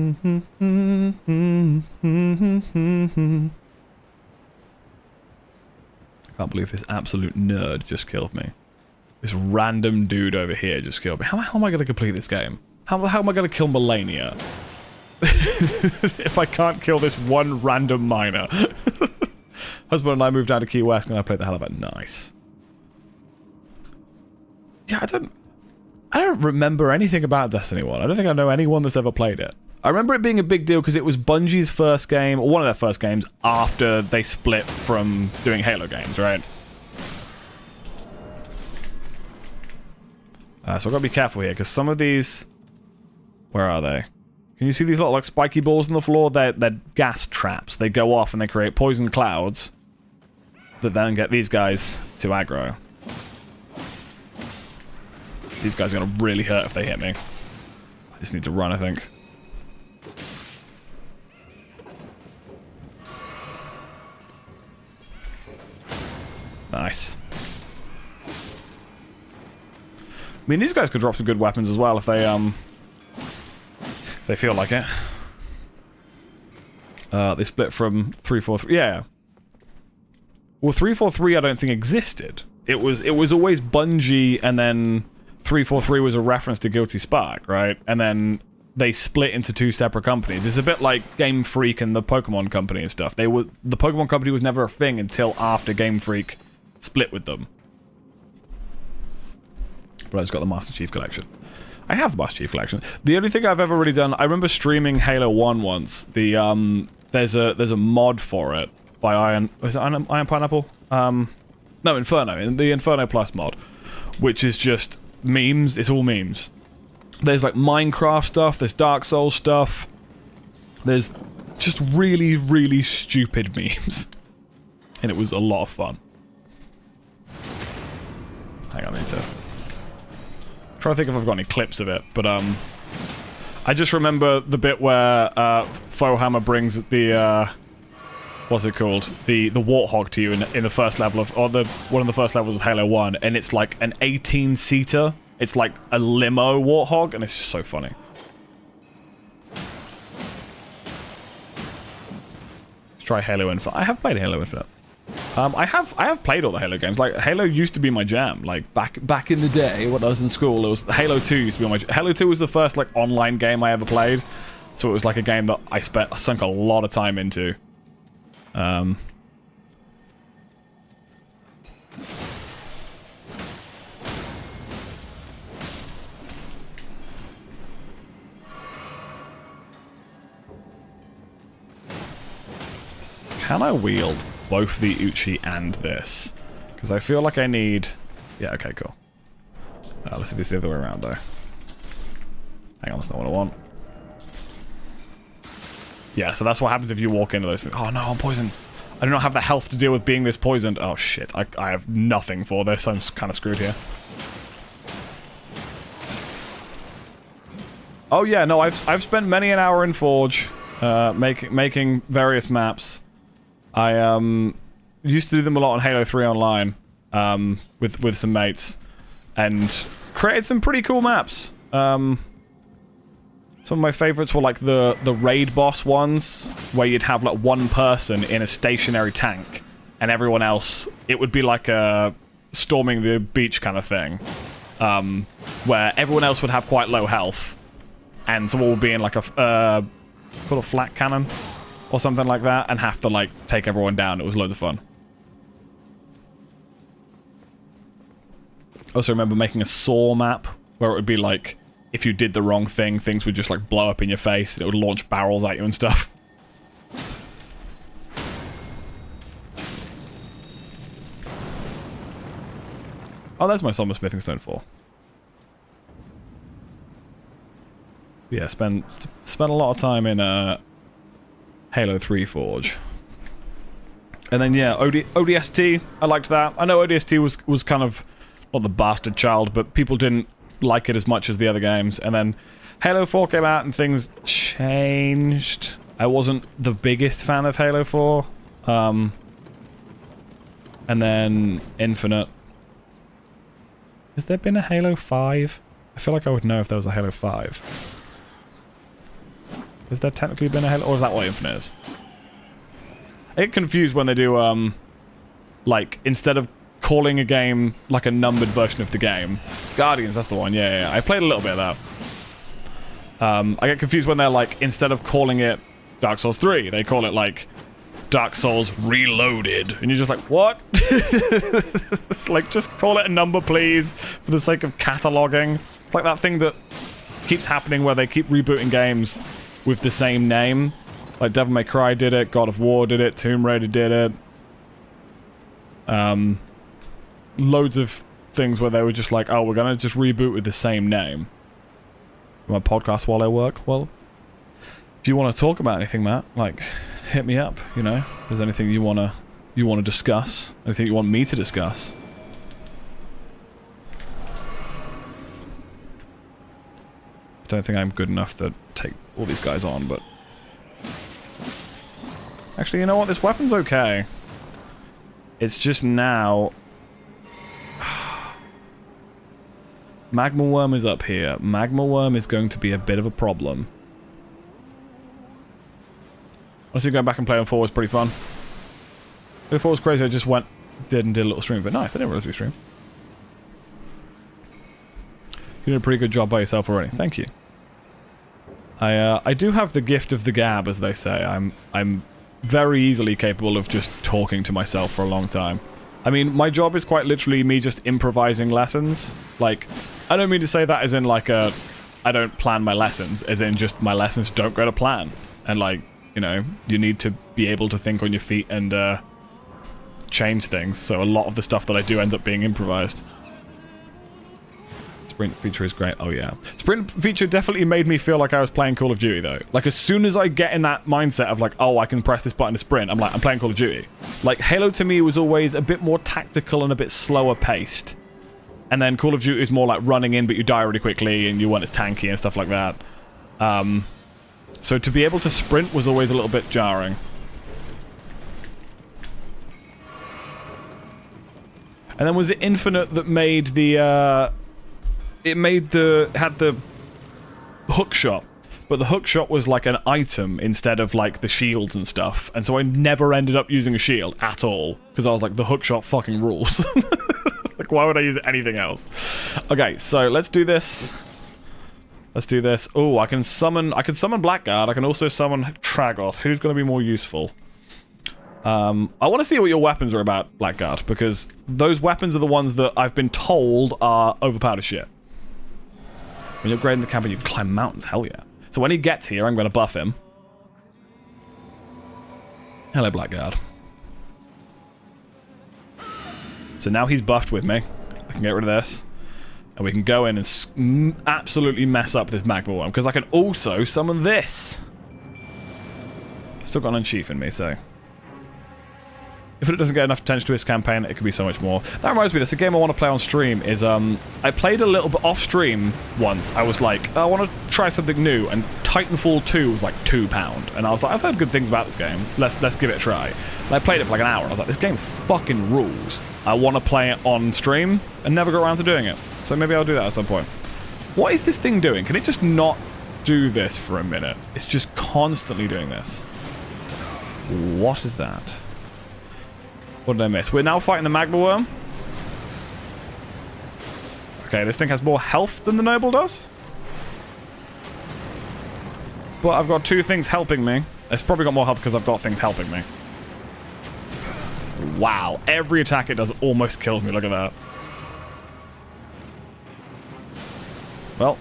Speaker 1: can't believe this absolute nerd just killed me. This random dude over here just killed me. How am I going to complete this game? How am I going to kill Melania? If I can't kill this one random miner. Husband and I moved down to Key West and I played the hell of it. Nice. Yeah, I don't remember anything about Destiny 1. I don't think I know anyone that's ever played it. I remember it being a big deal because it was Bungie's first game, or one of their first games, after they split from doing Halo games, right? So I've got to be careful here, because some of these... Where are they? Can you see these little like spiky balls on the floor? They're gas traps. They go off and they create poison clouds that then get these guys to aggro. These guys are going to really hurt if they hit me. I just need to run, I think. Nice. I mean, these guys could drop some good weapons as well if they feel like it. They split from 343. Yeah. Well, 343 I don't think existed. It was always Bungie, and then 343 was a reference to Guilty Spark, right? And then they split into two separate companies. It's a bit like Game Freak and the Pokemon Company and stuff. The Pokemon Company was never a thing until after Game Freak split with them. But I just got the Master Chief Collection. I have the Master Chief Collection. The only thing I've ever really done, I remember streaming Halo 1 once. There's a mod for it by Iron Pineapple. No, Inferno, in the Inferno Plus mod, which is just memes. It's all memes. There's like Minecraft stuff, there's Dark Souls stuff, there's just really, really stupid memes. And it was a lot of fun. Hang on, I need to try to think if I've got any clips of it, but I just remember the bit where Fohammer brings the what's it called? The Warthog to you in the first level of, or one of the first levels of Halo 1, and it's like an 18-seater. It's like a limo Warthog, and it's just so funny. Let's try Halo Infinite. I have played Halo Infinite. I have played all the Halo games. Like, Halo used to be my jam. Like, back in the day when I was in school, it was Halo 2 used to be my jam. Halo 2 was the first, like, online game I ever played. So it was like a game that I sunk a lot of time into. Can I wield both the Uchi and this? Because I feel like I need... Yeah, okay, cool. Let's do this the other way around, though. Hang on, that's not what I want. Yeah, so that's what happens if you walk into those things. Oh no, I'm poisoned. I do not have the health to deal with being this poisoned. Oh shit, I have nothing for this. I'm kind of screwed here. Oh yeah, no, I've spent many an hour in Forge, making various maps. I used to do them a lot on Halo 3 Online, with some mates, and created some pretty cool maps. Some of my favorites were like the raid boss ones, where you'd have like one person in a stationary tank, and everyone else, it would be like a storming the beach kind of thing, where everyone else would have quite low health, and someone would be in like a called a flak cannon or something like that, and have to like take everyone down. It was loads of fun. I also remember making a Saw map where it would be like, if you did the wrong thing, things would just like blow up in your face, and it would launch barrels at you and stuff. Oh, there's my Somber Smithing Stone 4. Yeah, spent a lot of time in Halo 3 Forge. And then yeah, ODST, I liked that. I know ODST was kind of not the bastard child, but people didn't like it as much as the other games. And then Halo 4 came out and things changed. I wasn't the biggest fan of Halo 4. And then Infinite. Has there been a Halo 5? I feel like I would know if there was a Halo 5. Has there technically been a Halo, or is that what Infinite is? I get confused when they do, like, instead of calling a game like a numbered version of the game. Guardians, that's the one, yeah. I played a little bit of that. I get confused when they're like, instead of calling it Dark Souls 3, they call it like Dark Souls Reloaded. And you're just like, what? Like, just call it a number, please, for the sake of cataloging. It's like that thing that keeps happening where they keep rebooting games with the same name. Like Devil May Cry did it, God of War did it, Tomb Raider did it. Loads of things where they were just like, oh, we're gonna just reboot with the same name. My podcast while I work. Well, if you want to talk about anything, Matt, like, hit me up. You know, if there's anything you wanna discuss, anything you want me to discuss. I don't think I'm good enough to take all these guys on, but actually, you know what? This weapon's okay. It's just now. Magma Worm is up here. Magma Worm is going to be a bit of a problem. Honestly, going back and playing on 4 was pretty fun. If 4 was crazy, I just did a little stream. But nice, I didn't realize we streamed. You did a pretty good job by yourself already. Thank you. I do have the gift of the gab, as they say. I'm very easily capable of just talking to myself for a long time. I mean, my job is quite literally me just improvising lessons. Like, I don't mean to say that as in like I don't plan my lessons, as in just my lessons don't go to plan. And like, you know, you need to be able to think on your feet and change things, so a lot of the stuff that I do ends up being improvised. Sprint feature is great. Oh yeah. Sprint feature definitely made me feel like I was playing Call of Duty though. Like as soon as I get in that mindset of like, oh, I can press this button to sprint, I'm like, I'm playing Call of Duty. Like Halo to me was always a bit more tactical and a bit slower paced. And then Call of Duty is more like running in but you die really quickly and you want it's tanky and stuff like that. So to be able to sprint was always a little bit jarring. And then was it Infinite that made the had the hook shot, but the hook shot was like an item instead of like the shields and stuff, and so I never ended up using a shield at all because I was like, the hook shot fucking rules. Like, why would I use anything else? Okay, so let's do this. Let's do this. Oh, I can summon Blackguard. I can also summon Tragoth. Who's going to be more useful? I want to see what your weapons are about, Blackguard, because those weapons are the ones that I've been told are overpowered as shit. When you're upgrading the camp and you can climb mountains, hell yeah. So when he gets here, I'm going to buff him. Hello, Blackguard. So now he's buffed with me. I can get rid of this. And we can go in and absolutely mess up this magma worm, because I can also summon this. Still got an unsheath in me, so... if it doesn't get enough attention to his campaign, it could be so much more. That reminds me, there's a game I want to play on stream. I played a little bit off stream once. I was like, I want to try something new, and Titanfall 2 was like £2, and I was like, I've heard good things about this game. Let's give it a try. And I played it for like an hour, and I was like, this game fucking rules. I want to play it on stream, and never got around to doing it. So maybe I'll do that at some point. What is this thing doing? Can it just not do this for a minute? It's just constantly doing this. What is that? What did I miss? We're now fighting the magma worm. Okay, this thing has more health than the noble does. But I've got two things helping me. It's probably got more health because I've got things helping me. Wow, every attack it does almost kills me. Look at that. Well.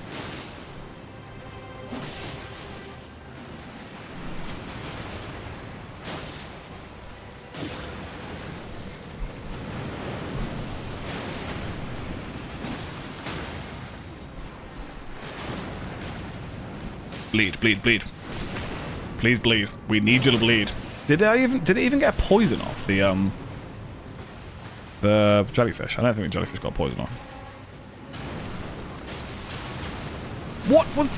Speaker 1: Bleed, bleed, bleed. Please bleed. We need you to bleed. Did it even get poison off the jellyfish? I don't think the jellyfish got poison off. What was...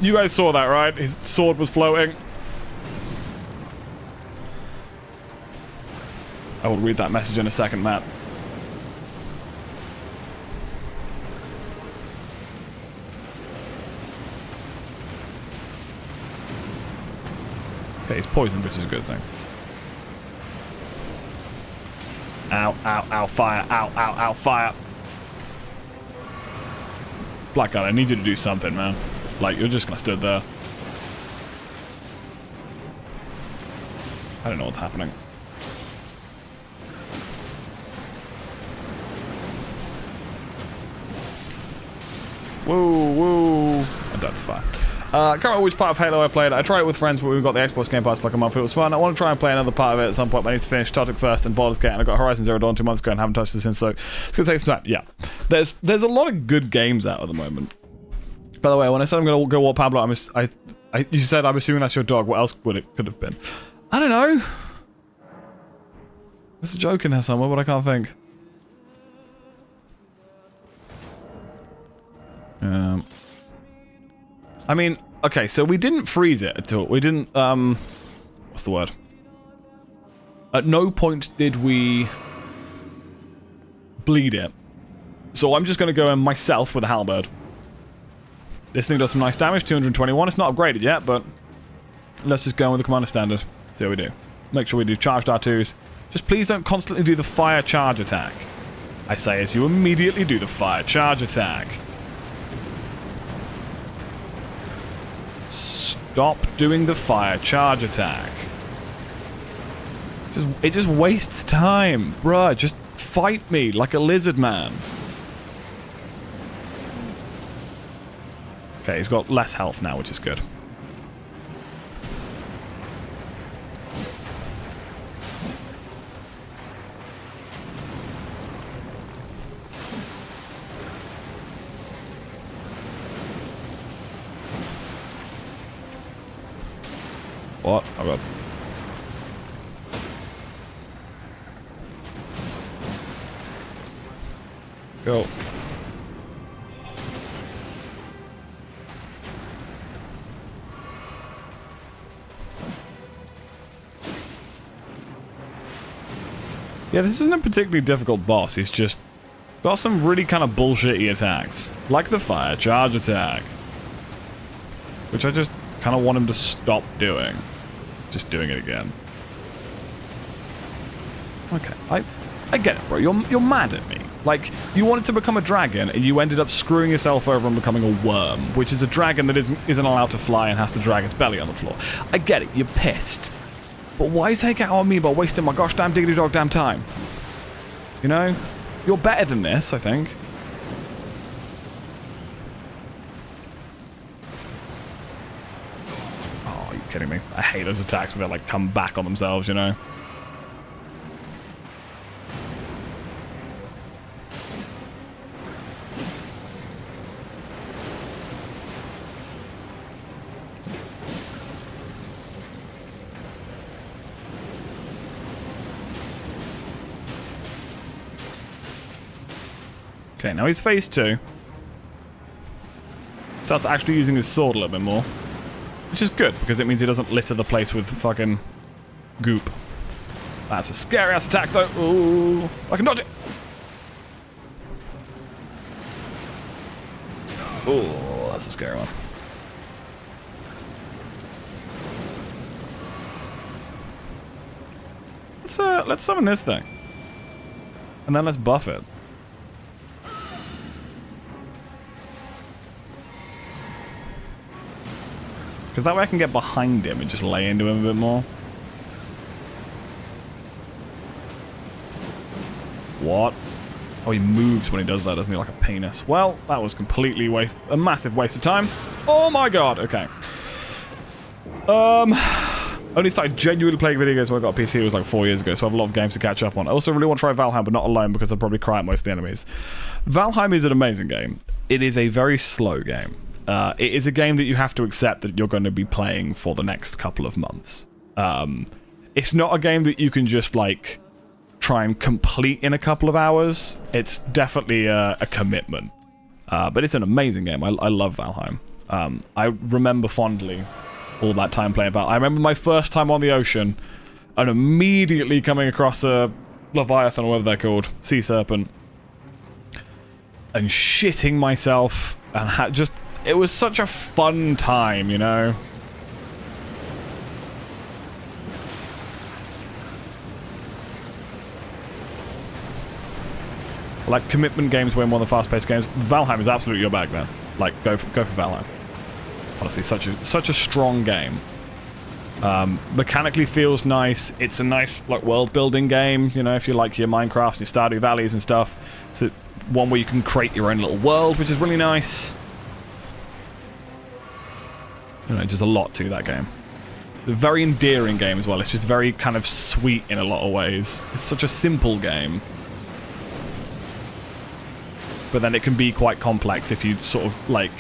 Speaker 1: You guys saw that, right? His sword was floating. I will read that message in a second, Matt. Okay, he's poisoned, which is a good thing. Ow, ow, ow, fire. Ow, ow, ow, fire. Blackguard, I need you to do something, man. Like, you're just gonna stood there. I don't know what's happening. Whoa, whoa. I died to fire. I can't remember which part of Halo I played. I tried it with friends, but we got the Xbox Game Pass for like a month. It was fun. I want to try and play another part of it at some point, but I need to finish Tartic first and Baldur's Gate, and I got Horizon Zero Dawn 2 months ago and haven't touched it since, so it's going to take some time. Yeah. There's a lot of good games out at the moment. By the way, when I said I'm going to go walk Pablo, you said I'm assuming that's your dog. What else could have been? I don't know. There's a joke in there somewhere, but I can't think. I mean, okay, so we didn't freeze it at all. We didn't, what's the word? At no point did we bleed it. So I'm just going to go in myself with a halberd. This thing does some nice damage, 221. It's not upgraded yet, but let's just go in with the commander standard. See what we do. Make sure we do charged R2s. Just please don't constantly do the fire charge attack. I say as you immediately do the fire charge attack. Stop doing the fire charge attack. It just wastes time. Bruh, just fight me like a lizard man. Okay, he's got less health now, which is good. What? Oh god. Go. Yeah, this isn't a particularly difficult boss. He's just got some really kind of bullshitty attacks. Like the fire charge attack. Which I just kind of want him to stop doing. Just doing it again. Okay, I get it, bro. You're mad at me. Like, you wanted to become a dragon, and you ended up screwing yourself over and becoming a worm, which is a dragon that isn't allowed to fly and has to drag its belly on the floor. I get it. You're pissed. But why take it out on me by wasting my gosh damn diggity dog damn time? You know? You're better than this, I think. Oh, are you kidding me? I hate those attacks where they like come back on themselves, you know? Okay, now he's phase 2. Starts actually using his sword a little bit more. Which is good, because it means he doesn't litter the place with fucking goop. That's a scary ass attack though. Ooh, I can dodge it. Ooh, that's a scary one. Let's summon this thing. And then let's buff it. Because that way I can get behind him and just lay into him a bit more. What? Oh, he moves when he does that, doesn't he? Like a penis. Well, that was completely a massive waste of time. Oh my god, okay. Only started genuinely playing video games when I got a PC. It was like 4 years ago, so I have a lot of games to catch up on. I also really want to try Valheim, but not alone because I'll probably cry at most of the enemies. Valheim is an amazing game. It is a very slow game. It is a game that you have to accept that you're going to be playing for the next couple of months. It's not a game that you can just, like, try and complete in a couple of hours. It's definitely a commitment. But it's an amazing game. I love Valheim. I remember fondly all that time playing Valheim. I remember my first time on the ocean and immediately coming across a Leviathan, or whatever they're called, sea serpent, and shitting myself, and just... It was such a fun time, you know? Like, commitment games were one of the fast-paced games. Valheim is absolutely your bag, man. Like, go for Valheim. Honestly, such a strong game. Mechanically feels nice. It's a nice, like, world-building game, you know, if you like your Minecraft and your Stardew Valleys and stuff. It's one where you can create your own little world, which is really nice. You know, just a lot to that game. A very endearing game as well. It's just very kind of sweet in a lot of ways. It's such a simple game. But then it can be quite complex if you sort of, like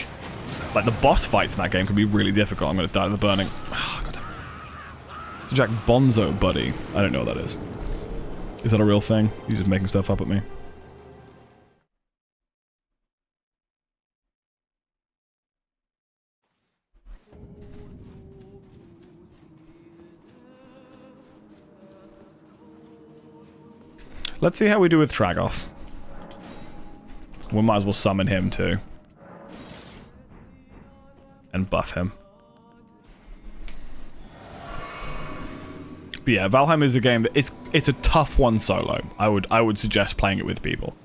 Speaker 1: the boss fights in that game can be really difficult. I'm going to die of the burning. Oh, God. It's Jack Bonzo, buddy. I don't know what that is. Is that a real thing? You're just making stuff up at me. Let's see how we do with Tragoth. We might as well summon him too. And buff him. But yeah, Valheim is a game that it's a tough one solo. I would suggest playing it with people.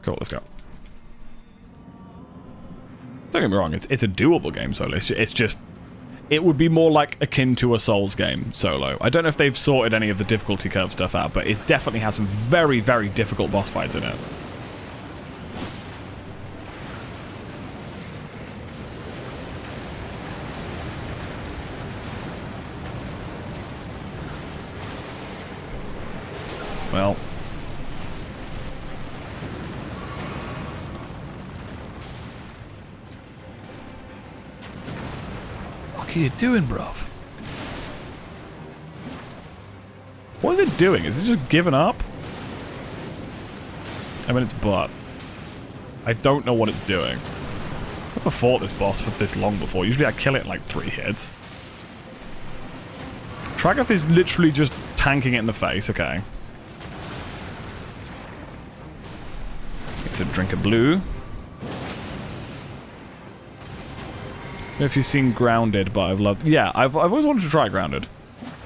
Speaker 1: Cool, let's go. Don't get me wrong, it's a doable game solo. It's just... It would be more like akin to a Souls game solo. I don't know if they've sorted any of the difficulty curve stuff out, but it definitely has some very, very difficult boss fights in it. Well... fuck are you doing, bruv? What is it doing? Is it just giving up? I mean, it's butt. I don't know what it's doing. I've never fought this boss for this long before. Usually I kill it in like 3 hits. Tragoth is literally just tanking it in the face. Okay. It's a drink of blue. I don't know if you've seen Grounded, but I've loved... Yeah, I've always wanted to try Grounded.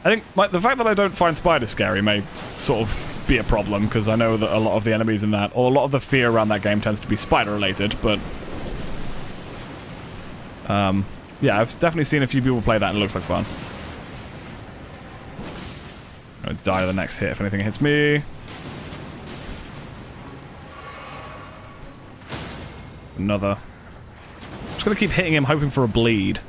Speaker 1: I think the fact that I don't find spiders scary may sort of be a problem, because I know that a lot of the enemies in that, or a lot of the fear around that game tends to be spider related, but... yeah, I've definitely seen a few people play that and it looks like fun. I'm gonna die to the next hit if anything hits me. Another. I'm just gonna keep hitting him, hoping for a bleed.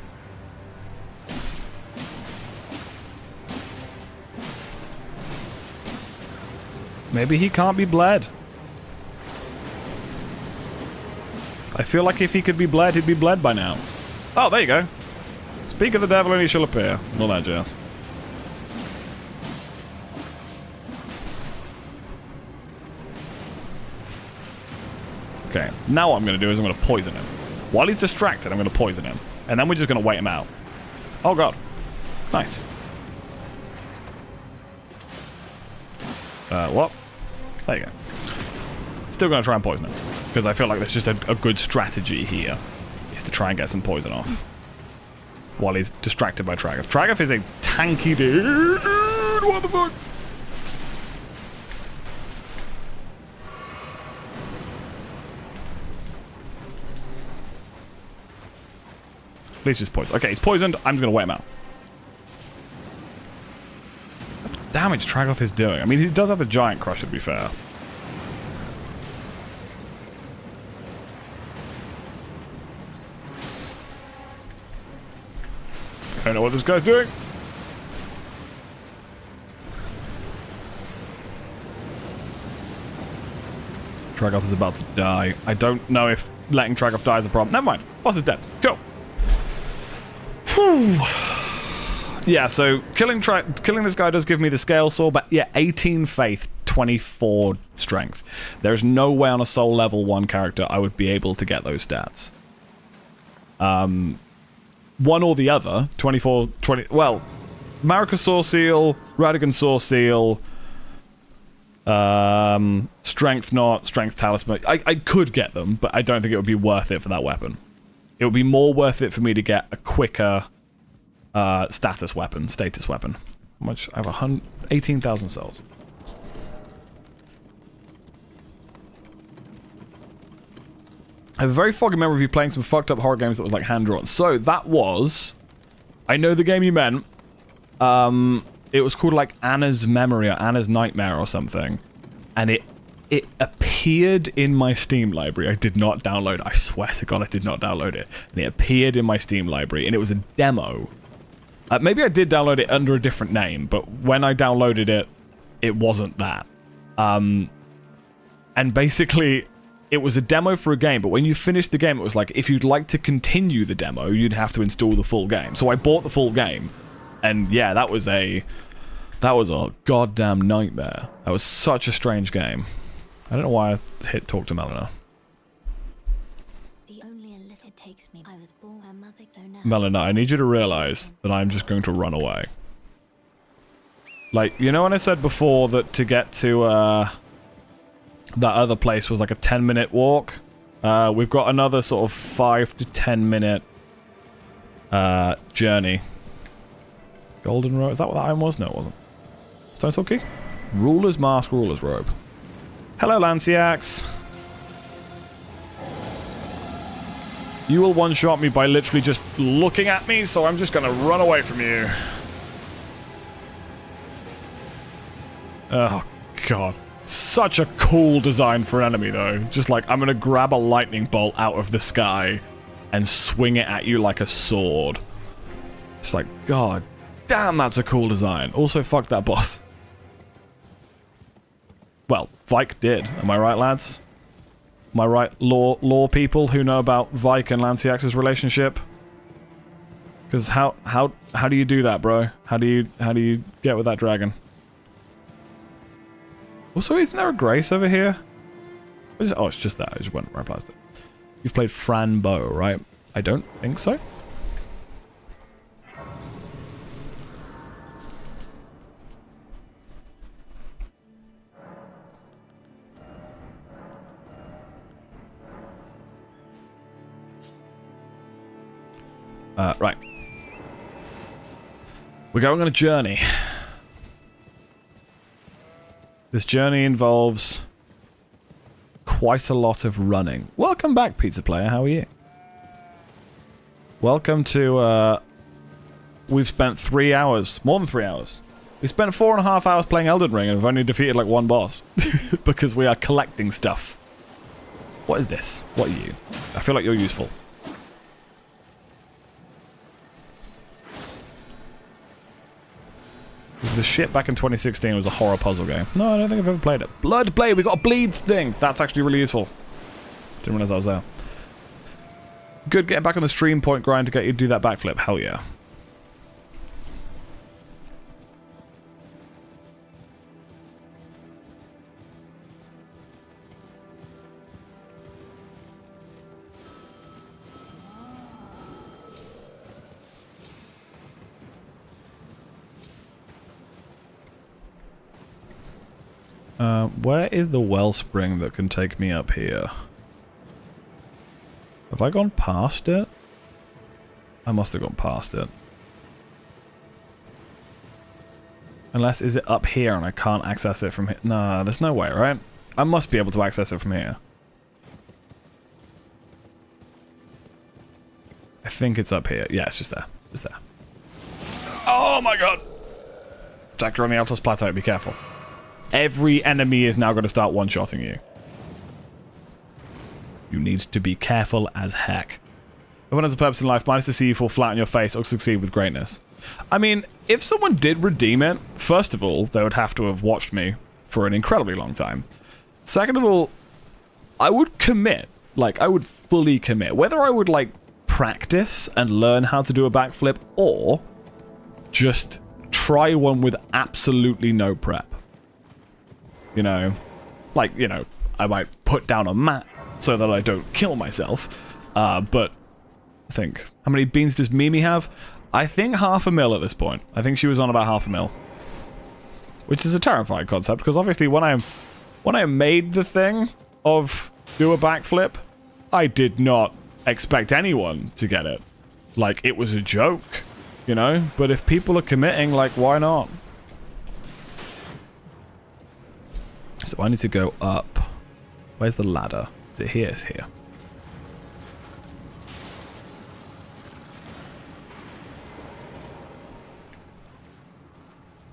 Speaker 1: Maybe he can't be bled. I feel like if he could be bled, he'd be bled by now. Oh, there you go. Speak of the devil and he shall appear. All that jazz. Okay, now what I'm going to do is I'm going to poison him. While he's distracted, I'm going to poison him. And then we're just going to wait him out. Oh god. Nice. What? There you go. Still going to try and poison him. Because I feel like that's just a good strategy here. Is to try and get some poison off. While he's distracted by Tragoth. Tragoth is a tanky dude. What the fuck? Please just poison. Okay, he's poisoned. I'm just going to wait him out. What damage Tragoth is doing? I mean, he does have the Giant Crusher, to be fair. I don't know what this guy's doing. Tragoth is about to die. I don't know if letting Tragoth die is a problem. Never mind. Boss is dead. Cool. Whew. Yeah, so killing this guy does give me the scale saw, but yeah, 18 faith, 24 strength. There's no way on a soul level 1 character I would be able to get those stats. One or the other. 24, 20... Well, Marika Saw Seal, Radigan Saw Seal, Strength Knot, Strength Talisman. I could get them, but I don't think it would be worth it for that weapon. It would be more worth it for me to get a quicker status weapon. How much? I have 18,000 souls. I have a very foggy memory of you playing some fucked up horror games that was like hand-drawn. So that was... I know the game you meant. It was called like Anna's Memory or Anna's Nightmare or something. And it appeared in my Steam library. I did not download it. I swear to God I did not download it. And it appeared in my Steam library. And it was a demo. Maybe I did download it under a different name. But when I downloaded it, it wasn't that. And basically... It was a demo for a game, but when you finished the game, it was like, if you'd like to continue the demo, you'd have to install the full game. So I bought the full game, and yeah, that was a goddamn nightmare. That was such a strange game. I don't know why I hit talk to Melina. Melina, I need you to realize that I'm just going to run away. Like, you know when I said before that to get to, that other place was like a 10-minute walk. We've got another sort of 5 to 10 minute journey. Golden robe? Is that what that item was? No, it wasn't. Stone Sword Key? Ruler's Mask, Ruler's Robe. Hello, Lanciax. You will one-shot me by literally just looking at me, so I'm just gonna run away from you. Oh, God. Such a cool design for an enemy, though. Just like, I'm gonna grab a lightning bolt out of the sky and swing it at you like a sword. It's like, God damn, that's a cool design. Also, fuck that boss. Well, Vike did. Am I right, lads? Am I right, lore people who know about Vike and Lanciax's relationship? Because how do you do that, bro? How do you get with that dragon? Also, isn't there a Grace over here? Oh, it's just that. I just went right past it. You've played Fran Bow, right? I don't think so. Right. We're going on a journey. This journey involves quite a lot of running. Welcome back, Pizza Player. How are you? Welcome to, we've spent 3 hours, more than 3 hours. We spent 4.5 hours playing Elden Ring and we've only defeated like one boss. Because we are collecting stuff. What is this? What are you? I feel like you're useful. Because the shit back in 2016 was a horror puzzle game. No, I don't think I've ever played it. Blood Blade, we got a bleeds thing. That's actually really useful. Didn't realize I was there. Good, getting back on the stream point grind to get you to do that backflip. Hell yeah. Where is the wellspring that can take me up here? Have I gone past it? I must have gone past it. Unless, is it up here and I can't access it from here? Nah, there's no way, right? I must be able to access it from here. I think it's up here. Yeah, it's just there. It's there. Oh my god! Jack, you're on the Altos Plateau. Be careful. Every enemy is now going to start one-shotting you. You need to be careful as heck. Everyone has a purpose in life. Mine is to see you fall flat on your face or succeed with greatness. I mean, if someone did redeem it, first of all, they would have to have watched me for an incredibly long time. Second of all, I would commit. Like, I would fully commit. Whether I would, like, practice and learn how to do a backflip or just try one with absolutely no prep. You know, like, you know, I might put down a mat so that I don't kill myself. But I think, how many beans does Mimi have? I think 500,000 at this point. I think she was on about 500,000. Which is a terrifying concept, because obviously when I made the thing of do a backflip, I did not expect anyone to get it. Like, it was a joke, you know? But if people are committing, like, why not? So I need to go up. Where's the ladder? Is it here? It's here.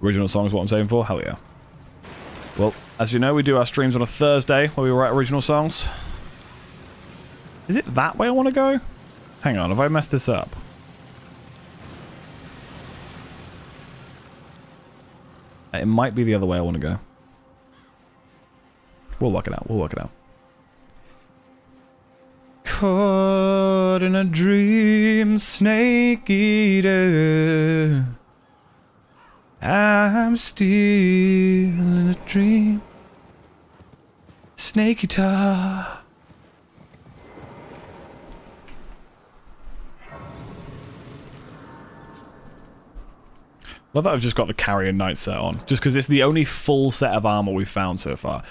Speaker 1: Original song is what I'm saying for? Hell yeah. Well, as you know, we do our streams on a Thursday where we write original songs. Is it that way I want to go? Hang on, have I messed this up? It might be the other way I want to go. We'll work it out. We'll work it out. Caught in a dream, snake eater. I'm still in a dream. Snake eater. Love that I've just got the Carrion Knight set on, just because it's the only full set of armor we've found so far.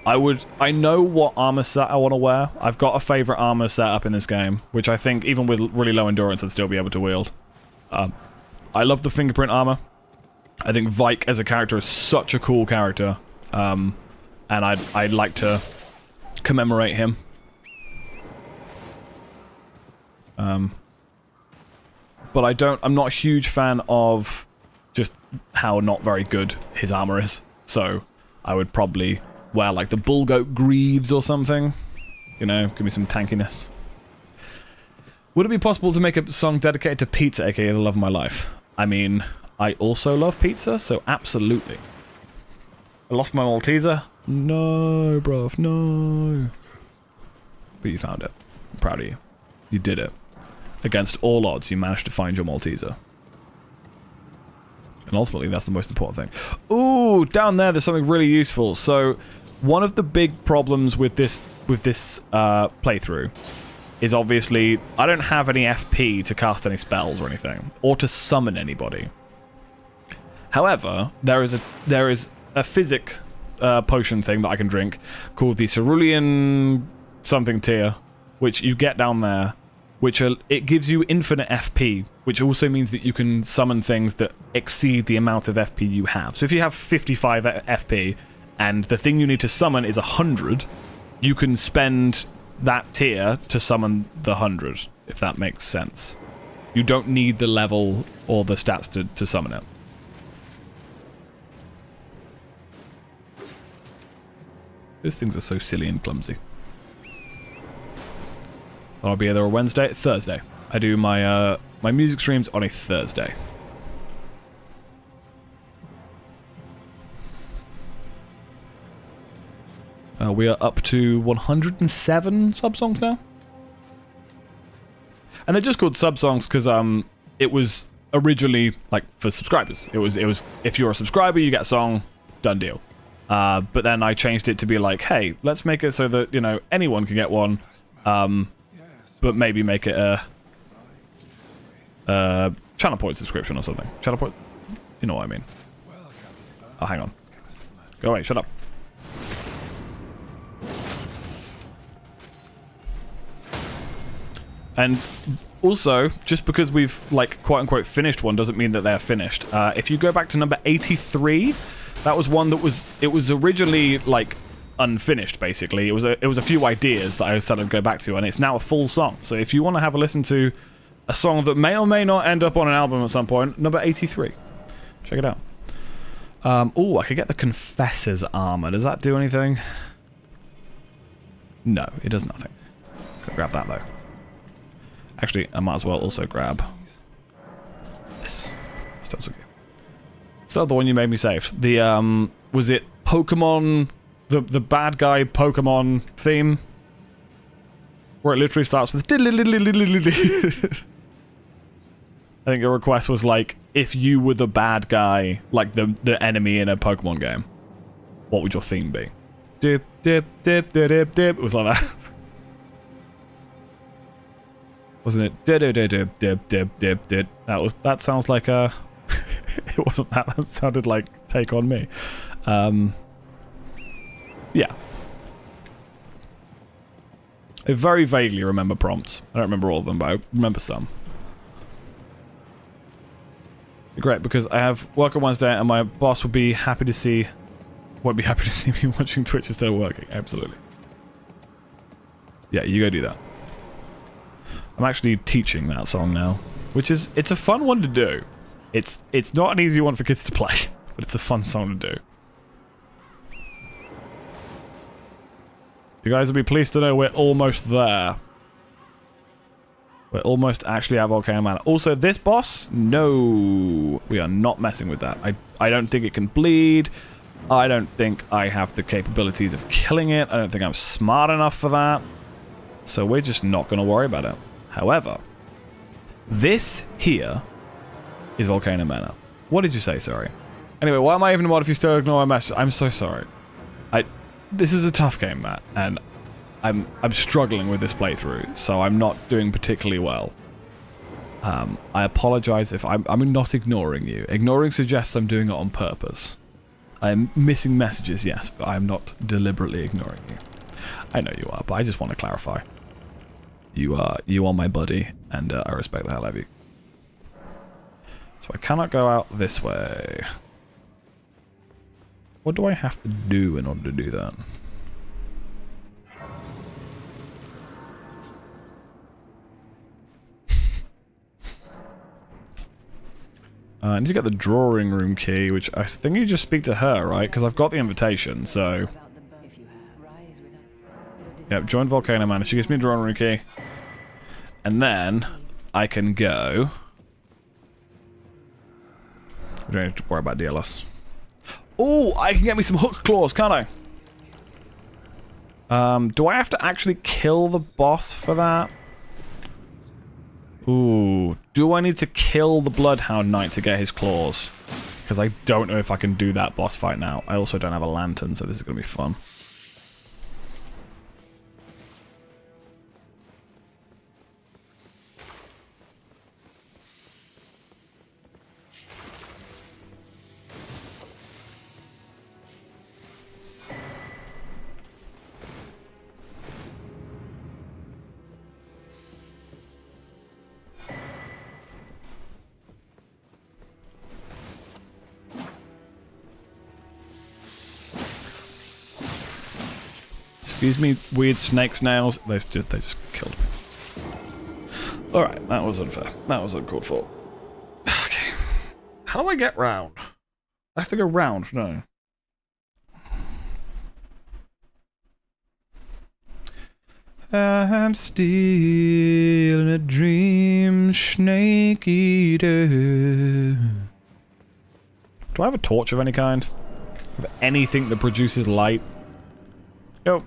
Speaker 1: I know what armor set I want to wear. I've got a favorite armor set up in this game, which I think even with really low endurance I'd still be able to wield. I love the fingerprint armor. I think Vike as a character is such a cool character, and I'd like to commemorate him. But I'm not a huge fan of just how not very good his armor is. So I would probably wear like the bull goat greaves or something. You know, give me some tankiness. Would it be possible to make a song dedicated to pizza, aka the love of my life? I mean, I also love pizza, so absolutely. I lost my Malteser? No, bruv, no. But you found it. I'm proud of you. You did it. against all odds, you managed to find your Malteser. And ultimately, that's the most important thing. Ooh, down there's something really useful. So, one of the big problems with this playthrough is obviously I don't have any FP to cast any spells or anything, or to summon anybody. However, there is a physic potion thing that I can drink called the Cerulean something tier, which you get down there, which it gives you infinite FP, which also means that you can summon things that exceed the amount of FP you have. So if you have 55 FP and the thing you need to summon is 100, you can spend that tier to summon the 100, if that makes sense. You don't need the level or the stats to summon it. Those things are so silly and clumsy. I'll be either a Wednesday, Thursday. I do my my music streams on a Thursday. We are up to 107 sub-songs now. And they're just called sub-songs because it was originally like for subscribers. It was if you're a subscriber, you get a song, done deal. But then I changed it to be like, hey, let's make it so that, you know, anyone can get one. But maybe make it a channel point subscription or something. Channel point, you know what I mean. Oh, hang on. Go away, shut up. And also, just because we've, like, quote-unquote finished one doesn't mean that they're finished. If you go back to number 83, that was one that it was originally, like, unfinished, basically. It was a few ideas that I said I'd go back to, and it's now a full song. So if you want to have a listen to a song that may or may not end up on an album at some point, number 83. Check it out. Oh, I could get the Confessor's Armor. Does that do anything? No, it does nothing. Go grab that, though. Actually, I might as well also grab this. Still so good. So the one you made me save. The was it Pokemon, the bad guy Pokemon theme, where it literally starts with. I think your request was like, if you were the bad guy, like the enemy in a Pokemon game, what would your theme be? Dip dip dip dip dip dip. It was like that. Wasn't it? Dip dip dip dip dip dip dip. That sounds like a. It wasn't that. That sounded like Take On Me. Yeah. I very vaguely remember prompts. I don't remember all of them, but I remember some. Great, because I have work on Wednesday, and my boss will be happy to see. Won't be happy to see me watching Twitch instead of working. Absolutely. Yeah, you go do that. I'm actually teaching that song now, which is it's a fun one to do. It's not an easy one for kids to play, but it's a fun song to do. You guys will be pleased to know we're almost there. We're almost actually at Volcano Manor. Also, this boss, no, we are not messing with that. I don't think it can bleed. I don't think I have the capabilities of killing it. I don't think I'm smart enough for that. So we're just not going to worry about it. However, this here is Volcano Manor. What did you say, sorry? Anyway, why am I even a mod if you still ignore my message? I'm so sorry. This is a tough game, Matt, and I'm struggling with this playthrough, so I'm not doing particularly well. I apologize if I'm not ignoring you. Ignoring suggests I'm doing it on purpose. I'm missing messages, yes, but I'm not deliberately ignoring you. I know you are, but I just want to clarify. You are my buddy, and I respect the hell out of you. So I cannot go out this way. What do I have to do in order to do that? I need to get the drawing room key, which I think you just speak to her, right? Because I've got the invitation, so... Yep, join Volcano Man. She gives me a drawing room key. And then I can go... We don't need to worry about DLS. Oh, I can get me some hook claws, can't I? Do I have to actually kill the boss for that? Ooh. Do I need to kill the Bloodhound Knight to get his claws? Because I don't know if I can do that boss fight now. I also don't have a lantern, so this is going to be fun. Excuse me, weird snake snails. They just killed me. Alright, that was unfair. That was uncalled for. Okay. How do I get round? I have to go round, no. I'm still in a dream, snake eater. Do I have a torch of any kind? Have anything that produces light? Nope.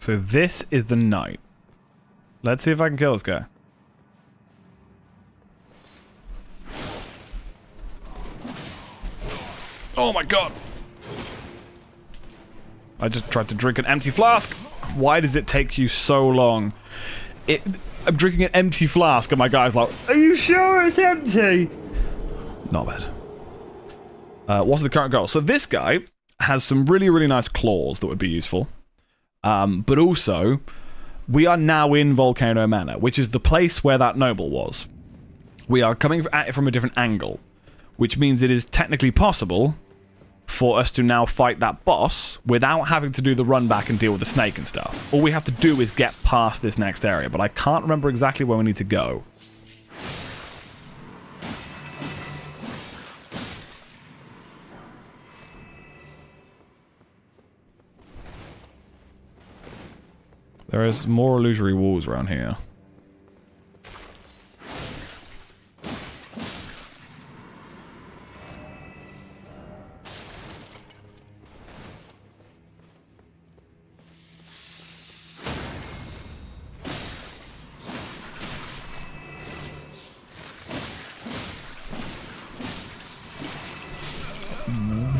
Speaker 1: So this is the knight. Let's see if I can kill this guy. Oh my god! I just tried to drink an empty flask. Why does it take you so long? I'm drinking an empty flask and my guy's like, are you sure it's empty? Not bad. What's the current goal? So this guy has some really, really nice claws that would be useful. But also, we are now in Volcano Manor, which is the place where that noble was. We are coming at it from a different angle, which means it is technically possible for us to now fight that boss without having to do the run back and deal with the snake and stuff. All we have to do is get past this next area, but I can't remember exactly where we need to go. There is more illusory walls around here.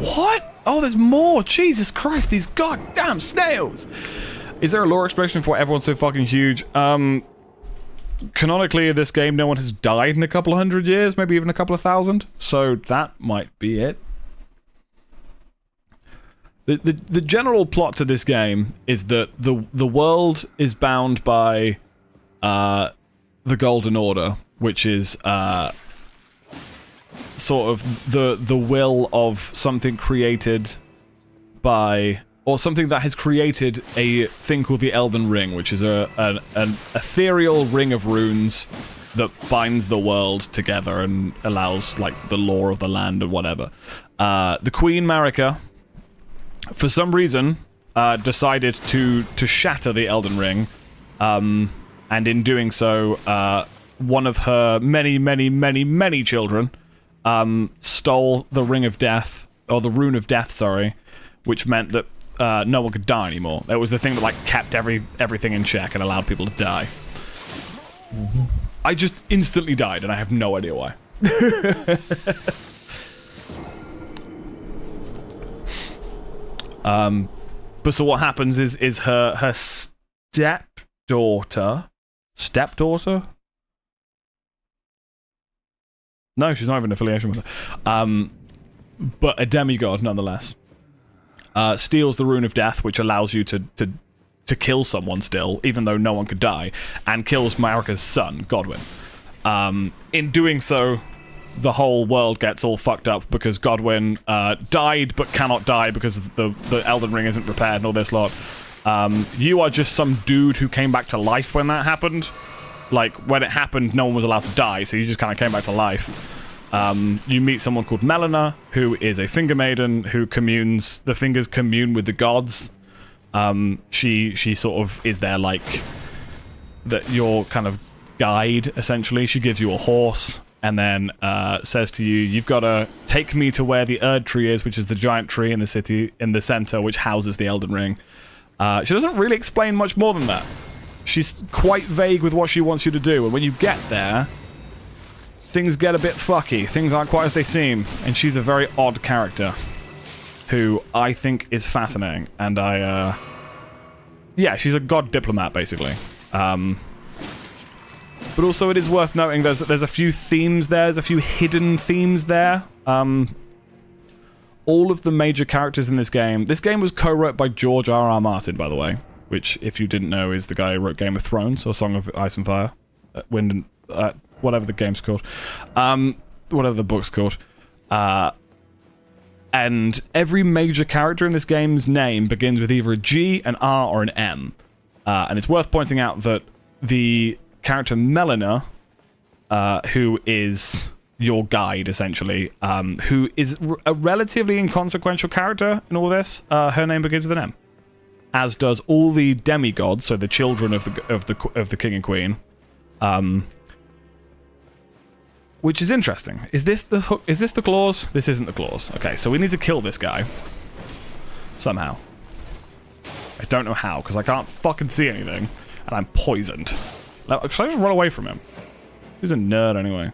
Speaker 1: What? Oh, there's more! Jesus Christ, these goddamn snails! Is there a lore explanation for why everyone's so fucking huge? Canonically, in this game, no one has died in a couple of hundred years, maybe even a couple of thousand. So that might be it. The general plot to this game is that the world is bound by the Golden Order, which is sort of the will of something created by, or something that has created a thing called the Elden Ring, which is an ethereal ring of runes that binds the world together and allows, like, the lore of the land and whatever. The Queen Marika, for some reason, decided to shatter the Elden Ring, and in doing so, one of her many children stole the Ring of Death, or the Rune of Death, sorry, which meant that no one could die anymore. It was the thing that, like, kept everything in check and allowed people to die. I just instantly died, and I have no idea why. But so what happens is her stepdaughter? No, she's not even an affiliation with her. But a demigod, nonetheless. Steals the Rune of Death, which allows you to kill someone still, even though no one could die, and kills Marika's son, Godwyn. In doing so, the whole world gets all fucked up because Godwyn died but cannot die because the Elden Ring isn't repaired and all this lot. You are just some dude who came back to life when that happened. like, when it happened, no one was allowed to die, so you just kind of came back to life. You meet someone called Melina, who is a finger maiden who communes. The fingers commune with the gods. She sort of is there like your kind of guide, essentially. She gives you a horse and then says to you, you've got to take me to where the Erd tree is, which is the giant tree in the city, in the center, which houses the Elden Ring. She doesn't really explain much more than that. She's quite vague with what she wants you to do, and when you get there, things get a bit fucky. Things aren't quite as they seem, and she's a very odd character who I think is fascinating, and yeah, she's a god diplomat, basically. But also it is worth noting there's a few themes there, there's a few hidden themes there. All of the major characters in this game was co-wrote by George R.R. Martin, by the way, which, if you didn't know, is the guy who wrote Game of Thrones, or Song of Ice and Fire, Wind and... whatever the game's called. Whatever the book's called. And every major character in this game's name begins with either a G, an R, or an M. And it's worth pointing out that the character Melina, who is your guide, essentially, who is a relatively inconsequential character in all this, her name begins with an M. As does all the demigods, so the children of the king and queen. Which is interesting. Is this the hook? Is this the claws? This isn't the claws. Okay, so we need to kill this guy. Somehow. I don't know how, because I can't fucking see anything. And I'm poisoned. Should I just run away from him? He's a nerd anyway.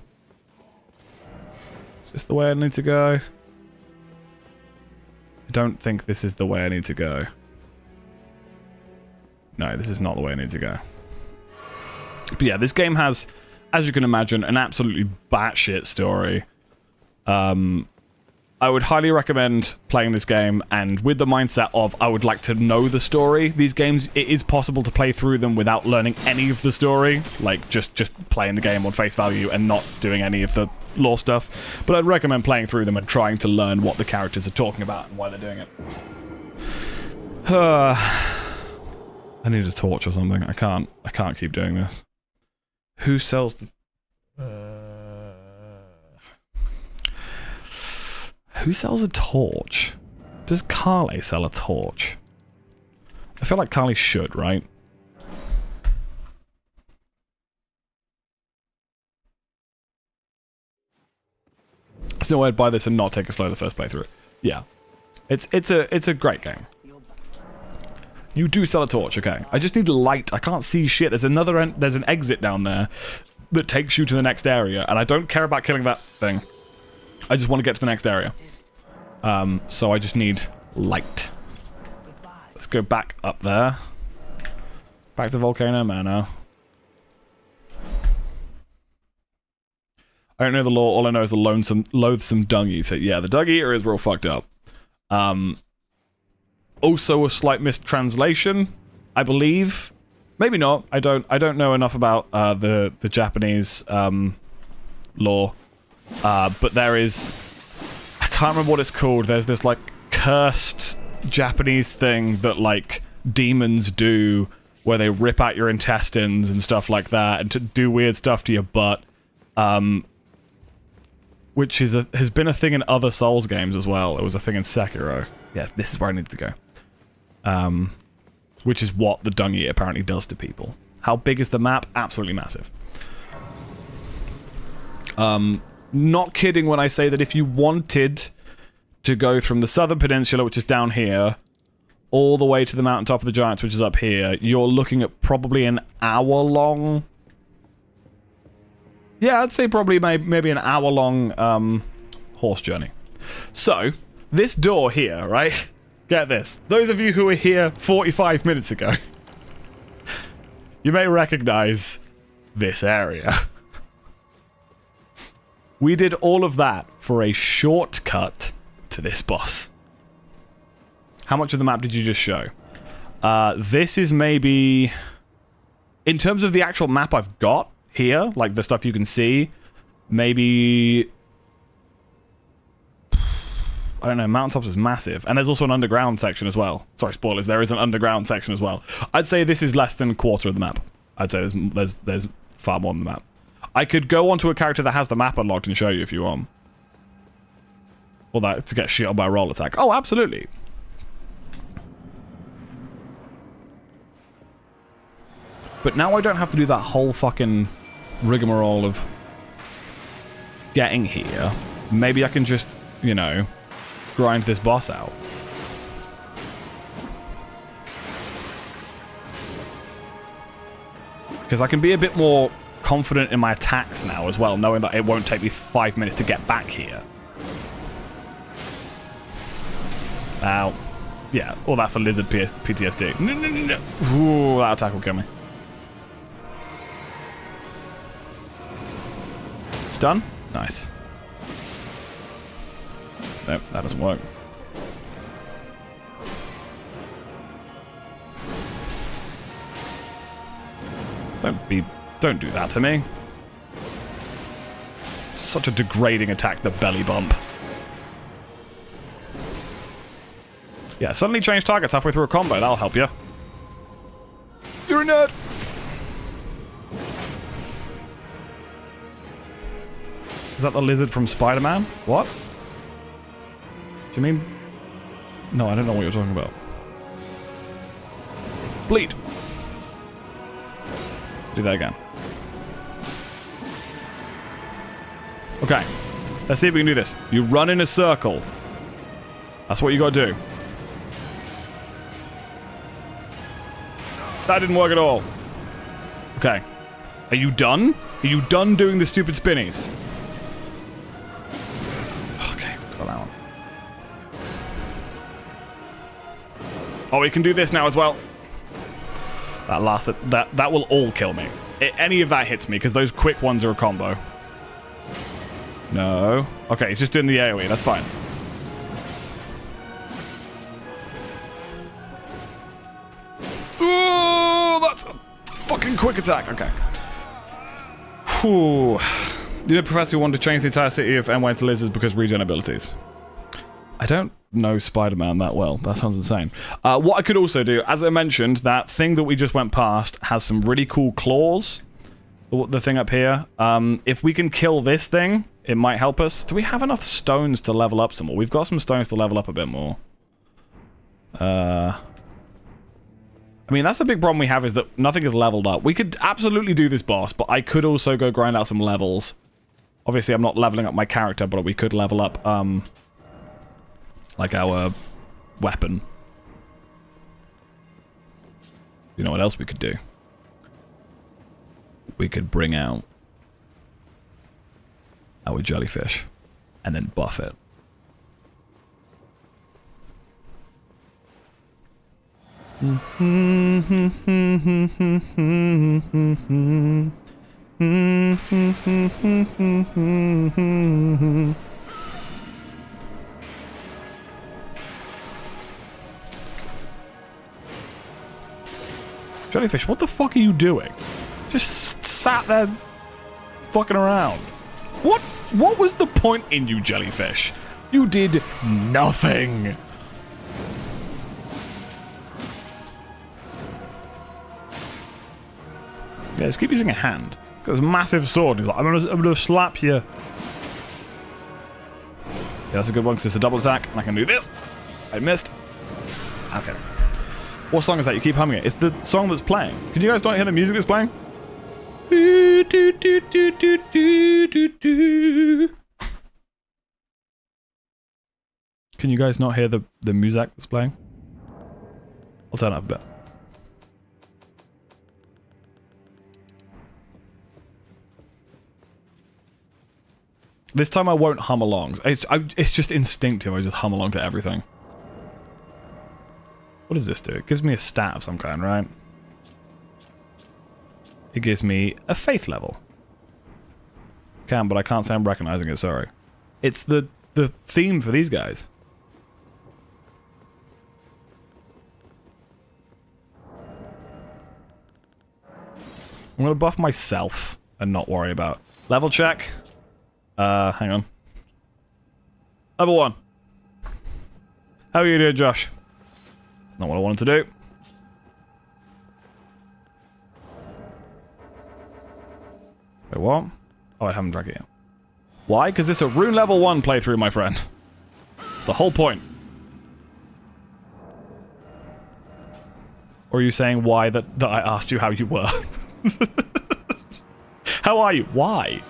Speaker 1: Is this the way I need to go? I don't think this is the way I need to go. No, this is not the way I need to go. But yeah, this game has, as you can imagine, an absolutely batshit story. I would highly recommend playing this game, and with the mindset of, I would like to know the story. These games, it is possible to play through them without learning any of the story. Like, just playing the game on face value and not doing any of the lore stuff. But I'd recommend playing through them and trying to learn what the characters are talking about and why they're doing it. I need a torch or something. I can't keep doing this. Who sells the... Who sells a torch? Does Carly sell a torch? I feel like Carly should, right? There's no way I'd buy this and not take a slow the first playthrough. Yeah. It's a great game. You do sell a torch, okay. I just need light. I can't see shit. There's an exit down there that takes you to the next area, and I don't care about killing that thing. I just want to get to the next area. So I just need light. Let's go back up there. Back to Volcano Manor. I don't know the lore. All I know is the loathsome dung eater. Yeah, the dung eater is real fucked up. Also a slight mistranslation, I believe. Maybe not. I don't know enough about the Japanese lore. But there is, I can't remember what it's called. There's this like cursed Japanese thing that like demons do, where they rip out your intestines and stuff like that, and to do weird stuff to your butt. Which has been a thing in other Souls games as well. It was a thing in Sekiro. Yes, this is where I need to go. Which is what the dung eater apparently does to people. How big is the map? Absolutely massive. Not kidding when I say that if you wanted to go from the southern peninsula, which is down here, all the way to the mountaintop of the Giants, which is up here, you're looking at probably an hour-long... Yeah, I'd say probably maybe an hour-long horse journey. So, this door here, right? Get this. Those of you who were here 45 minutes ago, you may recognize this area. We did all of that for a shortcut to this boss. How much of the map did you just show? This is maybe... In terms of the actual map I've got here, like the stuff you can see, maybe... I don't know, Mountaintops is massive. And there's also an underground section as well. Sorry, spoilers, there is an underground section as well. I'd say this is less than a quarter of the map. I'd say there's far more than that. I could go onto a character that has the map unlocked and show you if you want. Or that to get shit by a roll attack. Oh, absolutely. But now I don't have to do that whole fucking rigmarole of getting here. Maybe I can just, you know, grind this boss out. Because I can be a bit more confident in my attacks now as well, knowing that it won't take me 5 minutes to get back here. Ow. Yeah, all that for lizard PTSD. No, no, no, no. Ooh, that attack will kill me. It's done? Nice. Nope, that doesn't work. Don't do that to me. Such a degrading attack, the belly bump. Yeah, suddenly change targets halfway through a combo, that'll help you. You're a nerd! Is that the lizard from Spider-Man? What? Do you mean? No, I don't know what you're talking about. Bleed! Do that again. Okay. Let's see if we can do this. You run in a circle. That's what you gotta do. That didn't work at all. Okay. Are you done? Are you done doing the stupid spinnies? Okay, let's go that one. Oh, we can do this now as well. That lasted. That will all kill me. Any of that hits me, because those quick ones are a combo. No. Okay, he's just doing the AoE. That's fine. Oh, that's a fucking quick attack. Okay. Whew. You know, Professor wanted to change the entire city of N-Way to lizards because regen abilities. I don't know Spider-Man that well. That sounds insane. What I could also do, as I mentioned, that thing that we just went past has some really cool claws. The thing up here. If we can kill this thing, it might help us. Do we have enough stones to level up some more? We've got some stones to level up a bit more. I mean, that's the big problem we have, is that nothing is leveled up. We could absolutely do this boss, but I could also go grind out some levels. Obviously, I'm not leveling up my character, but we could level up, like our weapon. You know what else we could do? We could bring out our jellyfish and then buff it. Jellyfish, what the fuck are you doing? Just sat there fucking around. What was the point in you, jellyfish? You did nothing. Yeah, just keep using a hand. Got this massive sword. He's like, I'm gonna slap you. Yeah, that's a good one because it's a double attack, and I can do this. I missed. Okay. What song is that? You keep humming it. It's the song that's playing. Can you guys not hear the music that's playing? Can you guys not hear the music that's playing? I'll turn it up a bit. This time I won't hum along. It's just instinctive. I just hum along to everything. What does this do? It gives me a stat of some kind, right? It gives me a faith level. Can, but I can't say I'm recognizing it, sorry. It's the theme for these guys. I'm gonna buff myself and not worry about. Level check. Hang on. Level 1. How are you doing, Josh? Not what I wanted to do. Wait, what? Oh, I haven't drank it yet. Why? Because it's a rune level 1 playthrough, my friend. It's the whole point. Or are you saying why that I asked you how you were? How are you? Why?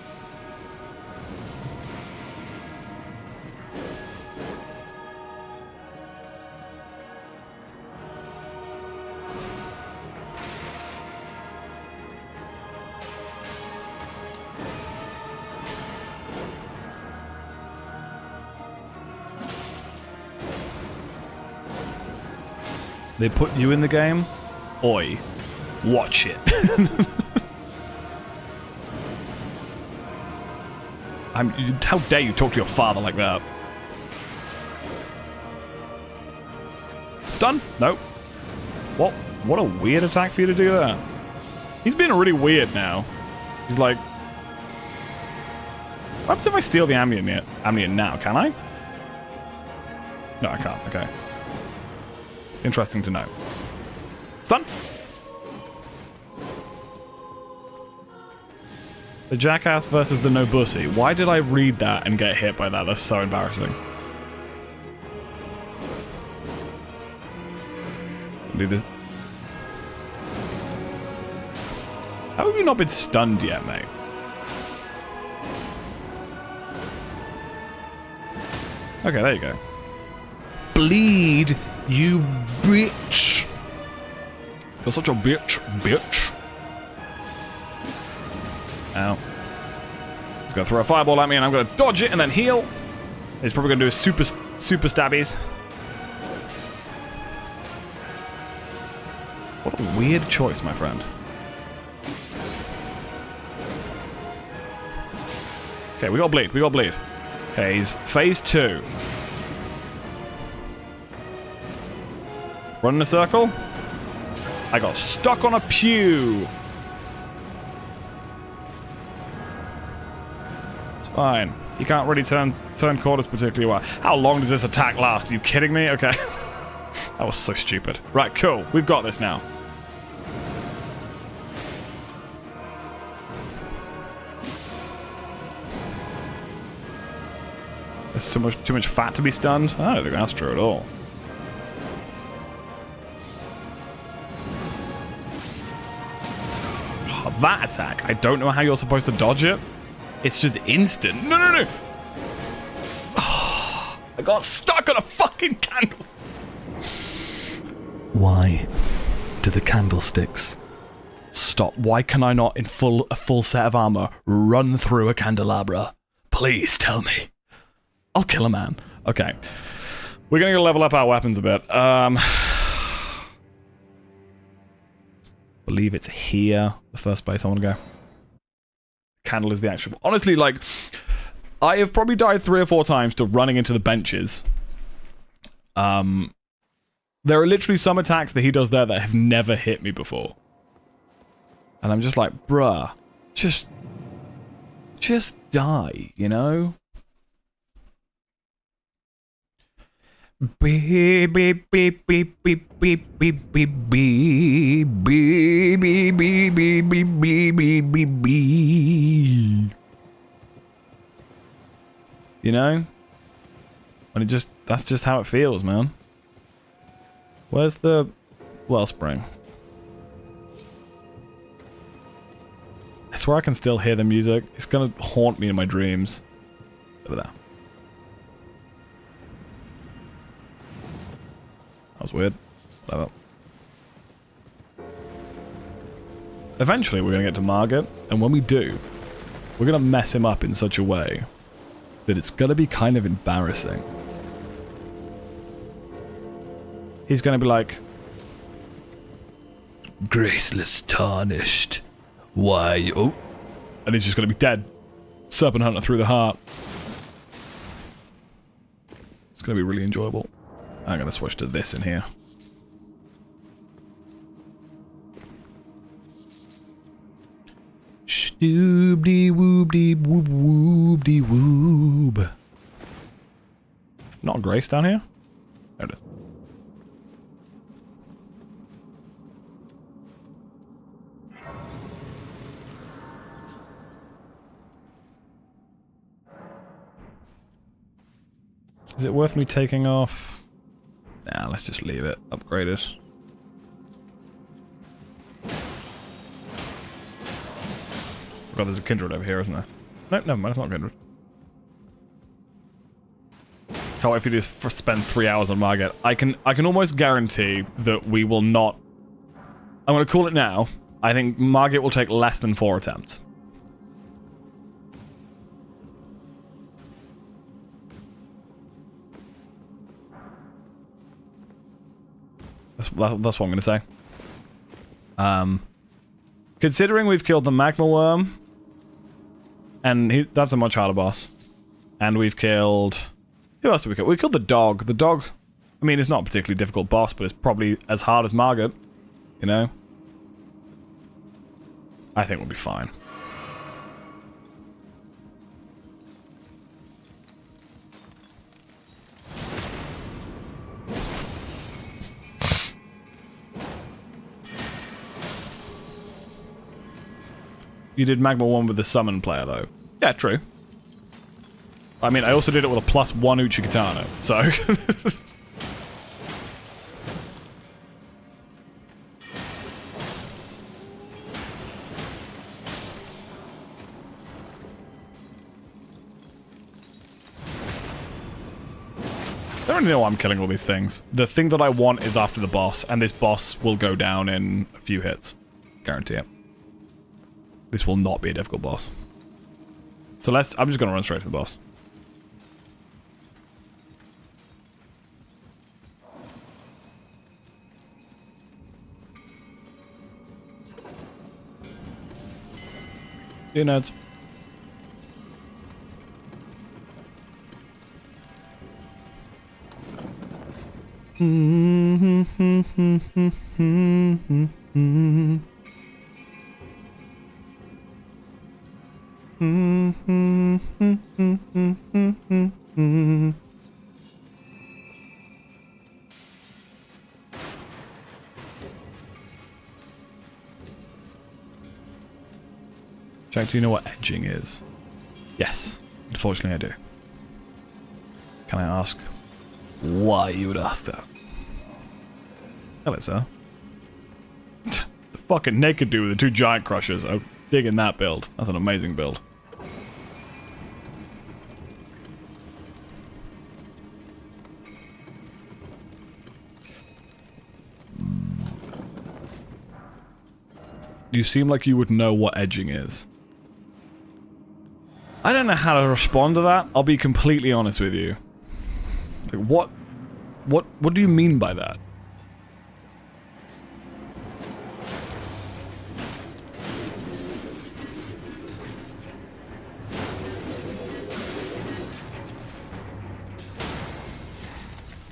Speaker 1: They put you in the game? Oi. Watch it. How dare you talk to your father like that? Stun? Nope. What a weird attack for you to do that. He's being really weird now. He's like... What happens if I steal the Amnion now? Can I? No, I can't. Okay. It's interesting to know. Stun! The jackass versus the Nobusi. Why did I read that and get hit by that? That's so embarrassing. Do this. How have you not been stunned yet, mate? Okay, there you go. Bleed, you bitch. You're such a bitch. Ow. He's gonna throw a fireball at me and I'm gonna dodge it and then heal. He's probably gonna do a super stabbies. What a weird choice, my friend. Okay, we got bleed. Okay, he's phase 2. Run in a circle. I got stuck on a pew. It's fine. You can't really turn corners particularly well. How long does this attack last? Are you kidding me? Okay. That was so stupid. Right, cool. We've got this now. There's too much fat to be stunned? I don't think that's true at all. Oh, that attack. I don't know how you're supposed to dodge it. It's just instant. No. Oh, I got stuck on a fucking candle. Why do the candlesticks stop? Why can I not, in a full set of armor, run through a candelabra? Please tell me. I'll kill a man. Okay. We're gonna go level up our weapons a bit. Believe it's here, the first place I want to go. Candle is the actual... Honestly, like, I have probably died 3 or 4 times to running into the benches. There are literally some attacks that he does there that have never hit me before. And I'm just like, bruh, just die, you know? Beep beep beep beep beep beep beep beep beep beep beep beep beep beep beep beep beep. You know? And that's just how it feels, man. Where's the wellspring? I swear I can still hear the music. It's gonna haunt me in my dreams. Over there. That was weird. Whatever. Eventually we're gonna get to Margit, and when we do, we're gonna mess him up in such a way that it's gonna be kind of embarrassing. He's gonna be like, graceless tarnished. Why? Oh. And he's just gonna be dead. Serpent Hunter through the heart. It's gonna be really enjoyable. I'm gonna switch to this in here. Shdoobdy-woobdy-woob-woob-de-woob. Not Grace down here? There it is. Is it worth me taking off? Nah, let's just leave it. Upgrade it. God, there's a Kindred over here, isn't there? No, never mind, it's not Kindred. Can't wait for you to spend 3 hours on Margit. I can almost guarantee that we will not... I'm going to call it now. I think Margit will take less than 4 attempts. That's what I'm going to say. Considering we've killed the Magma Worm, and that's a much harder boss, and we've killed... Who else did we kill? We killed the dog. The dog, I mean, it's not a particularly difficult boss, but it's probably as hard as Margit, you know? I think we'll be fine. You did Magma 1 with the summon player, though. Yeah, true. I mean, I also did it with a +1 Uchigatana, so... I don't really know why I'm killing all these things. The thing that I want is after the boss, and this boss will go down in a few hits. Guarantee it. This will not be a difficult boss. So I'm just gonna run straight to the boss. You nerds. Jack, do you know what edging is? Yes. Unfortunately, I do. Can I ask why you would ask that? Hello, sir. The fucking naked dude with the 2 giant crushers. I'm digging that build. That's an amazing build. You seem like you would know what edging is. I don't know how to respond to that. I'll be completely honest with you. Like, what do you mean by that?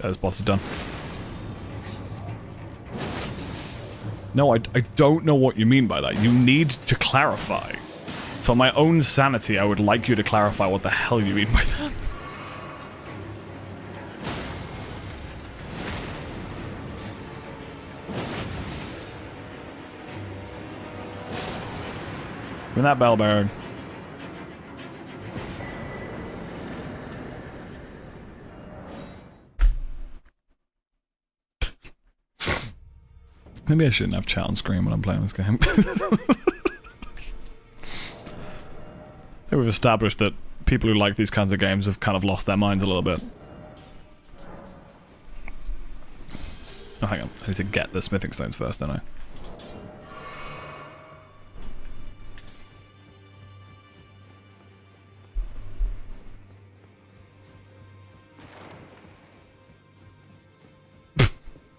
Speaker 1: This boss is done. No, I don't know what you mean by that. You need to clarify. For my own sanity, I would like you to clarify what the hell you mean by that. Give me that bell bird. Maybe I shouldn't have chat on screen when I'm playing this game. I think we've established that people who like these kinds of games have kind of lost their minds a little bit. Oh, hang on. I need to get the smithing stones first, don't I?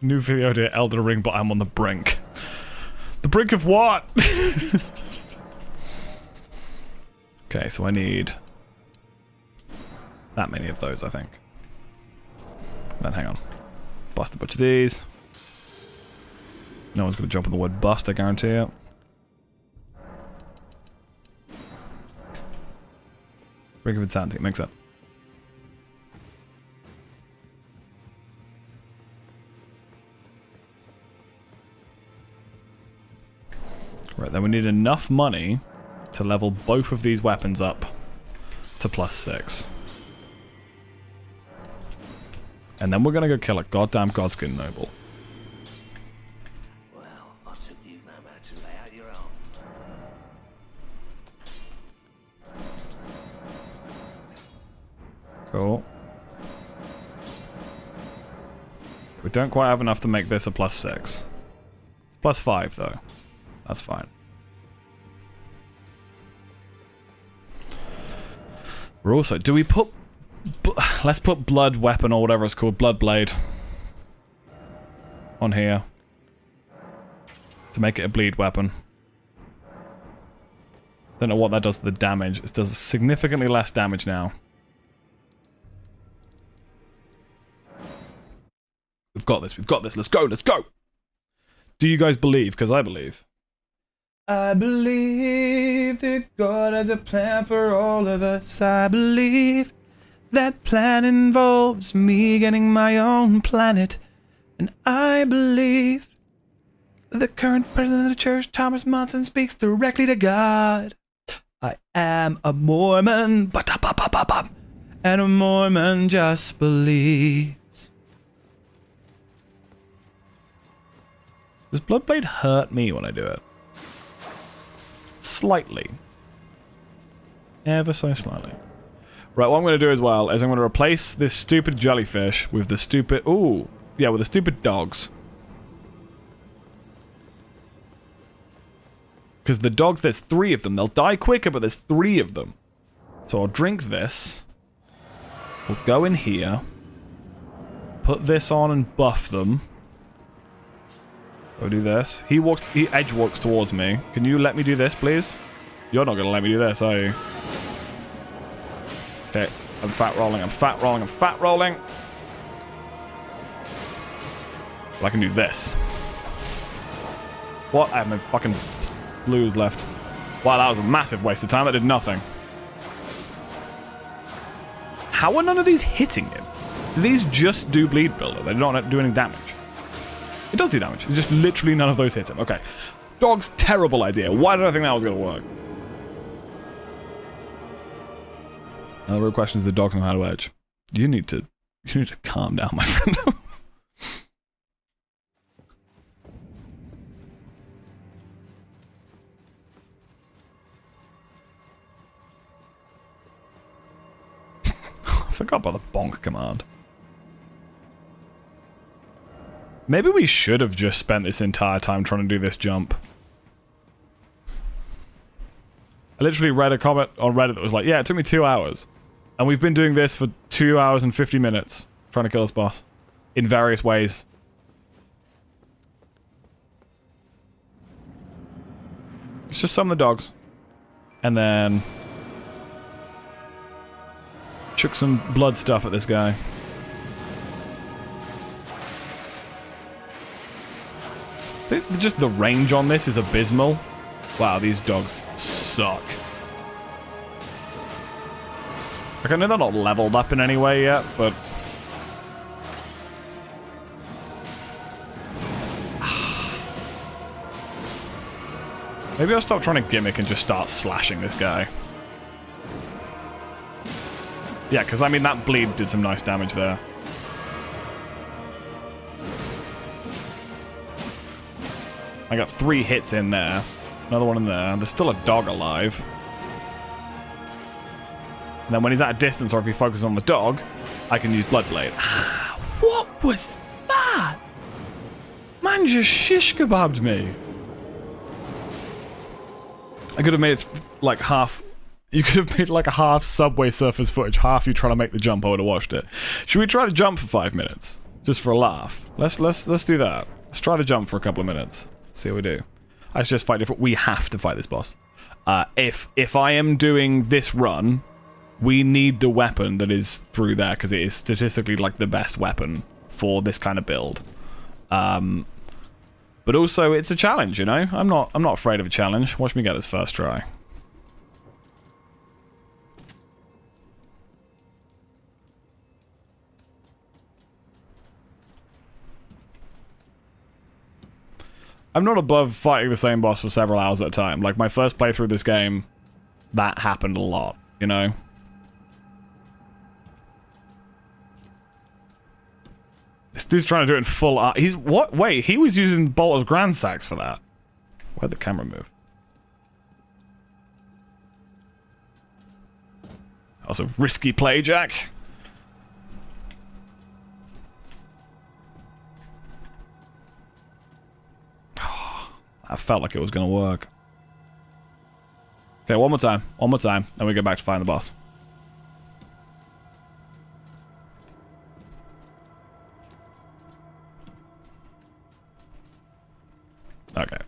Speaker 1: New video to Elden Ring, but I'm on the brink. The brink of what? Okay, so I need that many of those, I think. Then hang on. Bust a bunch of these. No one's going to jump on the word bust, I guarantee it. Brink of insanity, makes sense. Right, then we need enough money to level both of these weapons up to +6. And then we're gonna go kill a goddamn Godskin Noble.
Speaker 11: Well, I took you Mama to lay out your own.
Speaker 1: Cool. We don't quite have enough to make this a +6. It's +5 though. That's fine. We're also... Do we put... Let's put Blood Weapon or whatever it's called. Blood Blade. On here. To make it a bleed weapon. Don't know what that does to the damage. It does significantly less damage now. We've got this, we've got this. Let's go, let's go! Do you guys believe? Because I believe. I believe that God has a plan for all of us. I believe that plan involves me getting my own planet. And I believe the current president of the church, Thomas Monson, speaks directly to God. I am a Mormon, and a Mormon just believes. Does Bloodblade hurt me when I do it? Slightly. Ever so slightly. Right, what I'm going to do as well is I'm going to replace this stupid jellyfish with the stupid... Ooh. Yeah, with the stupid dogs. Because the dogs, there's 3 of them. They'll die quicker, but there's 3 of them. So I'll drink this. We'll go in here. Put this on and buff them. I'll do this. He edge walks towards me. Can you let me do this, please? You're not gonna let me do this, are you? Okay, I'm fat rolling, I'm fat rolling, I'm fat rolling. Well, I can do this. What? I have no fucking blues left. Wow, that was a massive waste of time. That did nothing. How are none of these hitting him? Do these just do bleed builder? They don't do any damage. It does do damage. It's just literally none of those hit him. Okay. Dog's terrible idea. Why did I think that was going to work? Now the real question is, the dogs know how to edge. You need to calm down, my friend. I forgot about the bonk command. Maybe we should have just spent this entire time trying to do this jump. I literally read a comment on Reddit that was like, yeah, it took me 2 hours. And we've been doing this for 2 hours and 50 minutes. Trying to kill this boss. In various ways. It's just some of the dogs. And then... chuck some blood stuff at this guy. Just the range on this is abysmal. Wow, these dogs suck. Like, I know they're not leveled up in any way yet, but... maybe I'll stop trying to gimmick and just start slashing this guy. Yeah, because I mean, that bleed did some nice damage there. I got 3 hits in there. Another one in there. There's still a dog alive. And then when he's at a distance, or if he focuses on the dog, I can use Bloodblade. What was that? Man just shish kebabbed me. I could have made it like half... you could have made like a half Subway Surfers footage, half you trying to make the jump. I would have watched it. Should we try the jump for 5 minutes? Just for a laugh. Let's do that. Let's try the jump for a couple of minutes. See how we do. I suggest fight different. We have to fight this boss. If I am doing this run, we need the weapon that is through there, because it is statistically like the best weapon for this kind of build. But also it's a challenge, you know? I'm not afraid of a challenge. Watch me get this first try. I'm not above fighting the same boss for several hours at a time. Like, my first playthrough of this game, that happened a lot, you know? dude's trying to do it in full art. He's what? Wait, he was using Bolter's Grand Sax for that. Where'd the camera move? That was a risky play, Jack. I felt like it was going to work. Okay, one more time. One more time. Then we go back to find the boss. Okay.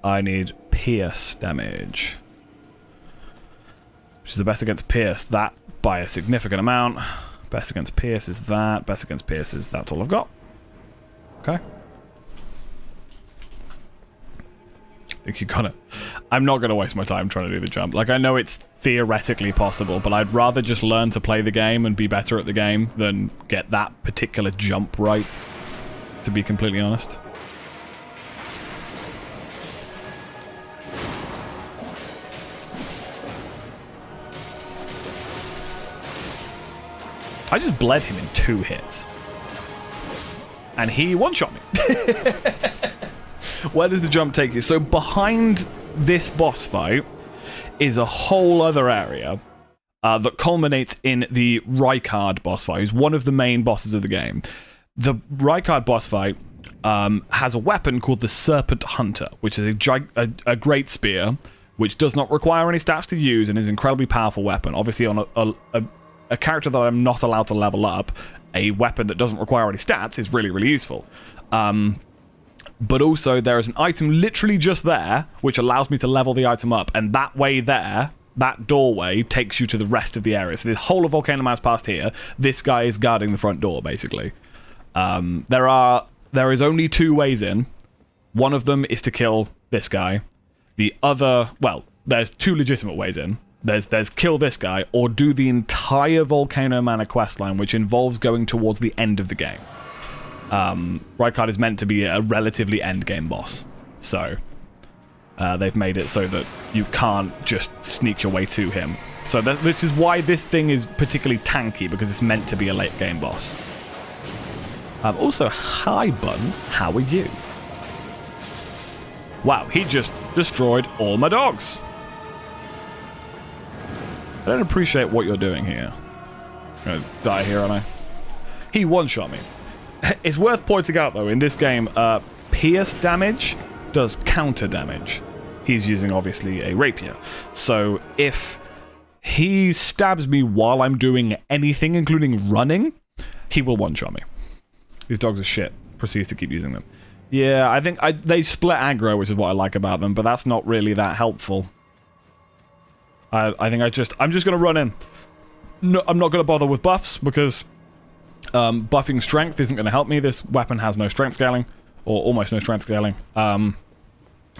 Speaker 1: I need pierce damage. Which is the best against pierce. That by a significant amount. Best against pierce is that. Best against pierce is that's all I've got. Okay. I think you got it. I'm not going to waste my time trying to do the jump. Like, I know it's theoretically possible, but I'd rather just learn to play the game and be better at the game than get that particular jump right, to be completely honest. I just bled him in 2 hits. And he one-shot me. Where does the jump take you? So behind this boss fight is a whole other area that culminates in the Rykard boss fight, who's one of the main bosses of the game. The Rykard boss fight has a weapon called the Serpent Hunter, which is a great spear, which does not require any stats to use and is an incredibly powerful weapon. Obviously, on a character that I'm not allowed to level up, a weapon that doesn't require any stats is really, really useful. But also, there is an item literally just there, which allows me to level the item up, and that way there, that doorway, takes you to the rest of the area. So the whole of Volcano Man's past here, this guy is guarding the front door, basically. There is only 2 ways in. One of them is to kill this guy. The other, well, there's 2 legitimate ways in. There's kill this guy, or do the entire Volcano Manor questline, which involves going towards the end of the game. Rykard is meant to be a relatively endgame boss, so they've made it so that you can't just sneak your way to him. So which is why this thing is particularly tanky, because it's meant to be a late game boss. Also, hi Bun, how are you? Wow, he just destroyed all my dogs. I don't appreciate what you're doing here. I'm gonna die here, aren't I? He one-shot me. It's worth pointing out, though, in this game, pierce damage does counter damage. He's using, obviously, a rapier. So if he stabs me while I'm doing anything, including running, he will one-shot me. These dogs are shit. Proceeds to keep using them. Yeah, I think they split aggro, which is what I like about them, but that's not really that helpful. I think I'm just going to run in. No, I'm not going to bother with buffs, because buffing strength isn't going to help me. This weapon has no strength scaling, or almost no strength scaling.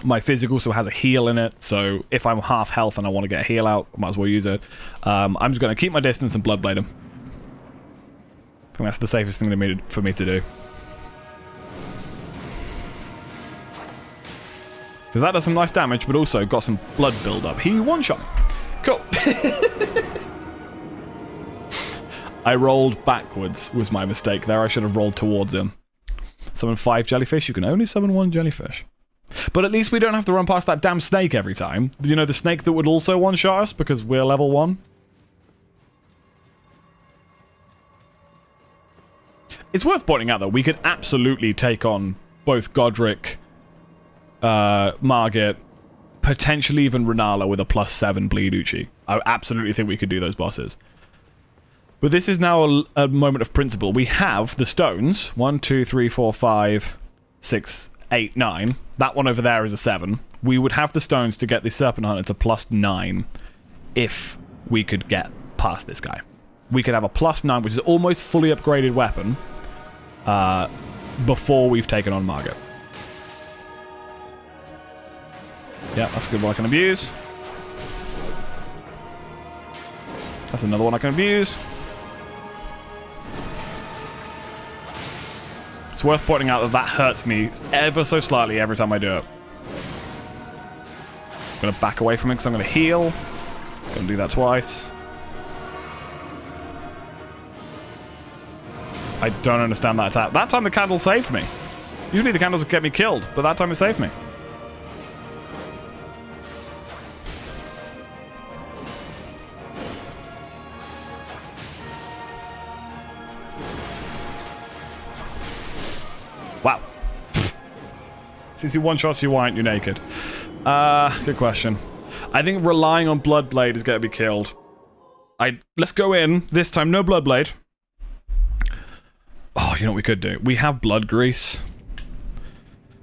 Speaker 1: My physical also has a heal in it, so if I'm half health and I want to get a heal out, I might as well use it. I'm just going to keep my distance and bloodblade him. I think that's the safest thing for me to do. Because that does some nice damage, but also got some blood build-up. He one-shot me. Cool. I rolled backwards, was my mistake there. I should have rolled towards him. Summon 5 jellyfish. You can only summon 1 jellyfish. But at least we don't have to run past that damn snake every time. You know, the snake that would also one-shot us because we're level 1? It's worth pointing out, though, we could absolutely take on both Godric, Margit, potentially even Renala with a +7 bleed Uchi. I absolutely think we could do those bosses. But this is now a moment of principle. We have the stones. 1, 2, 3, 4, 5, 6, 8, 9. That one over there is a 7. We would have the stones to get the Serpent Hunter to +9 if we could get past this guy. We could have a +9, which is almost fully upgraded weapon, before we've taken on Margit. Yeah, that's a good one I can abuse. That's another one I can abuse. It's worth pointing out that that hurts me ever so slightly every time I do it. I'm going to back away from it because I'm going to heal. Going to do that twice. I don't understand that attack. That time the candle saved me. Usually the candles get me killed, but that time it saved me. Wow. Since you one-shots you aren't, you're naked. Good question. I think relying on Bloodblade is going to be killed. Let's go in. This time, no Bloodblade. Oh, you know what we could do? We have Blood Grease.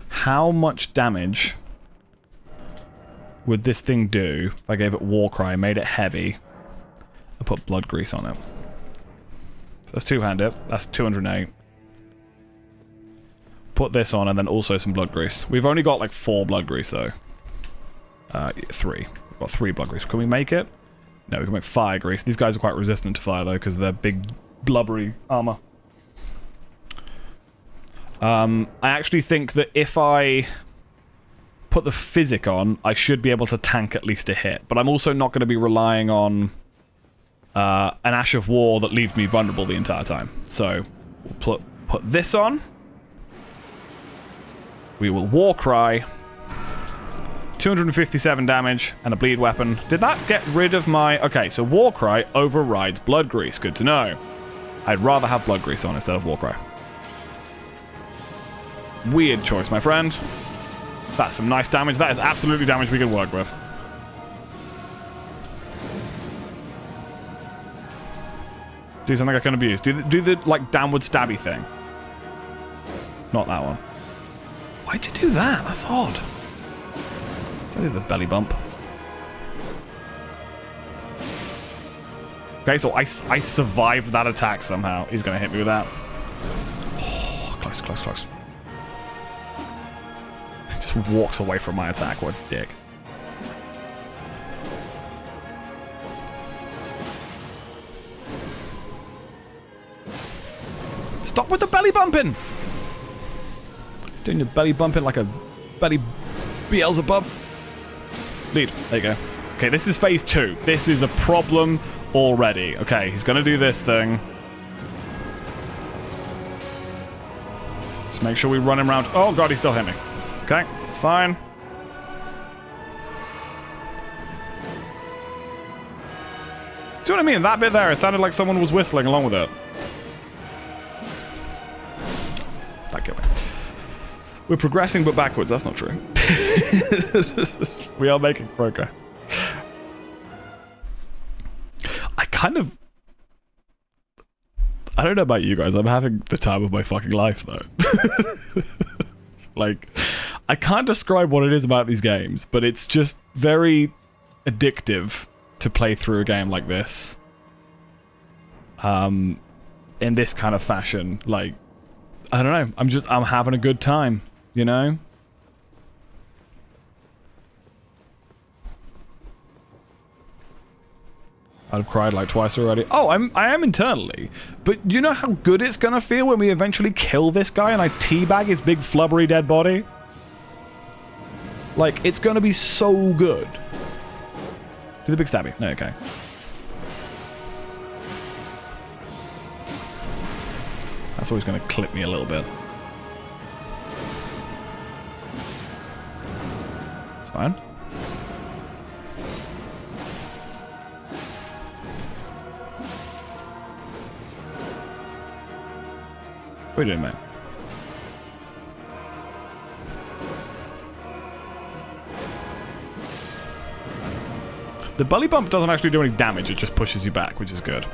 Speaker 1: How much damage would this thing do if I gave it Warcry, made it heavy, and put Blood Grease on it? So let's two-hand it. That's 208. Put this on, and then also some Blood Grease. We've only got like 4 Blood Grease, though. 3. We've got 3 Blood Grease. Can we make it? No, we can make Fire Grease. These guys are quite resistant to fire, though, because they're big, blubbery armor. I actually think that if I put the Physic on, I should be able to tank at least a hit. But I'm also not going to be relying on an Ash of War that leaves me vulnerable the entire time. So, we'll put this on. We will Warcry. 257 damage and a bleed weapon. Did that get rid of my... Okay, so Warcry overrides Blood Grease. Good to know. I'd rather have Blood Grease on instead of Warcry. Weird choice, my friend. That's some nice damage. That is absolutely damage we can work with. Do something I can abuse. Do the like, downward stabby thing. Not that one. Why'd you do that? That's odd. It's only the belly bump. Okay, so I survived that attack somehow. He's going to hit me with that. Oh, close, close, close. Just walks away from my attack. What a dick. Stop with the belly bumping! Doing your belly bumping like a belly Beelzebub. Lead. There you go. Okay, this is phase 2. This is a problem already. Okay, he's gonna do this thing. Just make sure we run him around. Oh god, he still hit me. Okay, it's fine. See what I mean? That bit there, it sounded like someone was whistling along with it. That killed me. We're progressing but backwards. That's not true. We are making progress. I don't know about you guys. I'm having the time of my fucking life, though. Like, I can't describe what it is about these games, but it's just very addictive to play through a game like this. In this kind of fashion. Like, I don't know. I'm having a good time, you know? I've cried like twice already. Oh, I am internally. But you know how good it's gonna feel when we eventually kill this guy and I teabag his big flubbery dead body? Like, it's gonna be so good. Do the big stabby. No, okay. That's always gonna clip me a little bit. It's fine. What are you doing, mate? The belly bump doesn't actually do any damage, it just pushes you back, which is good.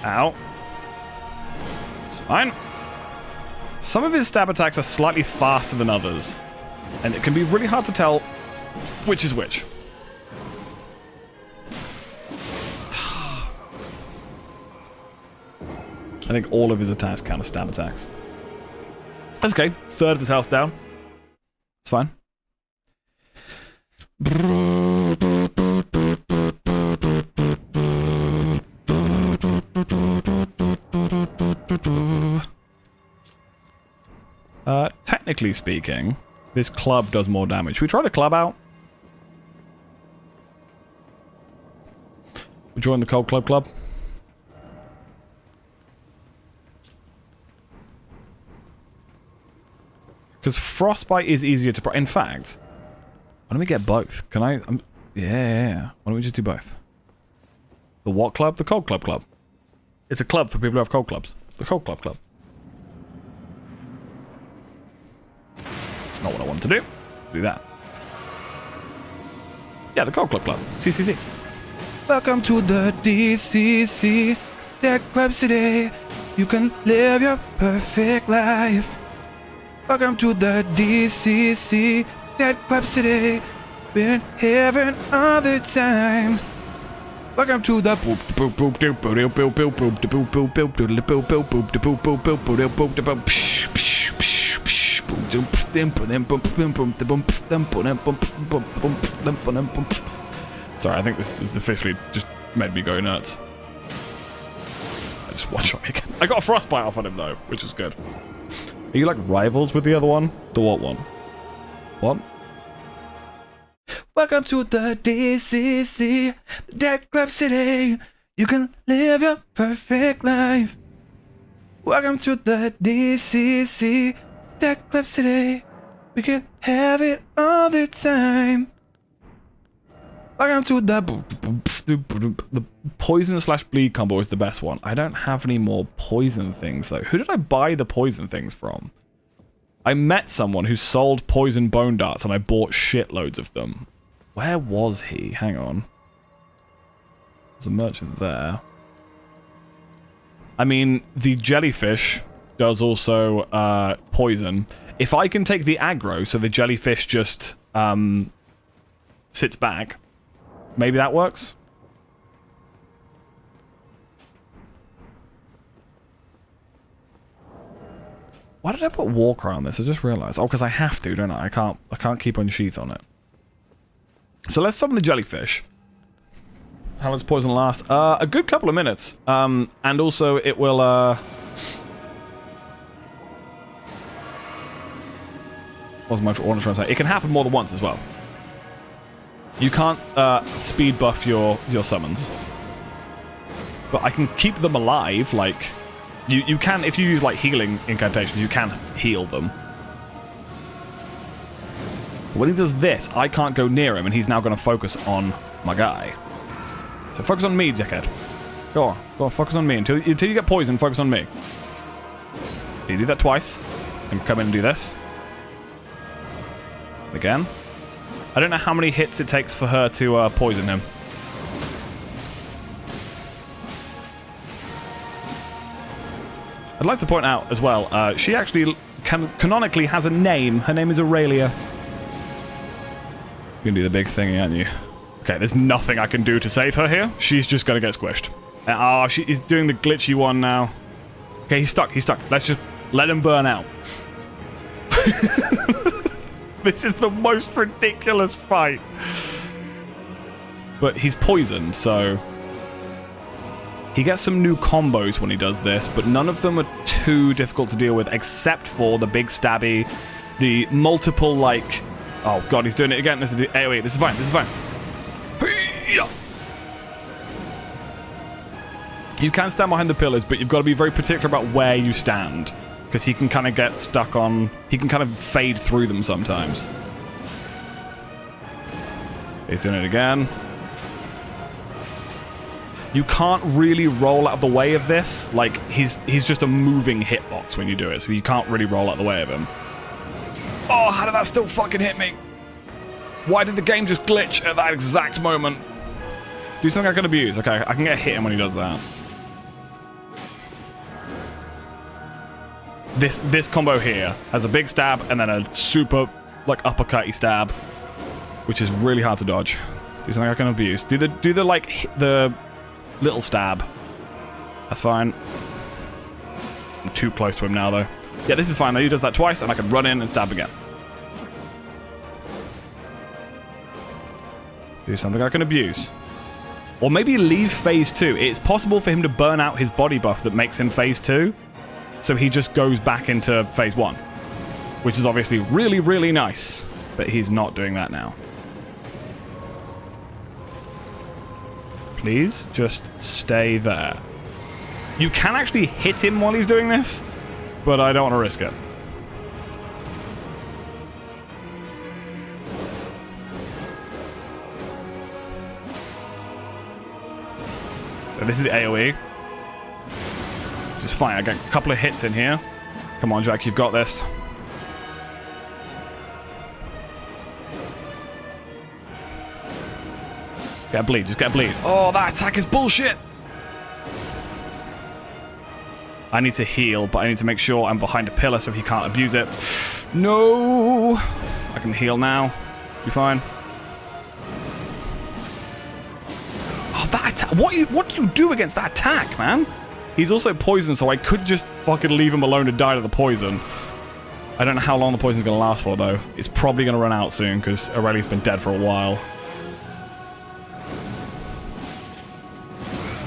Speaker 1: Ow. It's fine. Some of his stab attacks are slightly faster than others, and it can be really hard to tell which is which. I think all of his attacks count as stab attacks. That's okay. Third of his health down. It's fine. Technically speaking, this club does more damage. Should we try the club out? We join the Cold Club Club. Because Frostbite is easier to... In fact, why don't we get both? Can I... yeah. Why don't we just do both? The what club? The Cold Club Club. It's a club for people who have cold clubs. The Cold Club Club. It's not what I want to do. Do that. Yeah, the Cold Club Club. CCC. Welcome to the DCC. Dead clubs today. You can live your perfect life. Welcome to the DCC. Dead clubs today. Been having all the time. Welcome to the Sorry, I think this officially just made me go nuts. I just one-shot me again. I got a frostbite off on him though, which is good. Are you like rivals with the other one? The what one? What? Welcome to the DCC, the Dead Club City. You can live your perfect life. Welcome to the DCC, Dead Club City. We can have it all the time. Welcome to the poison/bleed combo is the best one. I don't have any more poison things though. Who did I buy the poison things from? I met someone who sold poison bone darts and I bought shitloads of them. Where was he? Hang on. There's a merchant there. I mean, the jellyfish does also poison. If I can take the aggro so the jellyfish just sits back, maybe that works. Why did I put Walker on this? I just realized. Oh, because I have to, don't I? I can't keep Unsheath on it. So let's summon the jellyfish. How long does poison last? A good couple of minutes. And also it will what's my trying to say? It can happen more than once as well. You can't speed buff your summons. But I can keep them alive, like you can if you use like healing incantations, you can heal them. But when he does this, I can't go near him and he's now gonna focus on my guy. So focus on me, dickhead. Go on, focus on me. Until you get poisoned, focus on me. You do that twice, and come in and do this. Again. I don't know how many hits it takes for her to poison him. I'd like to point out as well, she actually canonically has a name. Her name is Aurelia. You can do the big thing, aren't you? Okay, there's nothing I can do to save her here. She's just gonna get squished. Oh, she is doing the glitchy one now. Okay, he's stuck. Let's just let him burn out. This is the most ridiculous fight. But he's poisoned, so... He gets some new combos when he does this, but none of them are too difficult to deal with, except for the big stabby, the multiple, like... Oh, God, he's doing it again. This is the AoE. This is fine. You can stand behind the pillars, but you've got to be very particular about where you stand. Because he can kind of get stuck on... He can kind of fade through them sometimes. He's doing it again. You can't really roll out of the way of this. Like, he's just a moving hitbox when you do it, so you can't really roll out of the way of him. Oh, how did that still fucking hit me? Why did the game just glitch at that exact moment? Do something I can abuse. Okay, I can get hit him when he does that. This combo here has a big stab and then a super, like, uppercutty stab, which is really hard to dodge. Do something I can abuse. Do the like, the little stab. That's fine. I'm too close to him now, though. Yeah, this is fine, though. He does that twice, and I can run in and stab again. Do something I can abuse. Or maybe leave phase 2. It's possible for him to burn out his body buff that makes him phase 2. So he just goes back into phase 1. Which is obviously really, really nice. But he's not doing that now. Please, just stay there. You can actually hit him while he's doing this, but I don't want to risk it. This is the AoE. Which is fine. I got a couple of hits in here. Come on, Jack, you've got this. Get a bleed, just get a bleed. Oh, that attack is bullshit! I need to heal, but I need to make sure I'm behind a pillar so he can't abuse it. No! I can heal now. Be fine. Oh, that attack! What do you do against that attack, man? He's also poisoned, so I could just fucking leave him alone to die to the poison. I don't know how long the poison's gonna last for, though. It's probably gonna run out soon, because Aurelia's been dead for a while.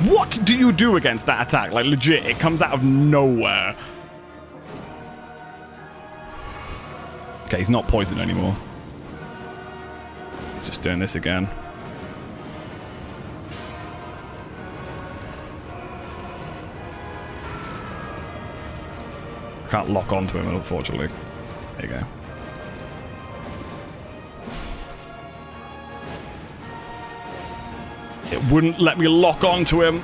Speaker 1: What do you do against that attack? Like, legit, it comes out of nowhere. Okay, he's not poisoned anymore. He's just doing this again. Can't lock onto him, unfortunately. There you go. It wouldn't let me lock onto him.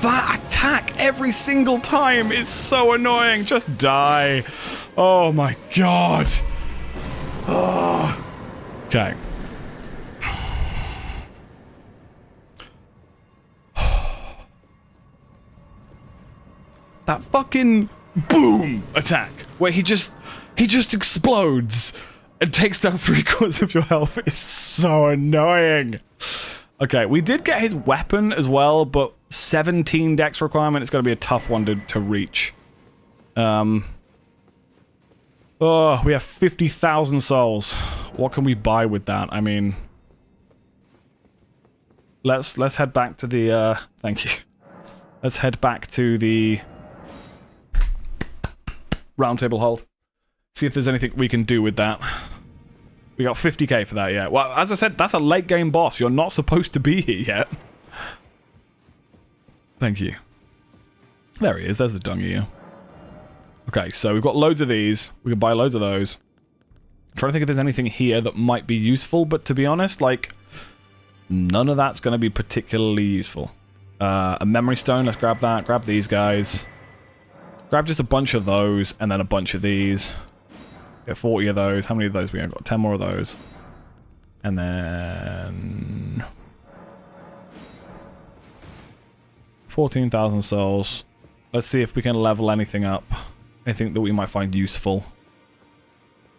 Speaker 1: That attack every single time is so annoying. Just die. Oh my god. Oh. Okay. That fucking boom attack where he just explodes and takes down 3/4 of your health is so annoying. Okay, we did get his weapon as well, but 17 dex requirement is going to be a tough one to reach. Oh, we have 50,000 souls. What can we buy with that? I mean, let's head back to the thank you. Let's head back to the roundtable hall. See if there's anything we can do with that. We got 50k for that, yeah. Well, as I said, that's a late game boss. You're not supposed to be here yet. Thank you. There he is. There's the dung ear. Okay, so we've got loads of these. We can buy loads of those. I'm trying to think if there's anything here that might be useful, but to be honest, like, none of that's going to be particularly useful. A memory stone, let's grab that. Grab these guys. Grab just a bunch of those, and then a bunch of these. Get 40 of those. How many of those we got? Got 10 more of those. And then 14,000 souls. Let's see if we can level anything up. Anything that we might find useful.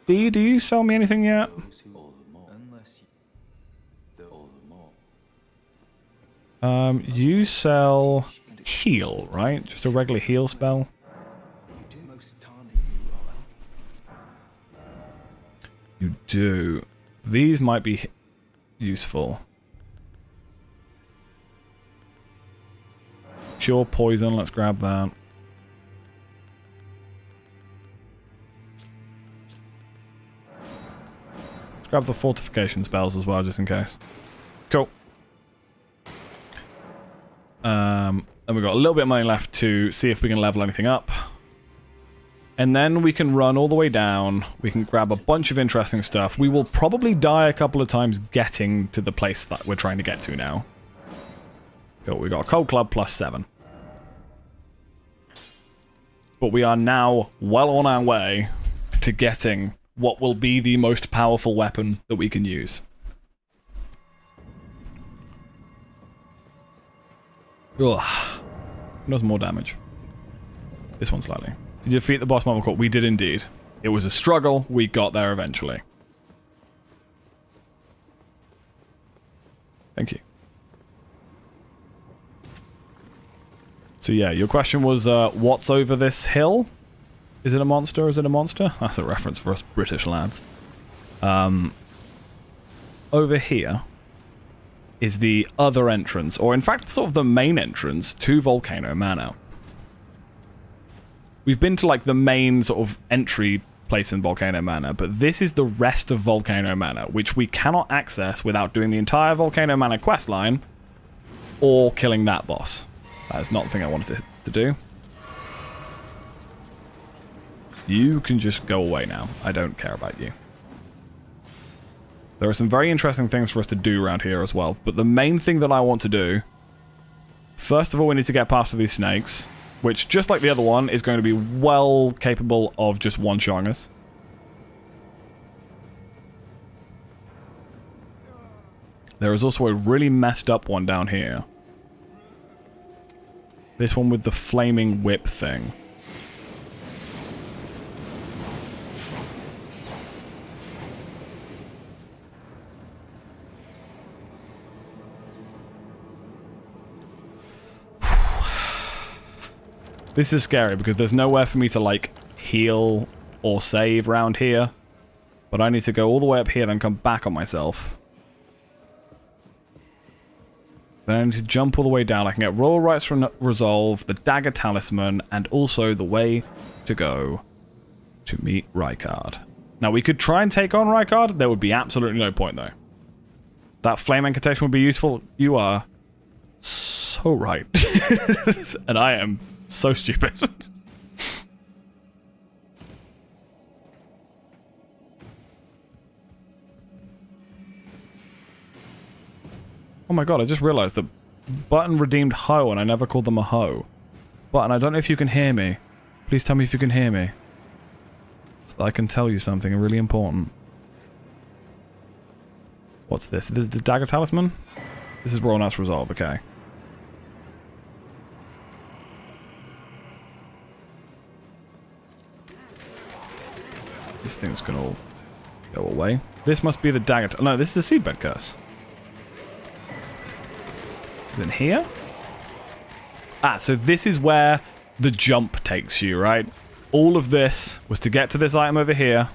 Speaker 1: Do you sell me anything yet? You sell heal, right? Just a regular heal spell. You do. These might be useful. Cure poison, let's grab that. Let's grab the fortification spells as well, just in case. Cool. And we've got a little bit of money left to see if we can level anything up. And then we can run all the way down. We can grab a bunch of interesting stuff. We will probably die a couple of times getting to the place that we're trying to get to now. Cool, we got a cold club plus 7. But we are now well on our way to getting what will be the most powerful weapon that we can use. Ugh. Does more damage. This one slightly. Did you defeat the boss Mama Court? We did indeed. It was a struggle. We got there eventually. Thank you. So yeah, your question was, what's over this hill? Is it a monster? Is it a monster? That's a reference for us British lads. Over here is the other entrance, or in fact, sort of the main entrance to Volcano Manor. We've been to, like, the main sort of entry place in Volcano Manor, but this is the rest of Volcano Manor, which we cannot access without doing the entire Volcano Manor questline or killing that boss. That is not the thing I wanted to do. You can just go away now. I don't care about you. There are some very interesting things for us to do around here as well. But the main thing that I want to do... First of all, we need to get past these snakes. Which, just like the other one, is going to be well capable of just one-shotting us. There is also a really messed up one down here. This one with the flaming whip thing. This is scary because there's nowhere for me to, like, heal or save around here. But I need to go all the way up here, then come back on myself. Then I need to jump all the way down. I can get Royal Rights Resolve, the Dagger Talisman, and also the way to go to meet Rykard. Now, we could try and take on Rykard. There would be absolutely no point, though. That Flame Incantation would be useful. You are so right. And I am so stupid. Oh my god, I just realized that Button redeemed Ho and I never called them a Ho. Button, I don't know if you can hear me. Please tell me if you can hear me. So that I can tell you something really important. What's this? This is the Dagger Talisman? This is Royal Knight's Resolve, okay. These things can all go away. This must be the Dagger... No, this is a Seedbed Curse. Is it here? Ah, so this is where the jump takes you, right? All of this was to get to this item over here.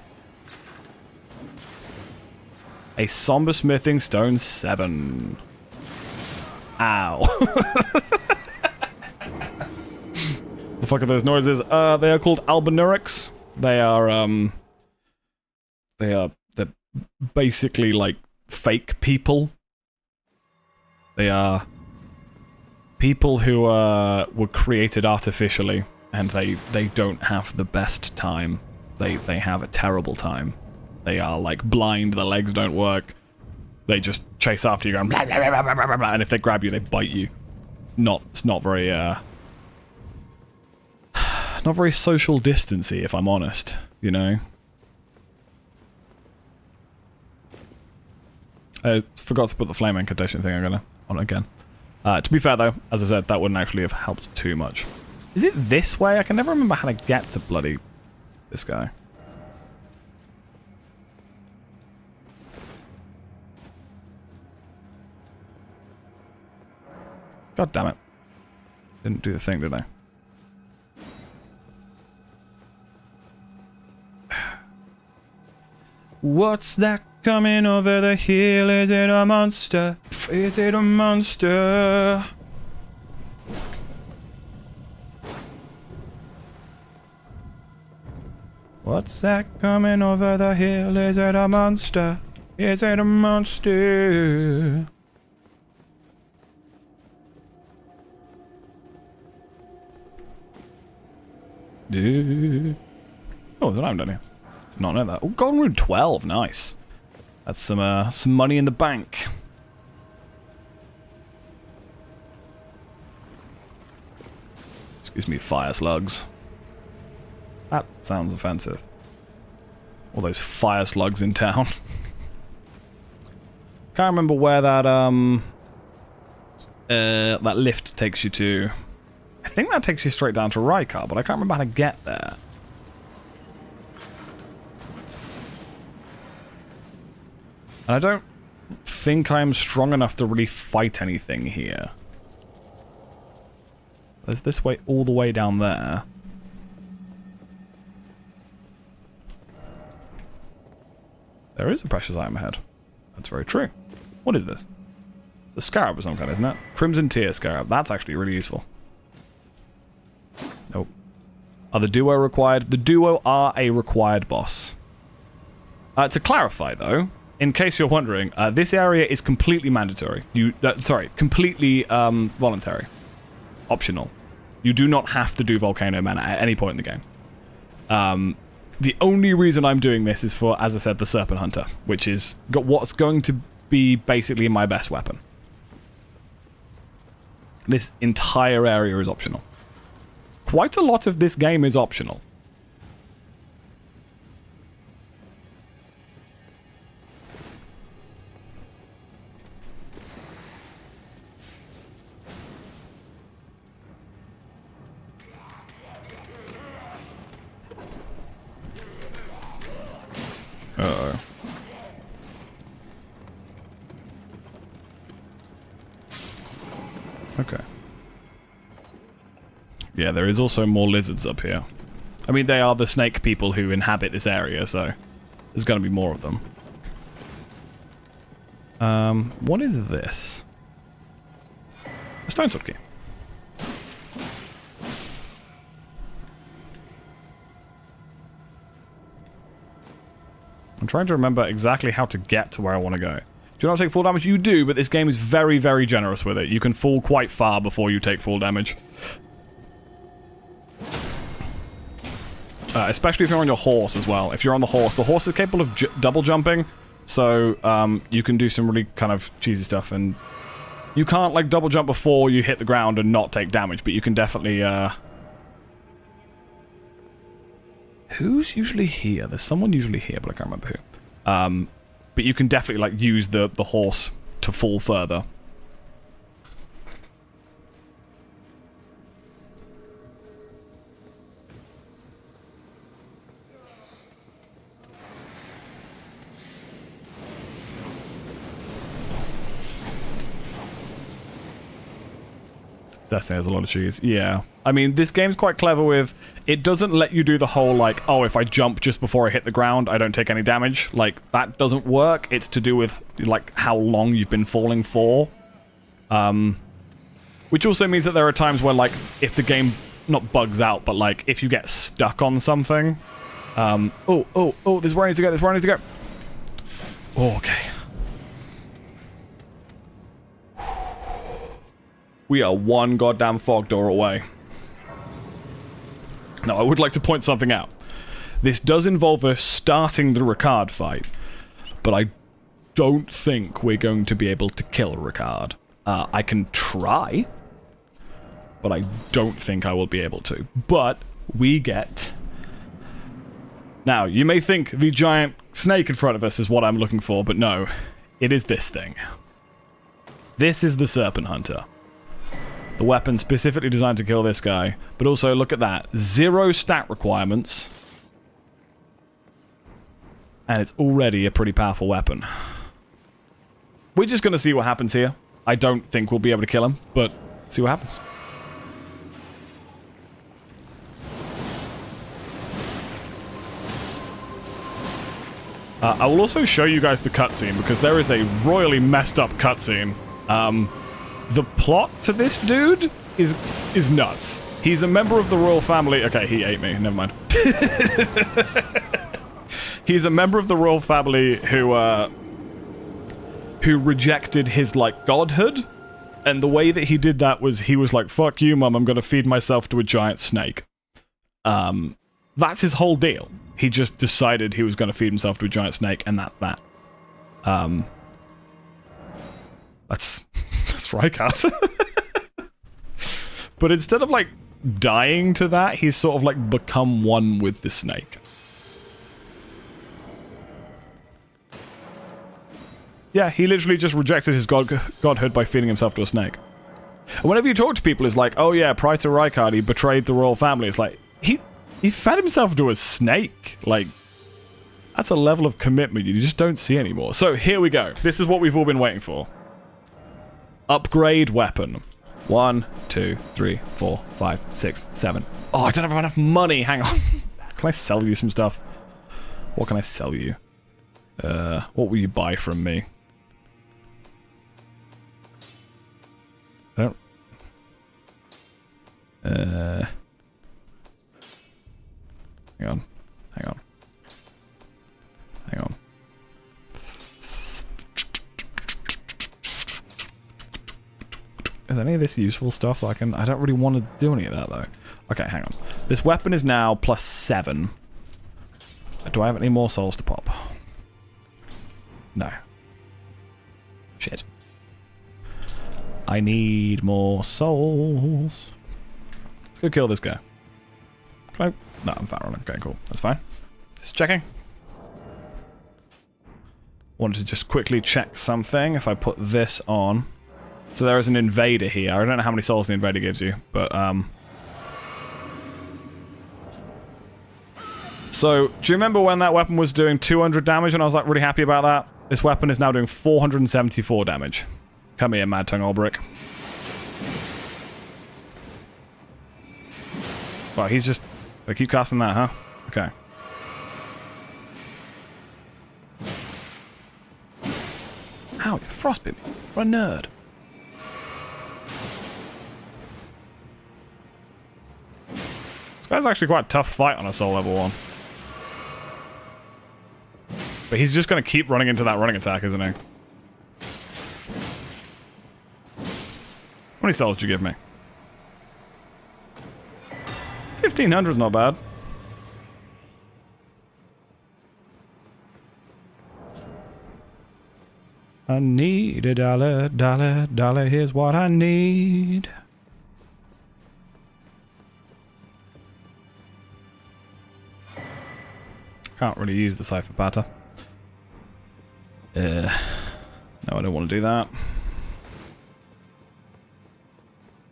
Speaker 1: A Somber Smithing Stone 7. Ow. The fuck are those noises? They are called albinurics. They're basically like fake people. They are people who were created artificially, and they don't have the best time. They have a terrible time. They are like blind, their legs don't work. They just chase after you going blah, blah, blah, blah, blah, blah, and if they grab you, they bite you. It's not very not very social distancey, if I'm honest, you know. I forgot to put the flame incantation thing on again. To be fair though, as I said, that wouldn't actually have helped too much. Is it this way? I can never remember how to get to bloody this guy. God damn it. Didn't do the thing, did I? What's that coming over the hill? Is it a monster? Is it a monster? What's that coming over the hill? Is it a monster? Is it a monster? Oh, there's an item down here. Did not know that. Oh, Golden Rune 12, nice. That's some money in the bank. Excuse me, fire slugs. That sounds offensive. All those fire slugs in town. Can't remember where that that lift takes you to. I think that takes you straight down to Rykard, but I can't remember how to get there. And I don't think I'm strong enough to really fight anything here. There's this way all the way down there. There is a precious item ahead. That's very true. What is this? It's a scarab of some kind, isn't it? Crimson Tear Scarab. That's actually really useful. Nope. Are the duo required? The duo are a required boss. To clarify, though, in case you're wondering, this area is completely mandatory. Completely voluntary. Optional. You do not have to do Volcano Man at any point in the game. The only reason I'm doing this is for, as I said, the Serpent Hunter, which is what's going to be basically my best weapon. This entire area is optional. Quite a lot of this game is optional. Uh-oh. Okay. Yeah, there is also more lizards up here. I mean, they are the snake people who inhabit this area, so there's going to be more of them. What is this? A stone sword key. I'm trying to remember exactly how to get to where I want to go. Do you not take full damage? You do, but this game is very, very generous with it. You can fall quite far before you take full damage. Especially if you're on your horse as well. If you're on the horse is capable of double jumping, so you can do some really kind of cheesy stuff. And you can't like double jump before you hit the ground and not take damage, but you can definitely... Who's usually here? There's someone usually here, but I can't remember who. But you can definitely like use the horse to fall further. Destiny has a lot of cheese. Yeah. I mean, this game's quite clever with... It doesn't let you do the whole, like, oh, if I jump just before I hit the ground, I don't take any damage. Like, that doesn't work. It's to do with, like, how long you've been falling for. Which also means that there are times where, like, if the game not bugs out, but, like, if you get stuck on something... oh, this is where I need to go, this is where I need to go. Oh, okay. We are one goddamn fog door away. Now, I would like to point something out. This does involve us starting the Ricard fight, but I don't think we're going to be able to kill Ricard. I can try, but I don't think I will be able to. But we get... Now, you may think the giant snake in front of us is what I'm looking for, but no. It is this thing. This is the Serpent Hunter. The weapon specifically designed to kill this guy. But also, look at that. 0 stat requirements. And it's already a pretty powerful weapon. We're just going to see what happens here. I don't think we'll be able to kill him, but see what happens. I will also show you guys the cutscene, because there is a royally messed up cutscene. The plot to this dude is nuts. He's a member of the royal family. Okay, he ate me. Never mind. He's a member of the royal family who rejected his, like, godhood. And the way that he did that was he was like, fuck you, mum, I'm going to feed myself to a giant snake. That's his whole deal. He just decided he was going to feed himself to a giant snake, and that's that. That's Rykard. But instead of, like, dying to that, he's sort of, like, become one with the snake. Yeah, he literally just rejected his godhood by feeding himself to a snake. And whenever you talk to people, it's like, oh yeah, prior to Rykard, he betrayed the royal family. It's like, he fed himself to a snake. Like, that's a level of commitment you just don't see anymore. So, here we go. This is what we've all been waiting for. Upgrade weapon. 1, 2, 3, 4, 5, 6, 7. Oh, I don't have enough money. Hang on. Can I sell you some stuff? What can I sell you? What will you buy from me? I don't... Hang on. Hang on. Hang on. Is any of this useful stuff that I don't really want to do any of that, though. Okay, hang on. This weapon is now +7. Do I have any more souls to pop? No. Shit. I need more souls. Let's go kill this guy. Can I? No, I'm fat running. Okay, cool. That's fine. Just checking. Wanted to just quickly check something. If I put this on. So there is an invader here. I don't know how many souls the invader gives you, but so, do you remember when that weapon was doing 200 damage and I was like really happy about that? This weapon is now doing 474 damage. Come here, Mad Tongue Olbrick. Well, he's just... They keep casting that, huh? Okay. Ow, you frostbit me. What a nerd. This guy's actually quite a tough fight on a soul level 1. But he's just going to keep running into that running attack, isn't he? How many souls did you give me? 1,500's not bad. I need a dollar, dollar, dollar, here's what I need. Can't really use the cipher patter. No, I don't want to do that.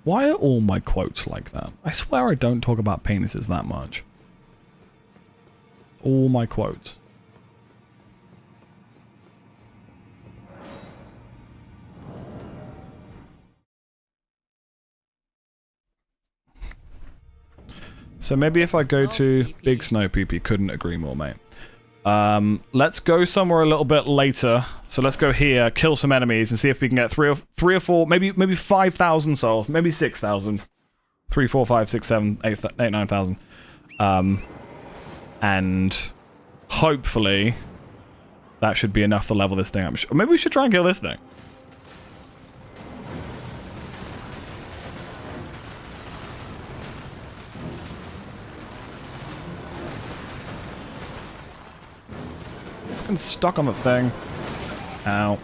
Speaker 1: Why are all my quotes like that? I swear I don't talk about penises that much. All my quotes. So maybe if I go to Big Snow Poopy, couldn't agree more, mate. Let's go somewhere a little bit later. So let's go here, kill some enemies, and see if we can get three or four, maybe 5,000 souls, maybe 6,000. 3, 4, 5, 6, 7, 8, 9,000. And hopefully that should be enough to level this thing up. Maybe we should try and kill this thing. Stuck on the thing. Ow.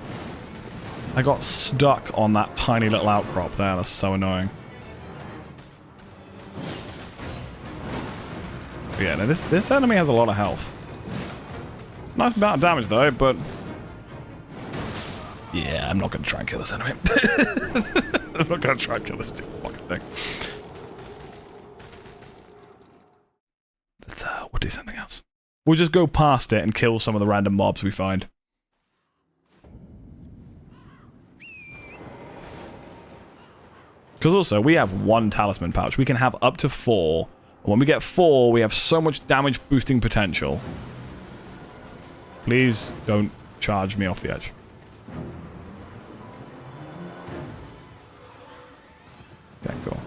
Speaker 1: I got stuck on that tiny little outcrop there. That's so annoying. But yeah, no, this enemy has a lot of health. Nice amount of damage though, but yeah, I'm not going to try and kill this enemy. I'm not going to try and kill this fucking thing. We'll do something else. We'll just go past it and kill some of the random mobs we find. Because also, we have 1 talisman pouch. We can have up to 4. And when we get 4, we have so much damage boosting potential. Please don't charge me off the edge. Okay, cool.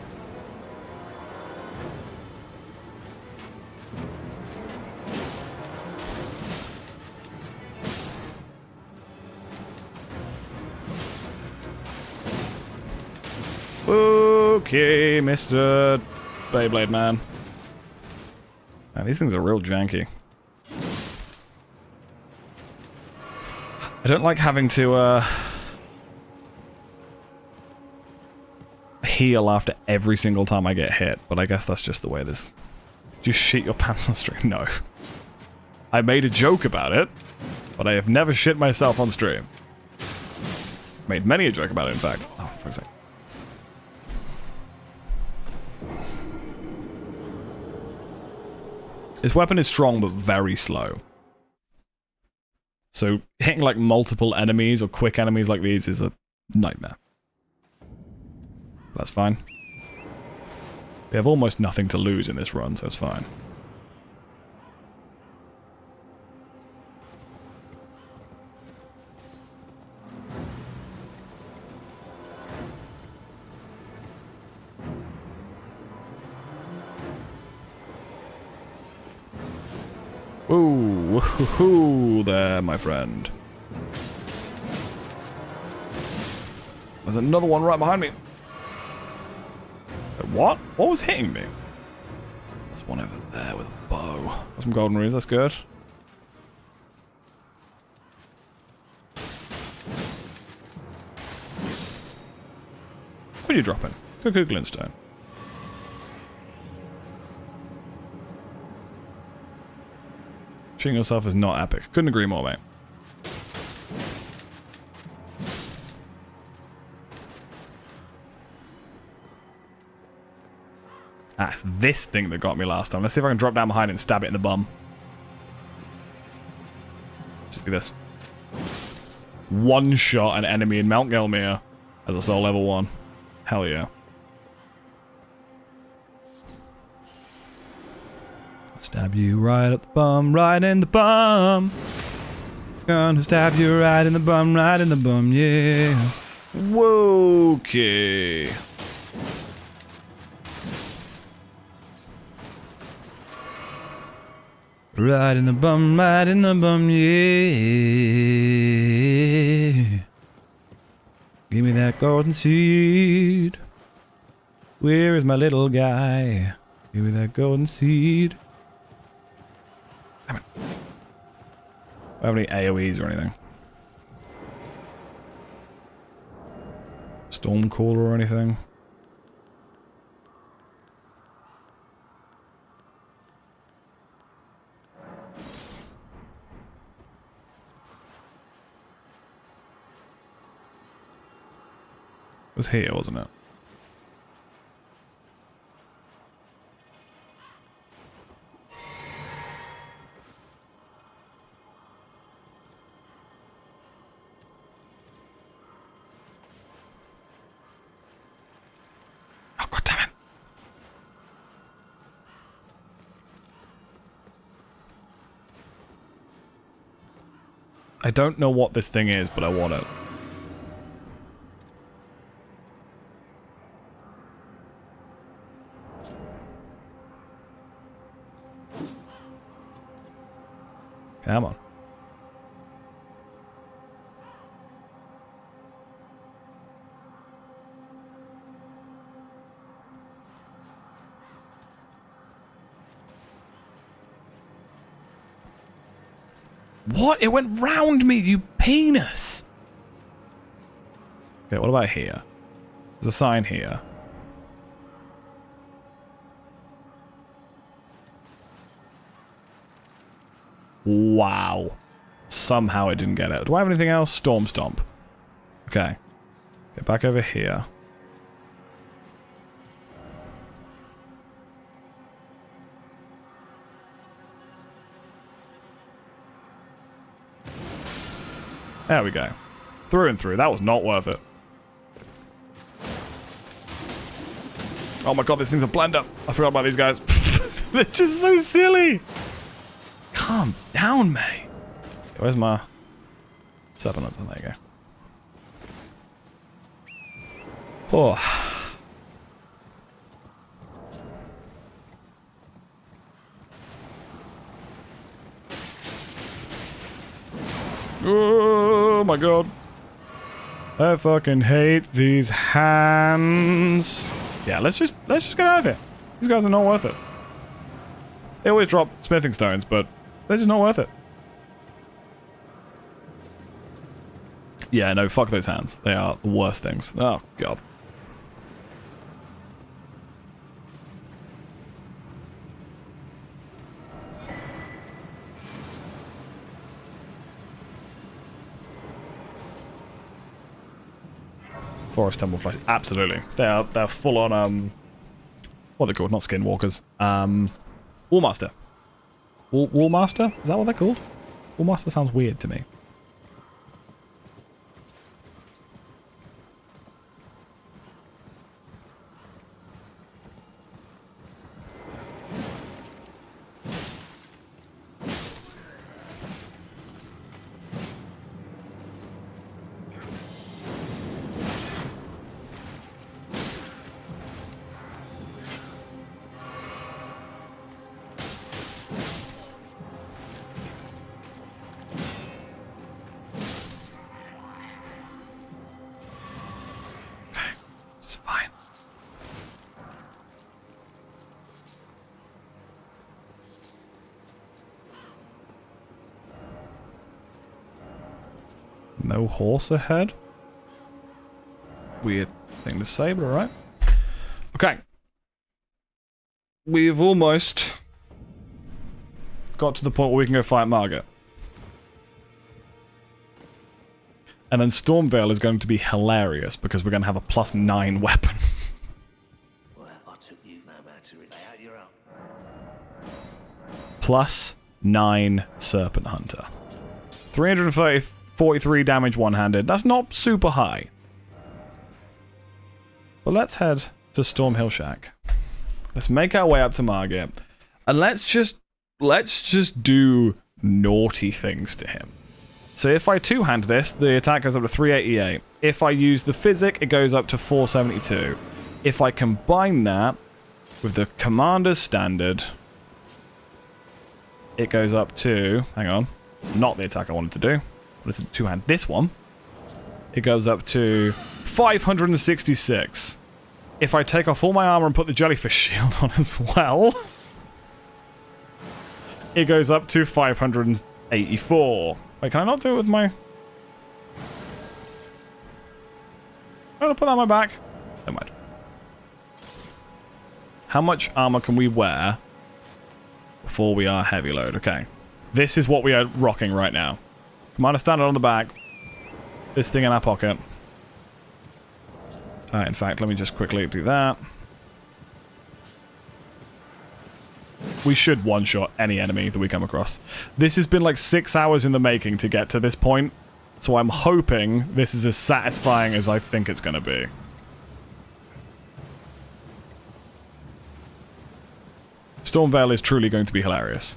Speaker 1: Okay, Mr. Beyblade Man. Man, these things are real janky. I don't like having to heal after every single time I get hit, but I guess that's just the way this... Did you shit your pants on stream? No. I made a joke about it, but I have never shit myself on stream. Made many a joke about it, in fact. Oh, for fuck's sake. This weapon is strong, but very slow. So, hitting like multiple enemies or quick enemies like these is a nightmare. That's fine. We have almost nothing to lose in this run, so it's fine. Ooh, woohoo there, my friend. There's another one right behind me. What? What was hitting me? There's one over there with a bow. Got some golden runes, that's good. What are you dropping? Cuckoo Glintstone. Shooting yourself is not epic. Couldn't agree more, mate. Ah, it's this thing that got me last time. Let's see if I can drop down behind it and stab it in the bum. Just do this. One shot an enemy in Mount Gelmir as a soul level 1. Hell yeah. Stab you right up the bum, right in the bum. Gonna stab you right in the bum, right in the bum, yeah. Whoa, okay. Right in the bum, right in the bum, yeah. Give me that golden seed. Where is my little guy? Give me that golden seed. Damn it. I don't have any AoEs or anything. Stormcaller or anything. It was here, wasn't it? Oh, God damn it. I don't know what this thing is, but I want it. Come on. What? It went round me, you penis! Okay, what about here? There's a sign here. Wow. Somehow I didn't get it. Do I have anything else? Storm Stomp. Okay. Get back over here. There we go. Through and through. That was not worth it. Oh my god, this thing's a blender. I forgot about these guys. They're just so silly. Calm down, mate. Where's my 7 or something? There you go. Oh. Oh my god. I fucking hate these hands. Yeah, let's just get out of here. These guys are not worth it. They always drop smithing stones, but they're just not worth it. Yeah, no, fuck those hands. They are the worst things. Oh, God. Forest Temple Flash. Absolutely. They're full on, what are they called? Not Skinwalkers. Wallmaster. Wallmaster? Is that what they're called? Wallmaster sounds weird to me. No horse ahead? weird thing to say, but alright. Okay. We've almost got to the point where we can go fight Margaret. And then Stormveil is going to be hilarious because we're going to have a +9 weapon.
Speaker 11: Well, I took you no matter it. Lay out your own.
Speaker 1: +9 Serpent Hunter. 343 damage one-handed. That's not super high. But let's head to Stormhill Shack. Let's make our way up to Margit. And let's just do naughty things to him. So if I two-hand this, the attack goes up to 388. If I use the physic, it goes up to 472. If I combine that with the Commander's Standard, it goes up to... Hang on. It's not the attack I wanted to do. But it's a two-hand. This one, it goes up to 566. If I take off all my armor and put the jellyfish shield on as well, it goes up to 584. Wait, can I not do it with my... I'm gonna put that on my back. Never mind. How much armor can we wear before we are heavy load? Okay. This is what we are rocking right now. Commander Standard on the back. This thing in our pocket. In fact, let me just quickly do that. We should one-shot any enemy that we come across. This has been like 6 hours in the making to get to this point, so I'm hoping this is as satisfying as I think it's going to be. Stormveil is truly going to be hilarious.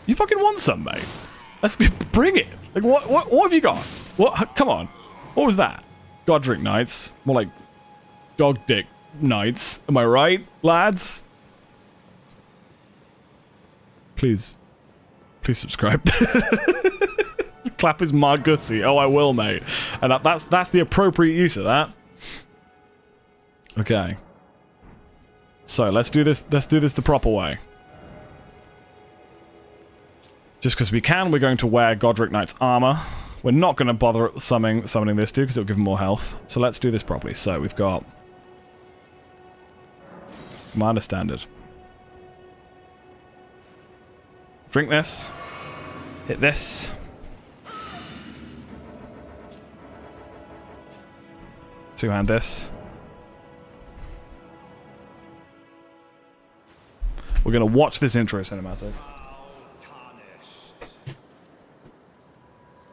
Speaker 1: You fucking want some, mate? Let's bring it. Like, what have you got? What? Come on. What was that? Godric Knights. More like dog dick knights. Am I right, lads? Please subscribe. Clap his Margussy. Oh, I will, mate. And that's the appropriate use of that. Okay. So let's do this. Let's do this the proper way. Just because we can, we're going to wear Godric Knight's armor. We're not going to bother summoning this dude because it'll give him more health. So let's do this properly. So we've got Commander Standard. Drink this. Hit this. Two-hand this. We're going to watch this intro cinematic.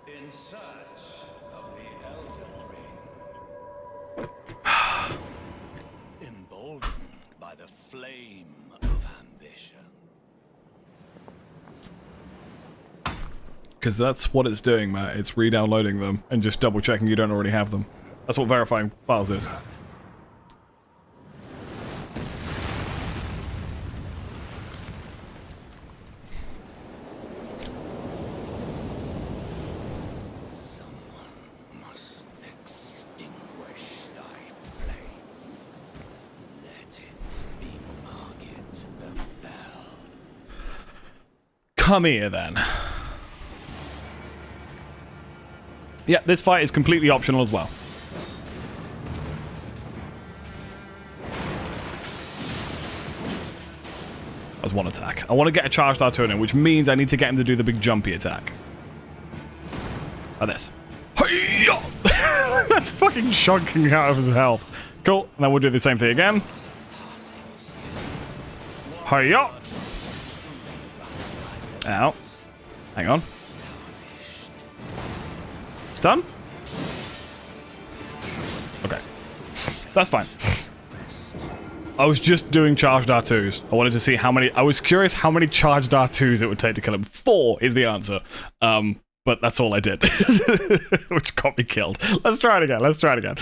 Speaker 11: In search of the Elden Ring. Emboldened by the flame of ambition.
Speaker 1: Because that's what it's doing, Matt. It's re-downloading them and just double-checking you don't already have them. That's what verifying files is. Come here, then. Yeah, this fight is completely optional as well. As one attack. I want to get a charged R2 in him, which means I need to get him to do the big jumpy attack. Like this. That's fucking chunking out of his health. Cool. And then we'll do the same thing again. Hiya! Ow. Hang on. Stun? Okay. That's fine. I was just doing charged R2s. I wanted to see how many... I was curious how many charged R2s it would take to kill him. 4 is the answer. But that's all I did. Which got me killed. Let's try it again. Let's try it again.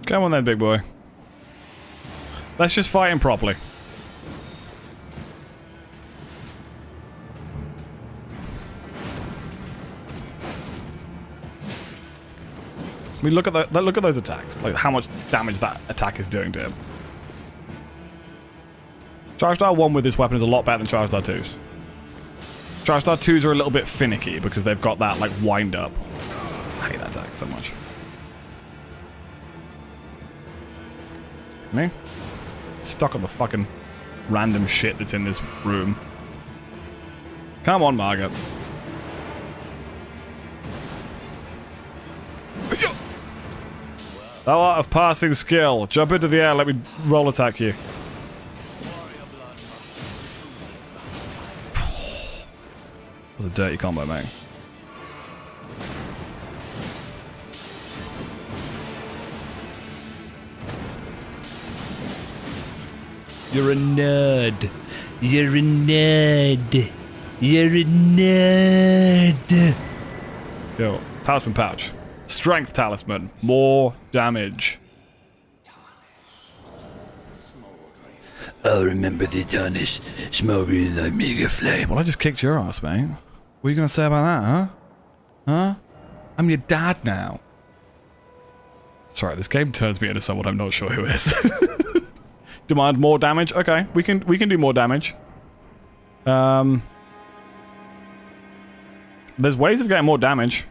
Speaker 1: Come on then, big boy. Let's just fight him properly. I mean, look at those attacks. Like how much damage that attack is doing to him. Charge Star 1 with this weapon is a lot better than Charge Star 2's. Charge Star 2's are a little bit finicky because they've got that like wind up. I hate that attack so much. Me? Stuck on the fucking random shit that's in this room. Come on, Margaret. Thou art of passing skill. Jump into the air, let me roll attack you. That was a dirty combo, mate. You're a nerd. You're a nerd. You're a nerd. Cool. Talisman pouch. Strength talisman. More damage.
Speaker 11: I'll remember the tarnish smoking like mega flame.
Speaker 1: Well, I just kicked your ass, mate. What are you going to say about that, huh? Huh? I'm your dad now. Sorry, this game turns me into someone I'm not sure who is. Demand more damage? Okay, we can do more damage. There's ways of getting more damage.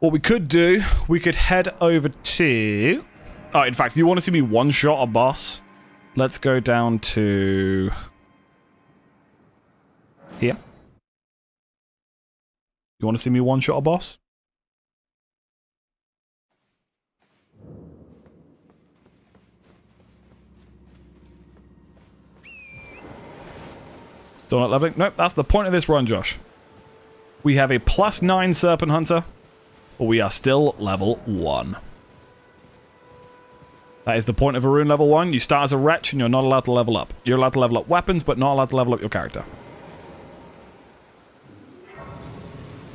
Speaker 1: What we could do, we could head over to... Oh, in fact, you want to see me one-shot a boss? Let's go down to... here. You want to see me one-shot a boss? Still not leveling? Nope, that's the point of this run, Josh. We have a +9 Serpent Hunter, but we are still level 1. That is the point of a rune level 1. You start as a wretch and you're not allowed to level up. You're allowed to level up weapons, but not allowed to level up your character.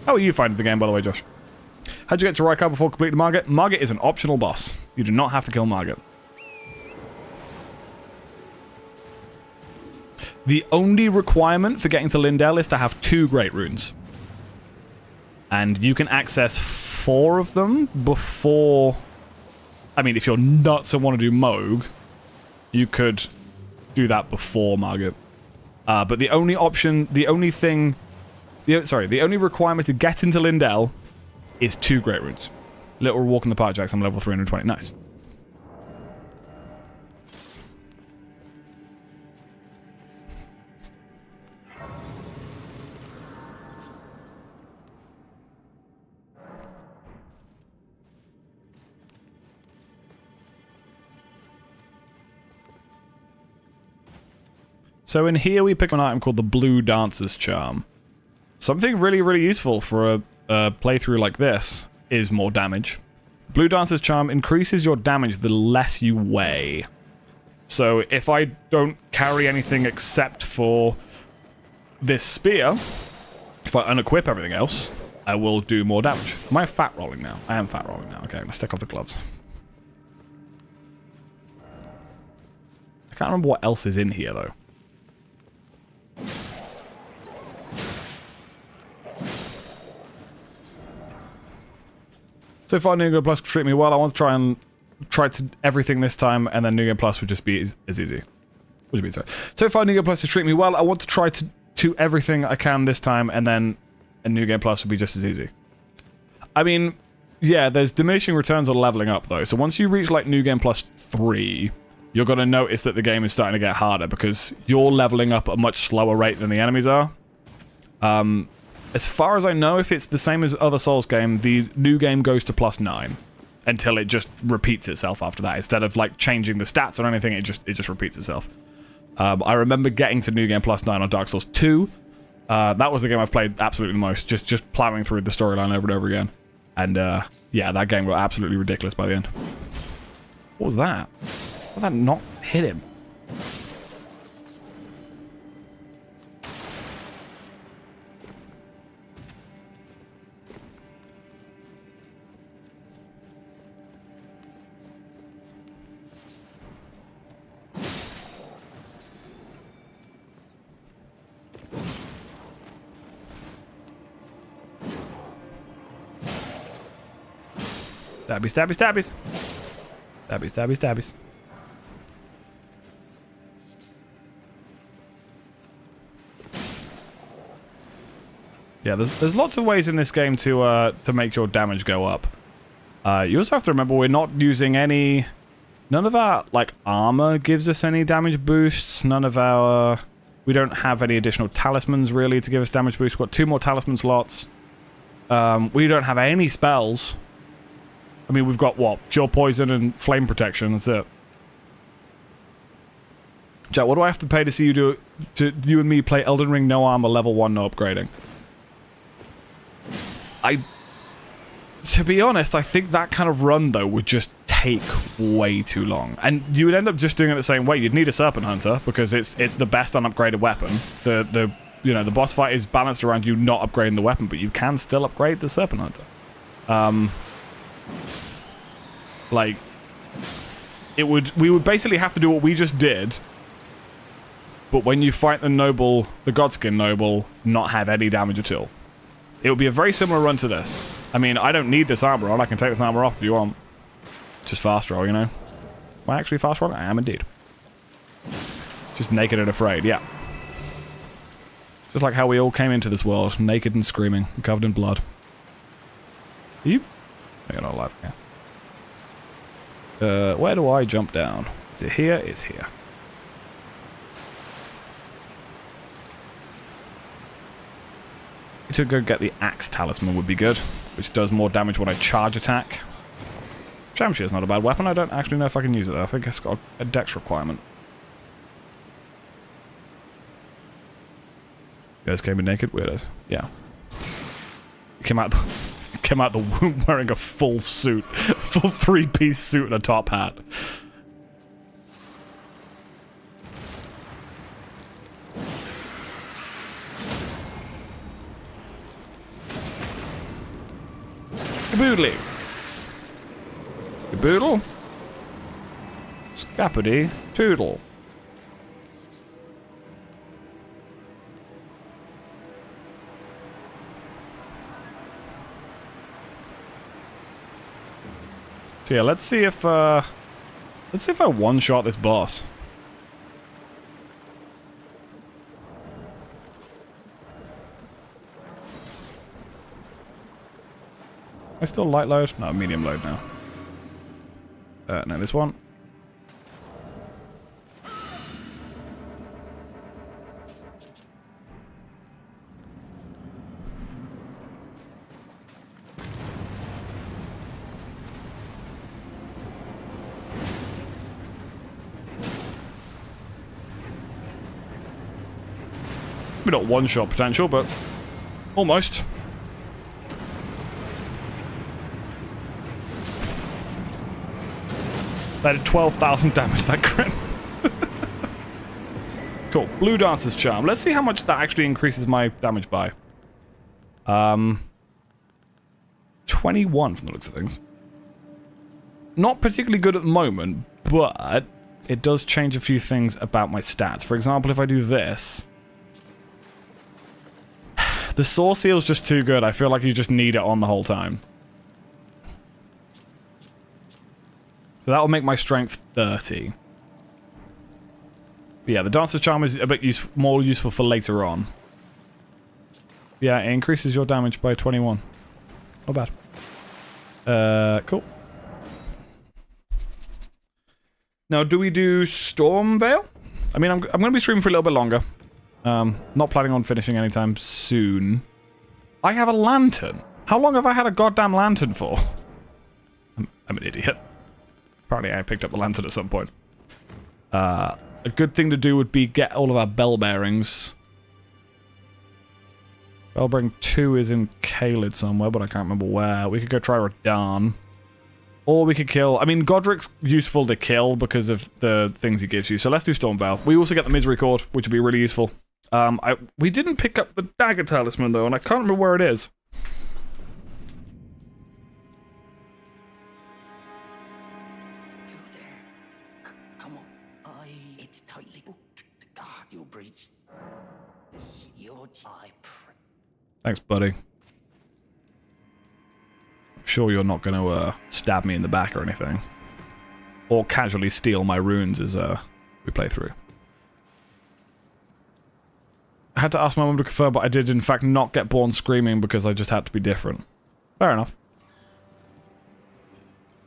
Speaker 1: How are you finding the game, by the way, Josh? How'd you get to Rykar before completing Margit? Margit is an optional boss. You do not have to kill Margit. The only requirement for getting to Lindell is to have 2 Great Runes. And you can access 4 of them before... I mean, if you're nuts and want to do Moog, you could do that before Margit. But the only option, the only thing... the only requirement to get into Lindell is 2 Great Runes. Little walk in the park, Jax. I'm level 320. Nice. So in here we pick an item called the Blue Dancer's Charm. Something really, really useful for a playthrough like this is more damage. Blue Dancer's Charm increases your damage the less you weigh. So if I don't carry anything except for this spear, if I unequip everything else, I will do more damage. Am I fat rolling now? I am fat rolling now. Okay, let's take off the gloves. I can't remember what else is in here though. So far, New Game Plus treat me well. I want to try to everything this time, and then New Game Plus would just be as easy. What do you mean, sorry? So far, New Game Plus has treat me well. I want to try to everything I can this time, and then a New Game Plus would be just as easy. I mean, yeah, there's diminishing returns on leveling up, though. So once you reach, like, New Game Plus 3, you're going to notice that the game is starting to get harder, because you're leveling up at a much slower rate than the enemies are. As far as I know, if it's the same as other Souls game, the new game goes to +9 until it just repeats itself after that. Instead of like changing the stats or anything, it just repeats itself. I remember getting to new game +9 on Dark Souls 2. That was the game I've played absolutely the most, just plowing through the storyline over and over again. And yeah, that game got absolutely ridiculous by the end. What was that? How did that not hit him? Stabby, stabby, stabbies. Stabby, stabby, stabbies. Yeah, there's lots of ways in this game to make your damage go up. You also have to remember we're not using any... None of our, like, armor gives us any damage boosts. None of our... We don't have any additional talismans, really, to give us damage boosts. We've got 2 more talisman slots. We don't have any spells. I mean, we've got, what? Cure Poison and Flame Protection. That's it. Jack, what do I have to pay to see you do... To you and me play Elden Ring no armor, level 1, no upgrading? To be honest, I think that kind of run, though, would just take way too long. And you would end up just doing it the same way. You'd need a Serpent Hunter, because it's the best unupgraded weapon. The boss fight is balanced around you not upgrading the weapon, but you can still upgrade the Serpent Hunter. Like, we would basically have to do what we just did, but when you fight the noble, the Godskin noble, not have any damage at all. It would be a very similar run to this. I mean, I don't need this armor on. I can take this armor off if you want. Just fast roll, you know? Am I actually fast rolling? I am indeed. Just naked and afraid, yeah. Just like how we all came into this world, naked and screaming, and covered in blood. Are you? You're not alive, yeah. Where do I jump down? Is it here? It's here. To go get the Axe Talisman would be good, which does more damage when I charge attack. Shamshir is not a bad weapon. I don't actually know if I can use it though. I think it's got a dex requirement. You guys came in naked? Weirdos. Yeah. Came out the womb wearing a full suit. Full 3-piece suit and a top hat. Skaboodly. Skaboodle. Scappity toodle. So yeah, let's see if I one-shot this boss. I still light load? No, medium load now. No, this one. Maybe not one-shot potential, but almost. That did 12,000 damage, that crit. Cool. Blue Dancer's Charm. Let's see how much that actually increases my damage by. 21 from the looks of things. Not particularly good at the moment, but it does change a few things about my stats. For example, if I do this... The Saw Seal's just too good. I feel like you just need it on the whole time. So that will make my strength 30. But yeah, the Dancer's Charm is a bit more useful for later on. Yeah, it increases your damage by 21. Not bad. Cool. Now, do we do Storm Veil? I mean, I'm going to be streaming for a little bit longer. Not planning on finishing anytime soon. I have a lantern. How long have I had a goddamn lantern for? I'm an idiot. Apparently I picked up the lantern at some point. A good thing to do would be get all of our bell bearings. Bell bearing 2 is in Caelid somewhere, but I can't remember where. We could go try Radahn. Or we could kill... I mean, Godric's useful to kill because of the things he gives you. So let's do Storm Veil. We also get the Misery Cord, which would be really useful. We didn't pick up the Dagger Talisman, though, and I can't remember where it is. Thanks, buddy. sure you're not going to stab me in the back or anything. Or casually steal my runes as we play through. I had to ask my mum to confirm, but I did in fact not get born screaming because I just had to be different. Fair enough.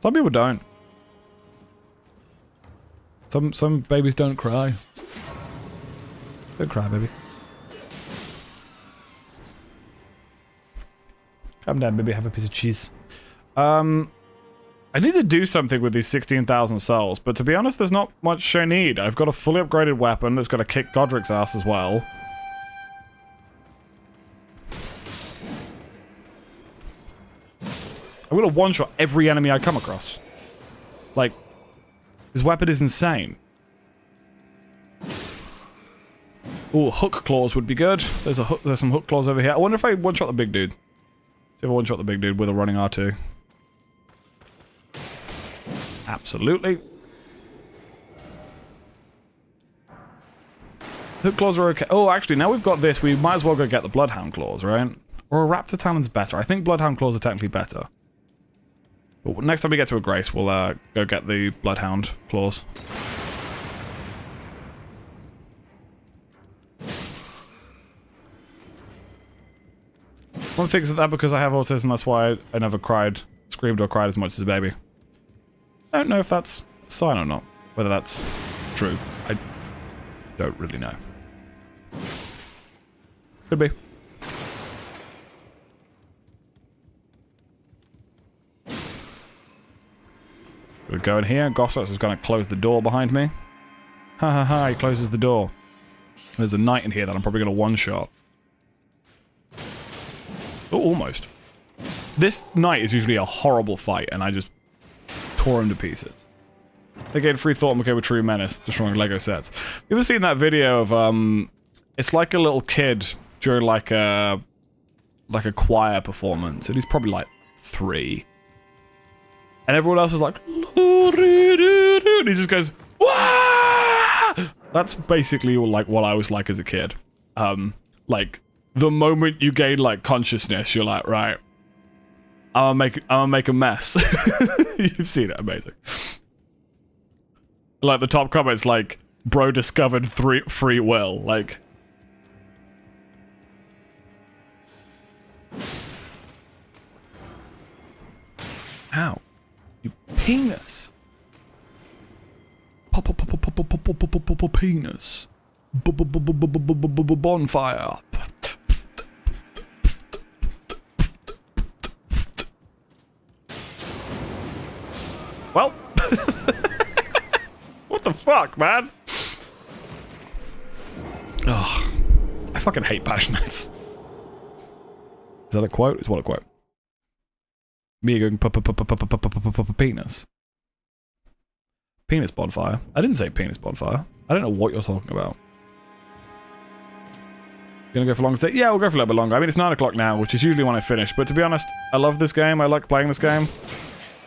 Speaker 1: Some people don't. Some babies don't cry. Don't cry, baby. Calm down, baby. Have a piece of cheese. I need to do something with these 16,000 souls, but to be honest, there's not much I need. I've got a fully upgraded weapon that's got to kick Godric's ass as well. I'm gonna one-shot every enemy I come across. Like, his weapon is insane. Ooh, hook claws would be good. There's some hook claws over here. I wonder if I one-shot the big dude. See if I one-shot the big dude with a running R2. Absolutely. Hook claws are okay. Oh, actually, now we've got this, we might as well go get the Bloodhound claws, right? Or a Raptor Talon's better. I think Bloodhound claws are technically better. But next time we get to a Grace, we'll go get the Bloodhound claws. One thinks that because I have autism, that's why I never screamed or cried as much as a baby. I don't know if that's a sign or not. Whether that's true. I don't really know. Could be. We'll go in here. Gossos is going to close the door behind me. Ha ha ha, he closes the door. There's a knight in here that I'm probably going to one-shot. Oh, almost. This knight is usually a horrible fight, and I just tore him to pieces. They gained free thought and became a true menace, destroying Lego sets. You ever seen that video of, it's like a little kid during like a choir performance, and he's probably like 3. And everyone else is like, and he just goes, wah! That's basically like what I was like as a kid. Like, the moment you gain like consciousness, you're like, right, I'm gonna make a mess. You've seen it, amazing. Like the top comments, like, bro discovered free will, like. Ow, you penis. Penis. Bonfire. Well, what the fuck, man? Oh, I fucking hate passionates. Is that a quote? Is what a quote? Me going penis. Penis bonfire. I didn't say penis bonfire. I don't know what you're talking about. Gonna go for longer stay? Yeah, we'll go for a little bit longer. I mean, it's 9 o'clock now, which is usually when I finish. But to be honest, I love this game. I like playing this game.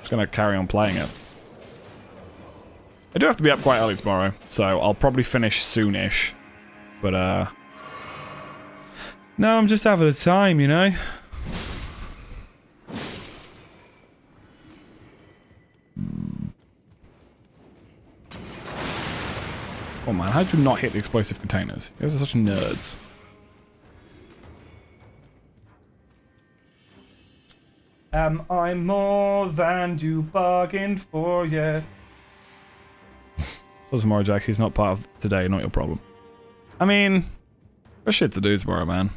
Speaker 1: Just gonna carry on playing it. I do have to be up quite early tomorrow, so I'll probably finish soon-ish. But, no, I'm just having a time, you know? Oh man, how did you not hit the explosive containers? You guys are such nerds. Am I more than you bargained for yet? So tomorrow, Jack, he's not part of today, not your problem. I mean, there's shit to do tomorrow, man.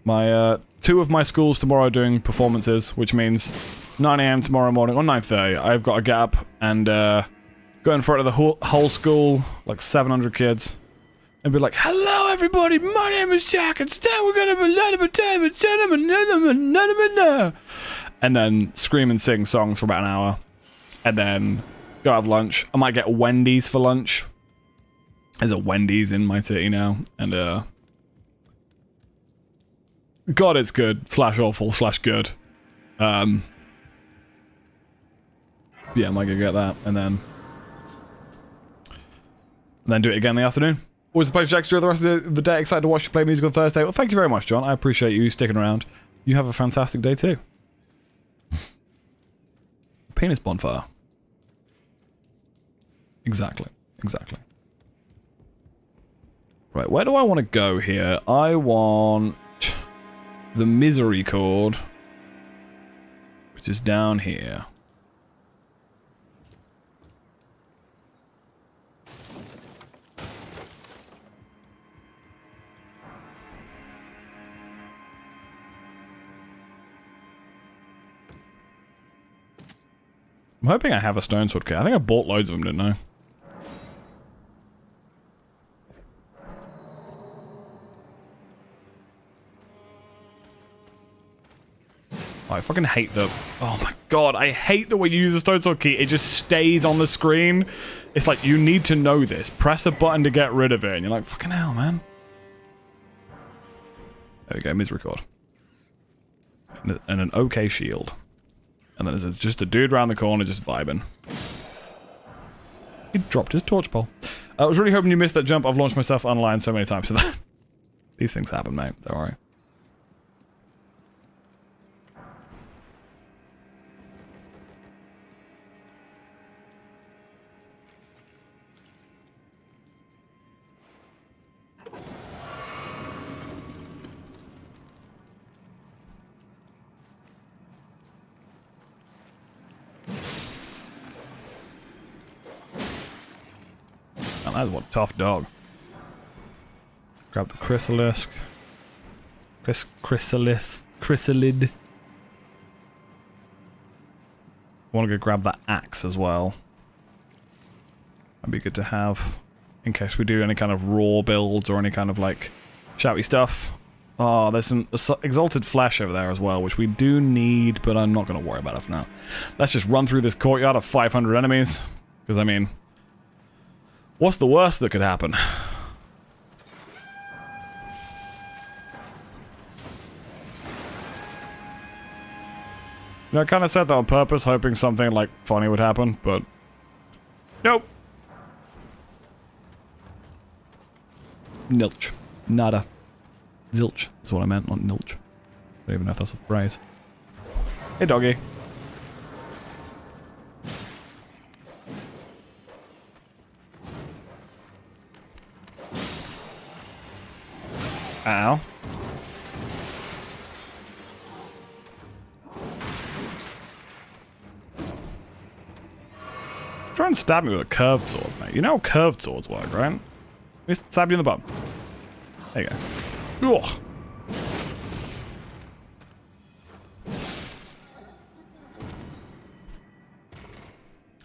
Speaker 1: My, 2 of my schools tomorrow are doing performances, which means 9 AM tomorrow morning, or 9:30, I've got to get up and, go in front of the whole school, like 700 kids, and be like, hello everybody, my name is Jack, and today we're gonna be and then scream and sing songs for about an hour, and then go have lunch. I might get Wendy's for lunch. There's a Wendy's in my city now, and God, it's good, / awful / good. Yeah, I might go get that, and then do it again in the afternoon. Always a pleasure, Jack, to do the rest of the day. Excited to watch you play music on Thursday. Well, thank you very much, John. I appreciate you sticking around. You have a fantastic day too. Penis bonfire. Exactly. Exactly. Right, where do I want to go here? I want the misery chord, which is down here. I'm hoping I have a stone sword kit. I think I bought loads of them, didn't I? Oh, I fucking hate the... Oh my god, I hate the way you use the stone sword key. It just stays on the screen. It's like, you need to know this. Press a button to get rid of it. And you're like, fucking hell, man. There we go, misery chord. And an okay shield. And then there's just a dude around the corner just vibing. He dropped his torch pole. I was really hoping you missed that jump. I've launched myself online so many times. So that these things happen, mate. Don't worry. That's one tough dog. Grab the chrysalisk. Chrysalid. I want to go grab that axe as well. That'd be good to have in case we do any kind of raw builds or any kind of like shouty stuff. Oh, there's some exalted flesh over there as well, which we do need, but I'm not going to worry about it for now. Let's just run through this courtyard of 500 enemies, because I mean, what's the worst that could happen? You know, I kind of said that on purpose, hoping something like funny would happen, but nope. Nilch. Nada. Zilch. That's what I meant, not nilch. I don't even know if that's a phrase. Hey, doggy. Ow. Try and stab me with a curved sword, mate. You know how curved swords work, right? Let me stab you in the bum. There you go. Ugh.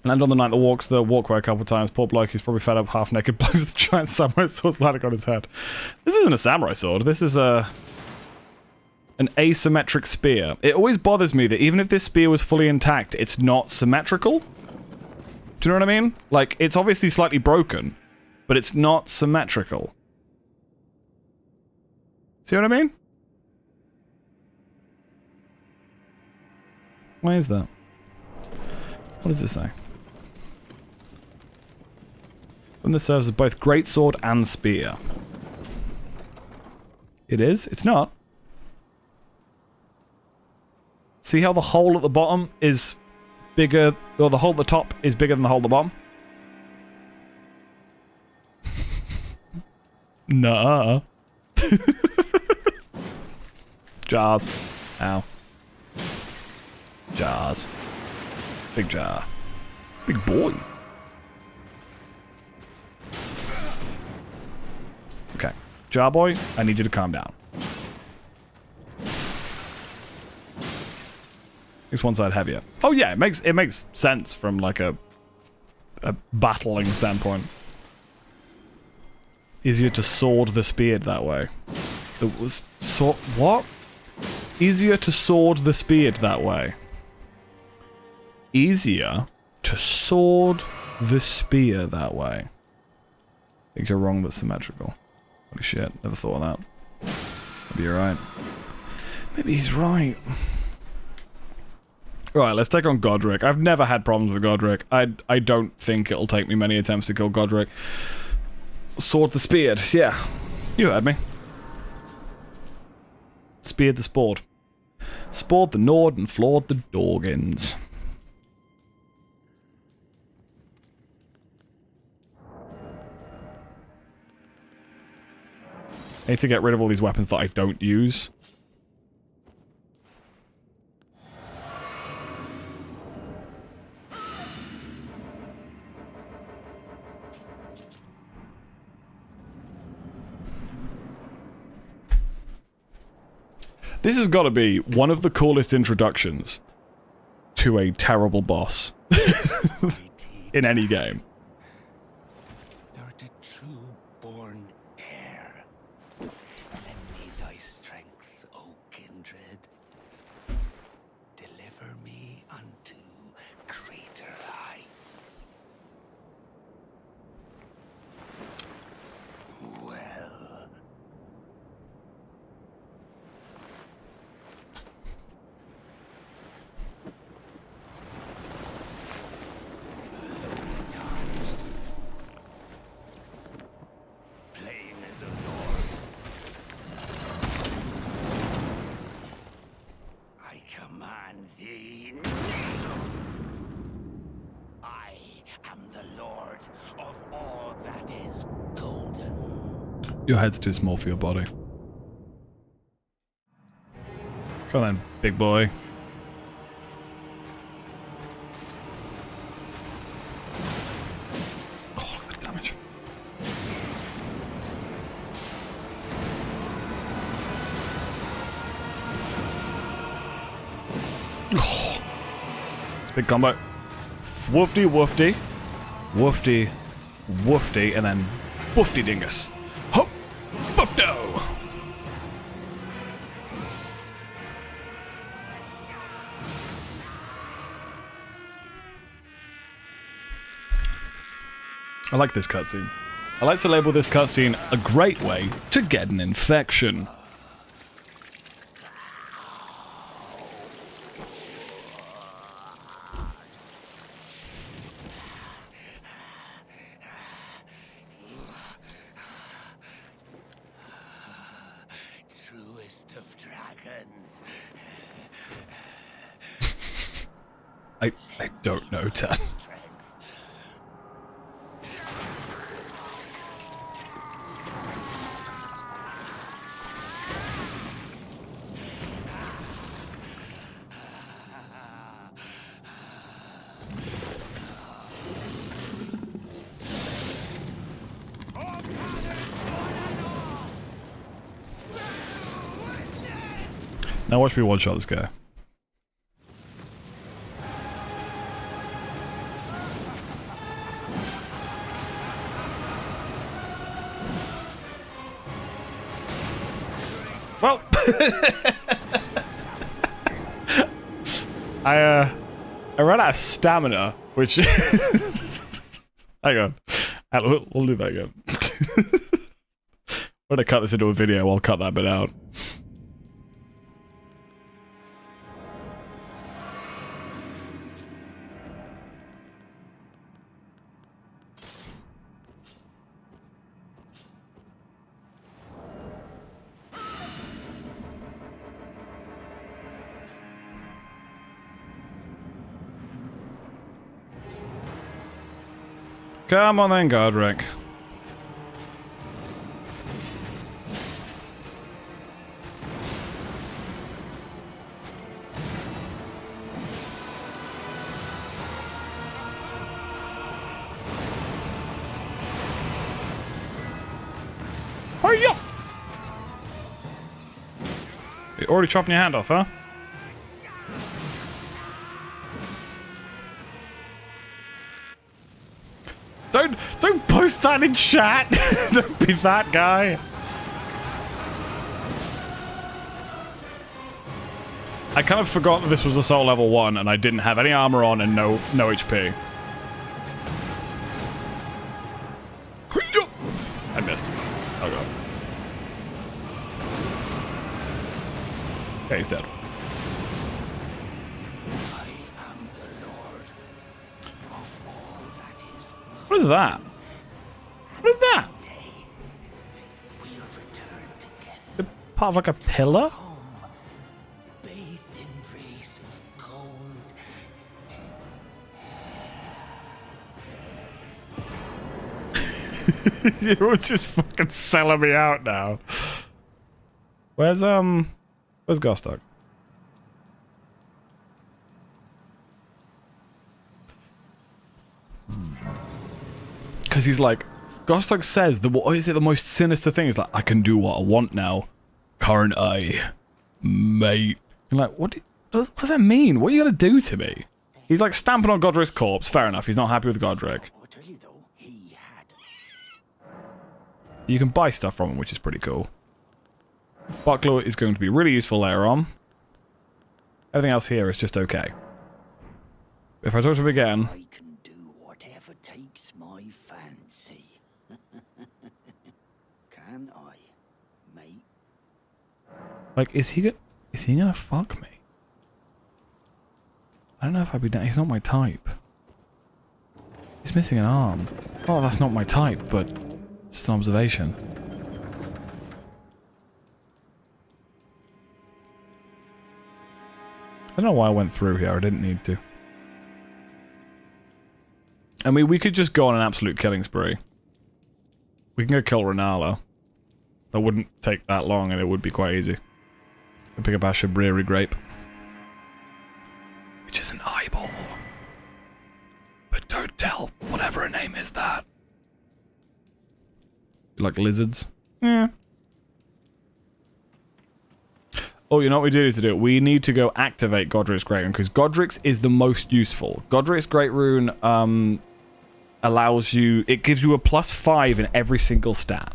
Speaker 1: Land on the knight that walks the walkway a couple times. Poor bloke, he's probably fed up, half-naked, blows the giant samurai sword landing on his head. This isn't a samurai sword. This is an asymmetric spear. It always bothers me that even if this spear was fully intact, it's not symmetrical. Do you know what I mean? Like, it's obviously slightly broken, but it's not symmetrical. See what I mean? Why is that? What does this say? And this serves as both greatsword and spear. It is? It's not. See how the hole at the bottom is bigger, or the hole at the top is bigger than the hole at the bottom? Nah. Jars. Ow. Jars. Big jar. Big boy. Okay. Jar boy, I need you to calm down. Makes one side heavier. Oh yeah, it makes sense from like a battling standpoint. Easier to sword the speared that way. It was what? Easier to sword the speared that way. Easier to sword the spear that way. I think you're wrong, that's symmetrical. Holy shit, never thought of that. Maybe you're right. Maybe he's right. Right, let's take on Godric. I've never had problems with Godric. I don't think it'll take me many attempts to kill Godric. Sword the speared, yeah. You heard me. Speared the spored. Spored the Nord and floored the Dorgans. I need to get rid of all these weapons that I don't use. This has got to be one of the coolest introductions to a terrible boss in any game.
Speaker 11: Thou art a true-born heir. Lend me thy strength, O kindred. Deliver me unto greater heights. Well. Command thee now. I am the Lord of all that is golden.
Speaker 1: Your head's too small for your body. Come on, big boy. Oh, look at the damage. Oh, it's a big combo. Woofty, woofty, woofty, woofty, and then woofty dingus. Hop, woofdo. I like this cutscene. I like to label this cutscene a great way to get an infection.
Speaker 11: Truest of dragons.
Speaker 1: I don't know, Tan. Now watch me one-shot this guy. Well, I ran out of stamina, which hang on, we'll do that again. I'm gonna cut this into a video. I'll cut that bit out. Come on then, Godric. Hurry up! You're already chopping your hand off, huh? Don't post that in chat. Don't be that guy. I kind of forgot that this was assault level 1 and I didn't have any armor on and no HP. I missed. Oh god. Okay, he's dead. What is that? What is that? Is it part of like a pillar?
Speaker 11: Bathed in rays of gold.
Speaker 1: You're just fucking selling me out now. Where's Gostok? Because he's like, Gostok says, what is it, the most sinister thing? He's like, I can do what I want now. Can't I, mate? You're like, what does that mean? What are you going to do to me? He's like stamping on Godric's corpse. Fair enough, he's not happy with Godric. You can buy stuff from him, which is pretty cool. Buckler is going to be really useful later on. Everything else here is just okay. If I talk to him again...
Speaker 11: I can do whatever takes my fancy. Can I, mate?
Speaker 1: Like, is he gonna fuck me? I don't know if I'd be down. He's not my type. He's missing an arm. Oh, that's not my type, but it's an observation. I don't know why I went through here. I didn't need to. I mean, we could just go on an absolute killing spree. We can go kill Renala. That wouldn't take that long, and it would be quite easy. And pick up our Shabriri grape. Which is an eyeball. But don't tell whatever her name is that. You like lizards? Yeah. Oh, you know what we do need to do? We need to go activate Godric's Great Rune, because Godric's is the most useful. Godric's Great Rune allows you... It gives you a +5 in every single stat.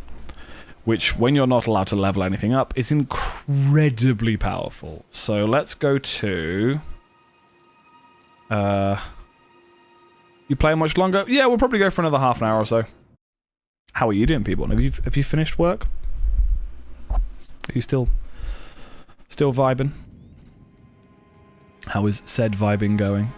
Speaker 1: Which, when you're not allowed to level anything up, is incredibly powerful. So let's go to... You play much longer? Yeah, we'll probably go for another half an hour or so. How are you doing, people? Have you finished work? Are you still vibing? How is said vibing going?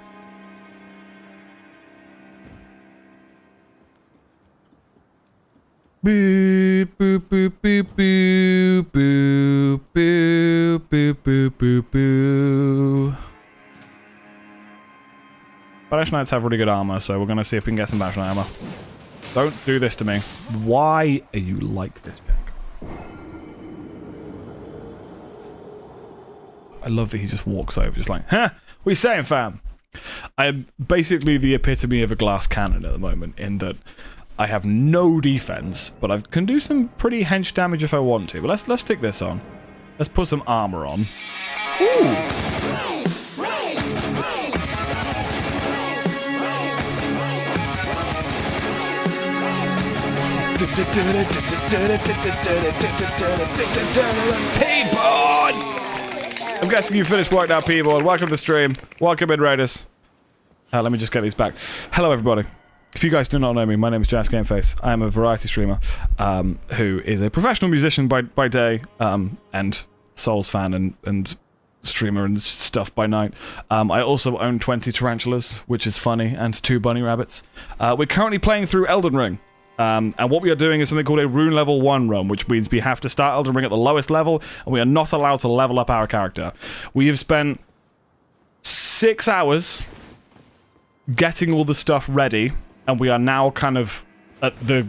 Speaker 1: Boop boop boop boop boop boop boop boop boop boop boop. Banish Knights have really good armor, so we're gonna see if we can get some Banish Knight armor. Don't do this to me. Why are you like this, Jack? I love that he just walks over, just like, huh? What are you saying, fam? I am basically the epitome of a glass cannon at the moment, in that I have no defense, but I can do some pretty hench damage if I want to. But let's stick this on. Let's put some armor on. Ooh. P-Pod! I'm guessing you finished work now, P-Board. Welcome to the stream. Welcome in, Raiders. Let me just get these back. Hello, everybody. If you guys do not know me, my name is Jazz Gameface. I am a variety streamer who is a professional musician by day and Souls fan and streamer and stuff by night. I also own 20 tarantulas, which is funny, and 2 bunny rabbits. We're currently playing through Elden Ring. And what we are doing is something called a Rune Level 1 run, which means we have to start Elden Ring at the lowest level, and we are not allowed to level up our character. We have spent 6 hours getting all the stuff ready, and we are now kind of at the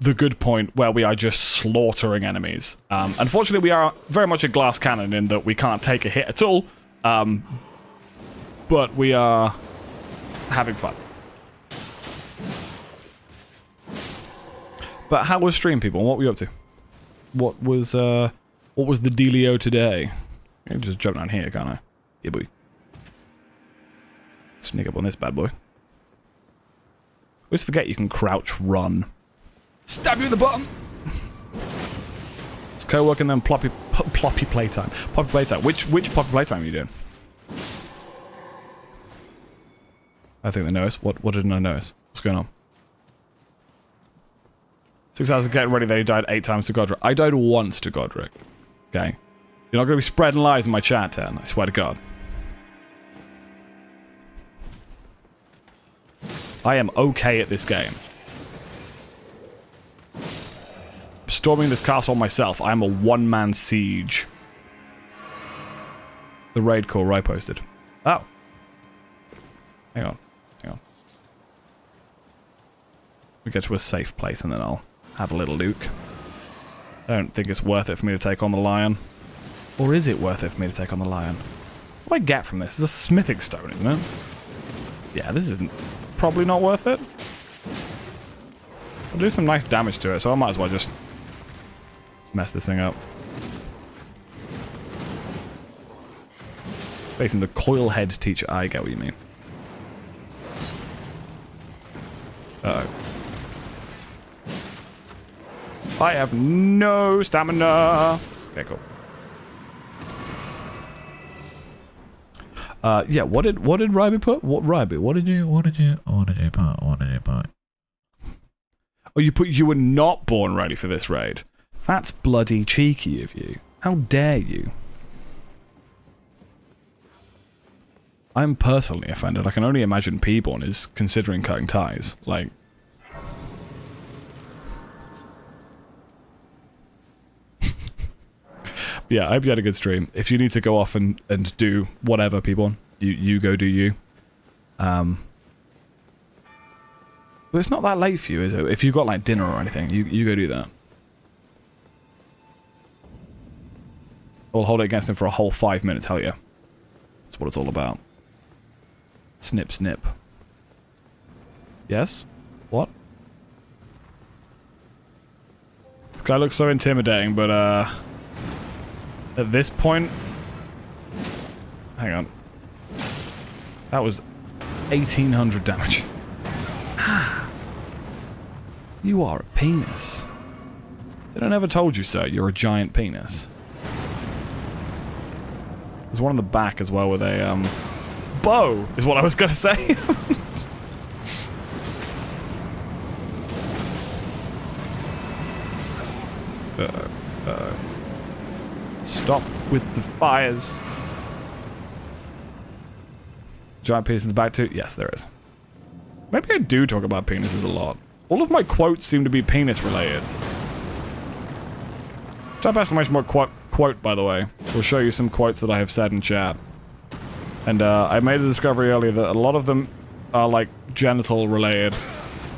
Speaker 1: good point where we are just slaughtering enemies. Unfortunately, we are very much a glass cannon in that we can't take a hit at all, but we are having fun. But how was stream, people? What were you up to? What was the dealio today? I can just jump down here, can't I? Yeah, boy. Sneak up on this bad boy. Always forget you can crouch run. Stab you in the bottom! It's co-work and then ploppy playtime. Poppy playtime. Which poppy playtime are you doing? I think they noticed. What didn't I notice? What's going on? 6 hours of getting ready, they died 8 times to Godric. I died once to Godric. Okay? You're not going to be spreading lies in my chat, Ten. I swear to God. I am okay at this game. Storming this castle myself. I am a one-man siege. The raid call I posted. Oh. Hang on. We get to a safe place and then I'll have a little Luke. I don't think it's worth it for me to take on the lion. Or is it worth it for me to take on the lion? What do I get from this? It's a smithing stone, isn't it? Yeah, this isn't probably not worth it. I'll do some nice damage to it, so I might as well just mess this thing up. Facing the coil head teacher. I get what you mean. Uh-oh. I have no stamina. Okay, cool. Yeah, what did Ryby put? What Ryby? What did you put? Oh, you were not born ready for this raid. That's bloody cheeky of you. How dare you? I'm personally offended. I can only imagine P-Born is considering cutting ties. Like... yeah, I hope you had a good stream. If you need to go off and do whatever, P-Born, you go do you. But it's not that late for you, is it? If you've got, like, dinner or anything, you go do that. We'll hold it against him for a whole 5 minutes, hell yeah. That's what it's all about. Snip, snip. Yes? What? This guy looks so intimidating, but, at this point... hang on. That was 1,800 damage. You are a penis. Did I never told you so? You're a giant penis. There's one in the back as well with a, bow, is what I was gonna say. Stop with the fires. Giant penis in the back too? Yes, there is. Maybe I do talk about penises a lot. All of my quotes seem to be penis related. Type exclamation mark quote, by the way. We'll show you some quotes that I have said in chat. And I made a discovery earlier that a lot of them are like genital related.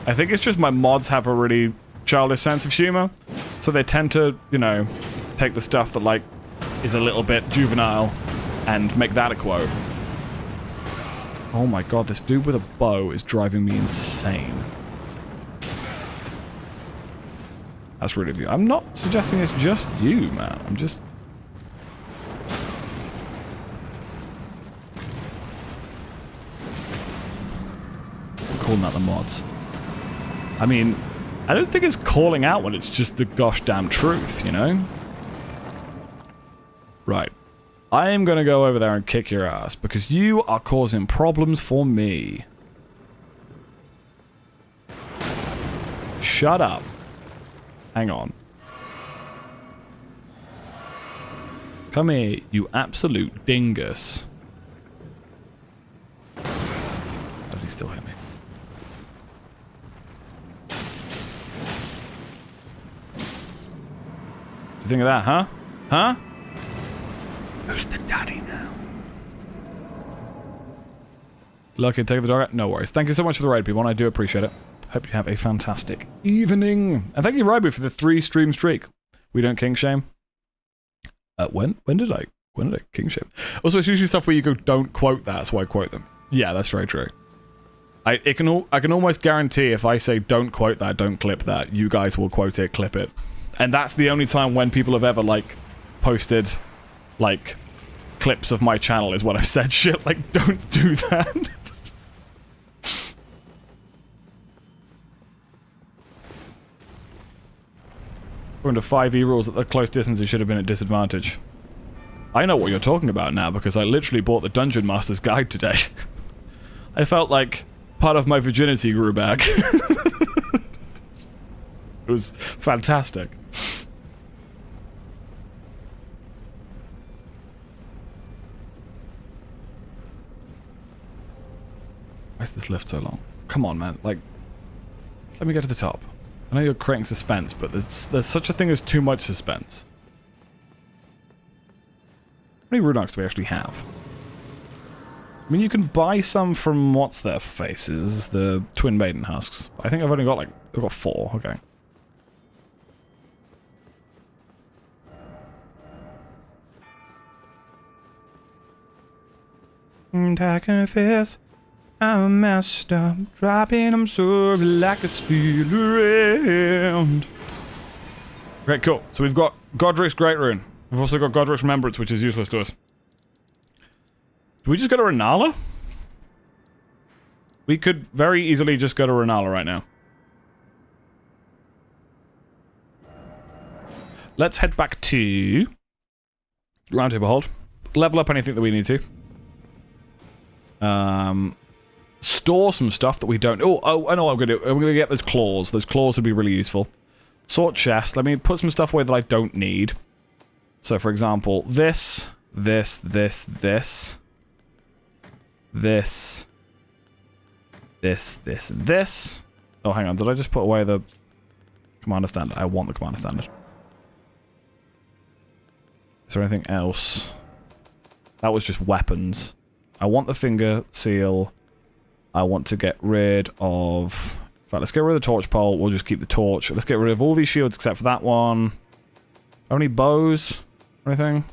Speaker 1: I think it's just my mods have a really childish sense of humor. So they tend to, you know, take the stuff that like is a little bit juvenile and make that a quote. Oh my god, this dude with a bow is driving me insane. That's rude of you. I'm not suggesting it's just you, man. I'm just... I'm calling out the mods. I mean, I don't think it's calling out when it's just the gosh damn truth, you know? Right. I am gonna go over there and kick your ass because you are causing problems for me. Shut up. Hang on. Come here, you absolute dingus. Does he still hit me? What do you think of that, huh? Huh? Who's the daddy now? Lucky, take the dog out? No worries. Thank you so much for the raid, people. I do appreciate it. Hope you have a fantastic evening. And thank you, Ryby, for the 3-stream streak. We don't king shame. When did I king shame? Also, it's usually stuff where you go, don't quote that, so I quote them. Yeah, that's very true. I can almost guarantee if I say don't quote that, don't clip that, you guys will quote it, clip it. And that's the only time when people have ever, like, posted, like, clips of my channel is when I've said shit like, don't do that. According to 5e rules, at the close distance, it should have been at disadvantage. I know what you're talking about now, because I literally bought the Dungeon Master's Guide today. I felt like part of my virginity grew back. It was fantastic. Why is this lift so long? Come on, man. Like, let me get to the top. I know you're creating suspense, but there's such a thing as too much suspense. How many Runarks do we actually have? I mean, you can buy some from what's their faces, the Twin Maiden Husks. I think I've only got like, I've got 4, okay. I confess, I'm messed up, dropping them sorry like a steel around. Okay, cool. So we've got Godric's Great Rune. We've also got Godric's Remembrance, which is useless to us. Do we just go to Renala? We could very easily just go to Renala right now. Let's head back to Roundtable Hold. Level up anything that we need to. Store some stuff that we don't... Oh, I know what I'm going to do. I'm going to get those claws. Those claws would be really useful. Sort chest. Let me put some stuff away that I don't need. So, for example, this. This. Oh, hang on. Did I just put away the Commander Standard? I want the Commander Standard. Is there anything else? That was just weapons. I want the finger seal. I want to get rid of... In fact, let's get rid of the torch pole. We'll just keep the torch. Let's get rid of all these shields except for that one. Have any bows or anything?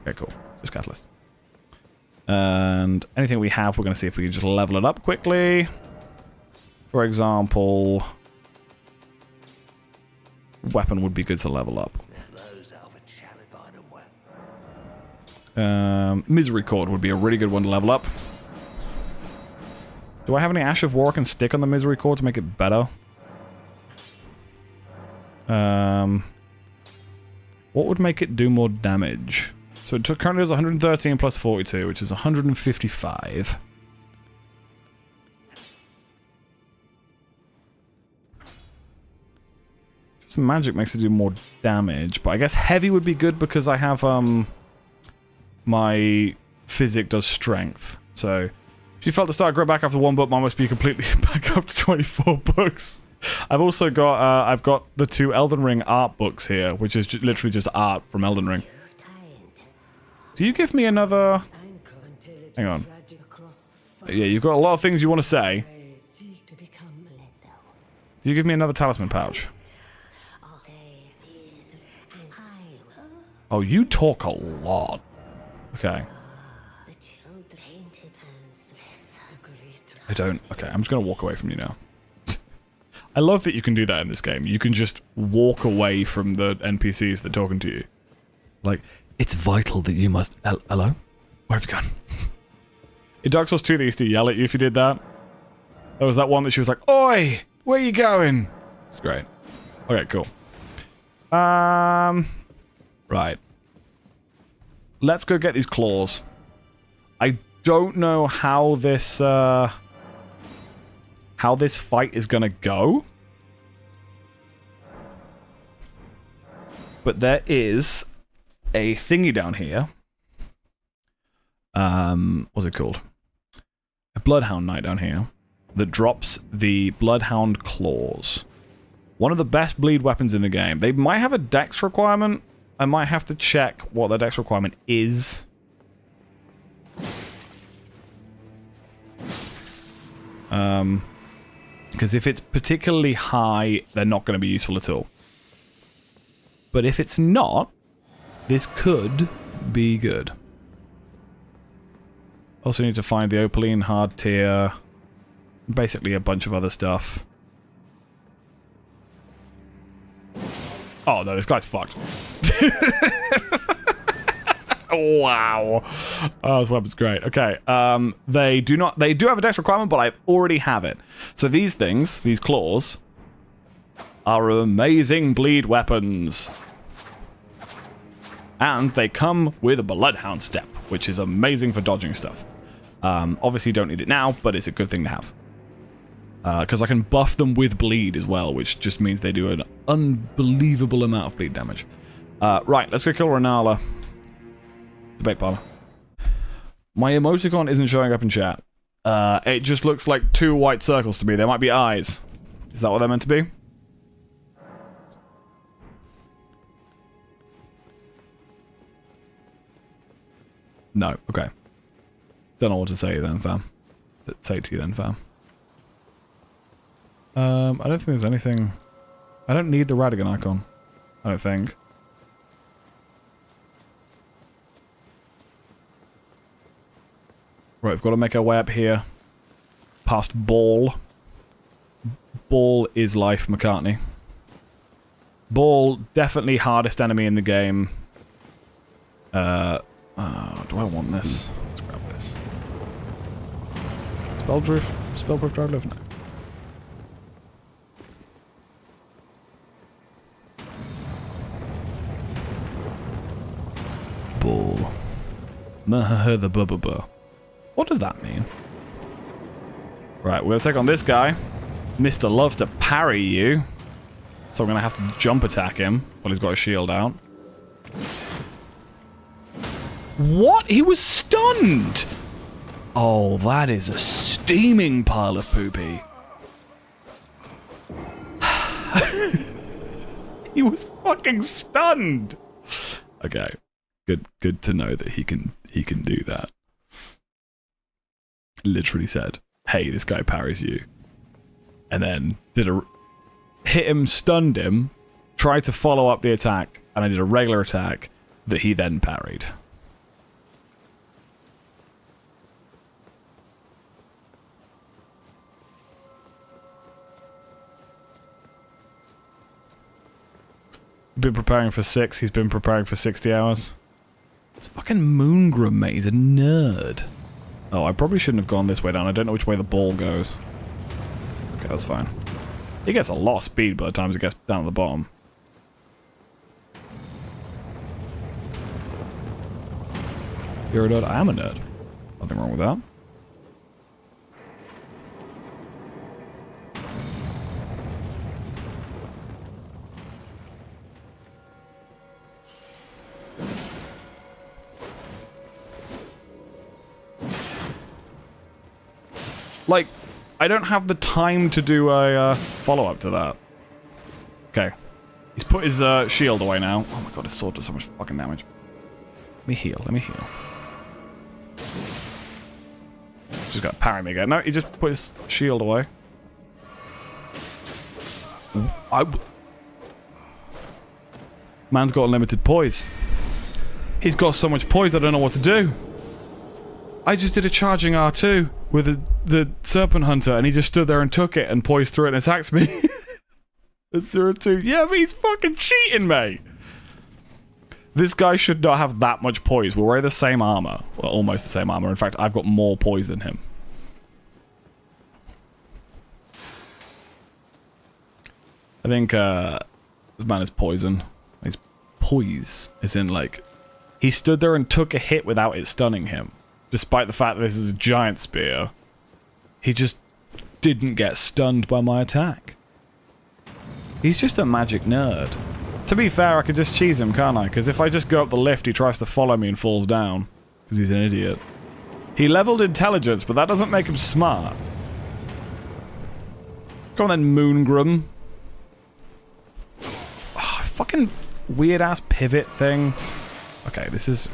Speaker 1: Okay, cool. Just catalyst. And anything we have, we're going to see if we can just level it up quickly. For example... Weapon would be good to level up. Misery Cord would be a really good one to level up. Do I have any Ash of War I can stick on the Misery Cord to make it better? What would make it do more damage? So it currently does 113 plus 42, which is 155. Just magic makes it do more damage, but I guess heavy would be good because I have, my physic does strength. So if you felt the start grow back after one book, mine must be completely back up to 24 books. I've also got I've got the 2 Elden Ring art books here, which is literally just art from Elden Ring. Do you give me another? Hang on. Yeah, you've got a lot of things you want to say. Do you give me another talisman pouch? Oh, you talk a lot. Okay. I don't... Okay, I'm just going to walk away from you now. I love that you can do that in this game. You can just walk away from the NPCs that are talking to you. Like, it's vital that you must... Hello? Where have you gone? In Dark Souls 2, they used to yell at you if you did that. There was that one that she was like, Oi! Where you going? It's great. Okay, cool. Right. Let's go get these claws. I don't know how this fight is gonna go. But there is a thingy down here. What's it called? A Bloodhound Knight down here that drops the Bloodhound Claws. One of the best bleed weapons in the game. They might have a dex requirement. I might have to check what the dex requirement is. Because if it's particularly high, they're not going to be useful at all. But if it's not, this could be good. Also need to find the Opaline hard tier. Basically a bunch of other stuff. Oh no, this guy's fucked. Wow. Oh, this weapon's great. Okay. They do have a dex requirement, but I already have it. So these things, these claws, are amazing bleed weapons. And they come with a Bloodhound Step, which is amazing for dodging stuff. Obviously don't need it now, but it's a good thing to have. Because I can buff them with bleed as well, which just means they do an unbelievable amount of bleed damage. Right, let's go kill Renala. Debate parlor. My emoticon isn't showing up in chat. It just looks like 2 white circles to me. There might be eyes. Is that what they're meant to be? No, okay. Don't know what to say then, fam. Say to you then, fam. I don't think there's anything... I don't need the Radigan icon. I don't think. we've got to make our way up here. Past Ball. Ball is life, McCartney. Ball, definitely hardest enemy in the game. Do I want this? Let's grab this. Spellproof dry live? No. Ball. The bubba. What does that mean? Right, we're gonna take on this guy. Mr. loves to parry you. So I'm gonna have to jump attack him while he's got a shield out. What? He was stunned! Oh, that is a steaming pile of poopy. He was fucking stunned! Okay. Good to know that he can do that. Literally said, hey, this guy parries you. And then hit him, stunned him, tried to follow up the attack, and I did a regular attack that he then parried. Been preparing for 6, he's been preparing for 60 hours. It's fucking Moongrum, mate, he's a nerd. Oh, I probably shouldn't have gone this way down, I don't know which way the ball goes. Okay, that's fine. He gets a lot of speed by the time it gets down at the bottom. You're a nerd? I am a nerd. Nothing wrong with that. Like, I don't have the time to do a follow-up to that. Okay. He's put his shield away now. Oh my god, his sword does so much fucking damage. Let me heal. Just got to parry me again. No, he just put his shield away. Man's got unlimited poise. He's got so much poise, I don't know what to do. I just did a charging R2 with the Serpent Hunter, and he just stood there and took it and poised through it and attacked me. It's 0-2. Yeah, but he's fucking cheating, mate. This guy should not have that much poise. We're wearing the same armor. Well, almost the same armor. In fact, I've got more poise than him. I think this man is poison. He's poise. As in, like, he stood there and took a hit without it stunning him. Despite the fact that this is a giant spear, he just didn't get stunned by my attack. He's just a magic nerd. To be fair, I could just cheese him, can't I? Because if I just go up the lift, he tries to follow me and falls down. Because he's an idiot. He leveled intelligence, but that doesn't make him smart. Come on then, Moongrum. Oh, fucking weird-ass pivot thing. Okay, this is...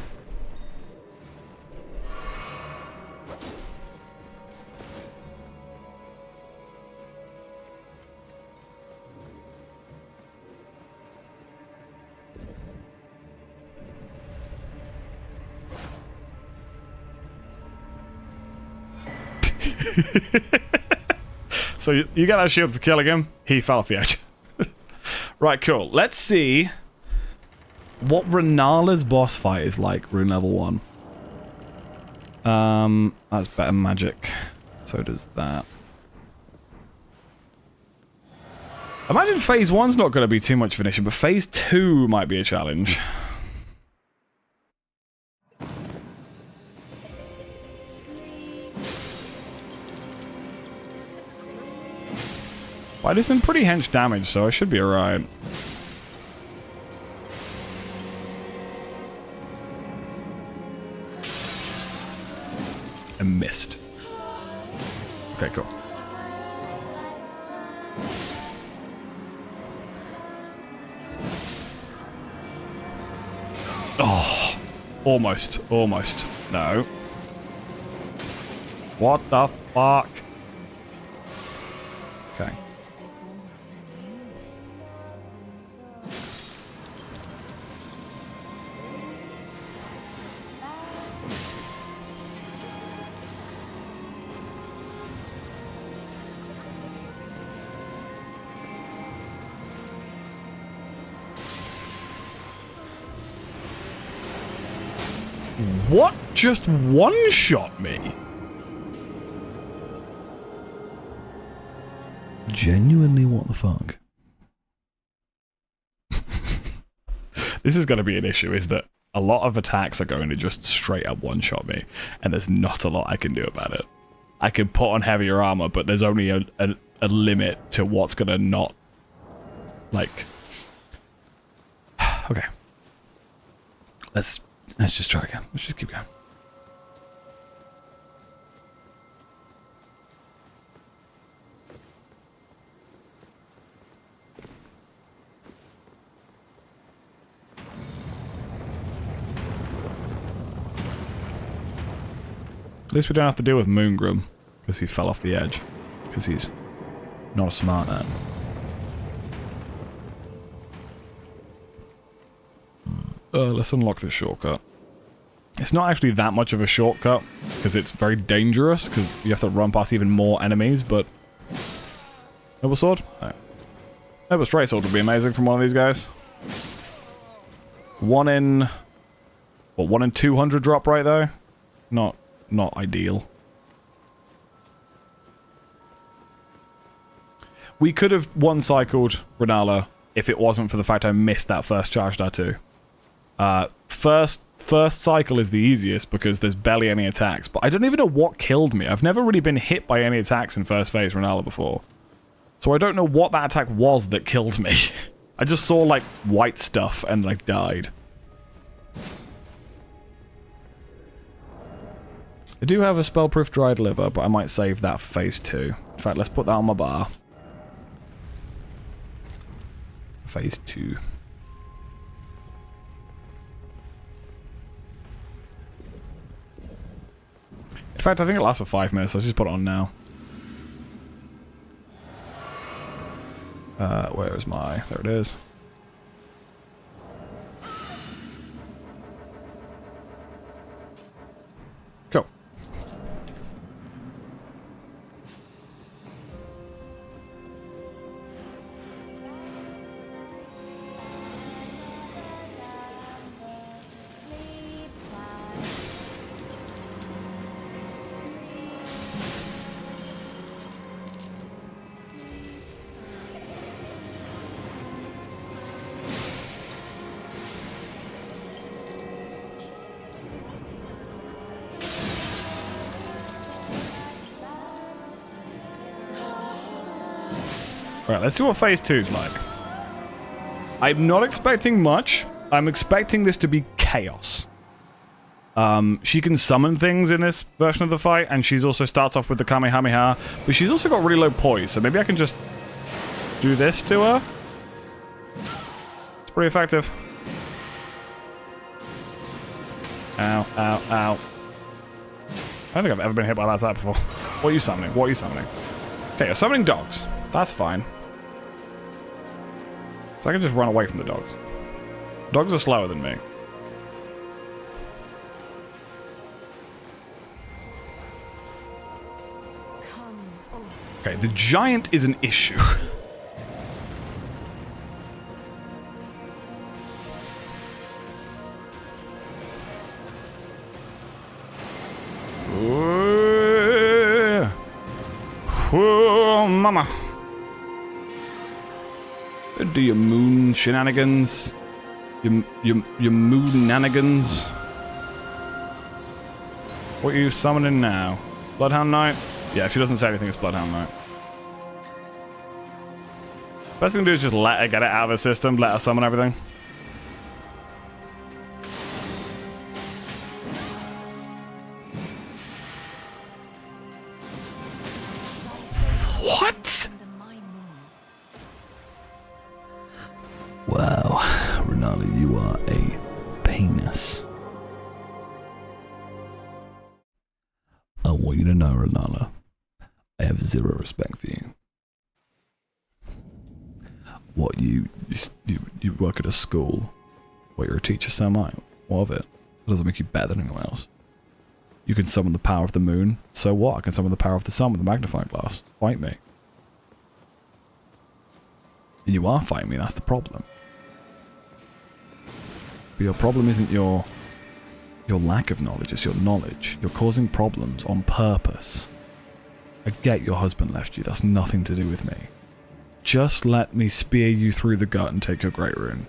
Speaker 1: So you get that shield for killing him. He fell off the edge. Right, cool. Let's see what Renala's boss fight is like, rune level 1. That's better magic. So does that. Imagine phase 1's not going to be too much of an issue, but phase 2 might be a challenge. Well, I did some pretty hench damage, so I should be alright. I missed. Okay, cool. Oh, almost. No. What the fuck? Okay. What just one-shot me?
Speaker 13: Genuinely, what the fuck?
Speaker 1: This is going to be an issue, is that a lot of attacks are going to just straight up one-shot me, and there's not a lot I can do about it. I can put on heavier armor, but there's only a limit to what's going to not, like... Okay. Let's just try again. Let's just keep going. At least we don't have to deal with Moongrum, because he fell off the edge. Because he's not a smart man. Let's unlock this shortcut. It's not actually that much of a shortcut, because it's very dangerous, because you have to run past even more enemies, but... Noble Sword? No. Noble Straight Sword would be amazing from one of these guys. 1 in... What, 1 in 200 drop right, though? Not ideal. We could have one-cycled Renala if it wasn't for the fact I missed that first charge tattoo. First cycle is the easiest because there's barely any attacks, but I don't even know what killed me. I've never really been hit by any attacks in first phase Renala before. So I don't know what that attack was that killed me. I just saw, like, white stuff and, like, died. I do have a spellproof dried liver, but I might save that for phase 2. In fact, let's put that on my bar. Phase 2. In fact, I think it lasts for 5 minutes. Let's just put it on now. Where is my... There it is. Go. Right, let's see what phase 2's like. I'm not expecting much. I'm expecting this to be chaos. She can summon things in this version of the fight, and she's also starts off with the Kamehameha, but she's also got really low poise, so maybe I can just do this to her. It's pretty effective. Ow, ow, ow. I don't think I've ever been hit by that attack before. What are you summoning? What are you summoning? Okay, you're summoning dogs. That's fine. So I can just run away from the dogs. Dogs are slower than me. Okay, the giant is an issue. Oh, mama. Do your moon shenanigans. Your moon-nanigans. What are you summoning now? Bloodhound Knight? Yeah, if she doesn't say anything, it's Bloodhound Knight. Best thing to do is just let her get it out of her system, let her summon everything. What?
Speaker 13: Wow, Renala, you are a penis. I want you to know, Renala, I have zero respect for you. What, you work at a school where you're a teacher, so am I. What of it? That doesn't make you better than anyone else. You can summon the power of the moon, so what? I can summon the power of the sun with a magnifying glass. Fight me. And you are fighting me, that's the problem. But your problem isn't your your lack of knowledge, it's your knowledge. You're causing problems on purpose. I get your husband left you, that's nothing to do with me. Just let me spear you through the gut and take your great rune.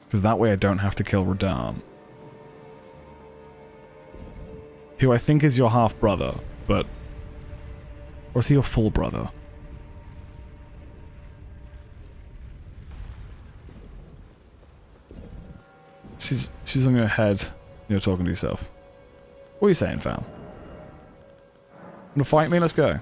Speaker 13: Because that way I don't have to kill Radahn. Who I think is your half-brother, but... Or is he your full brother? She's on your head. You're talking to yourself. What are you saying, fam? Wanna fight me? Let's go.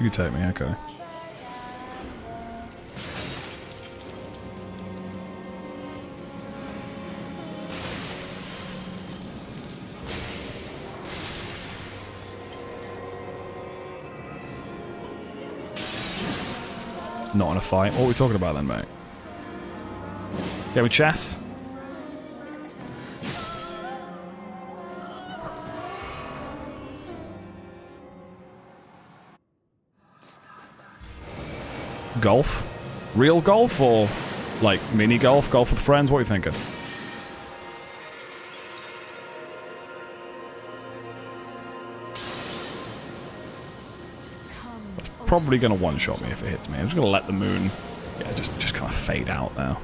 Speaker 13: You take me, okay. Not in a fight. What are we talking about then, mate? Get with chess? Golf? Real golf or like mini golf? Golf with friends? What are you thinking? That's probably going to one-shot me if it hits me. I'm just going to let the moon, yeah, just kind of fade out now.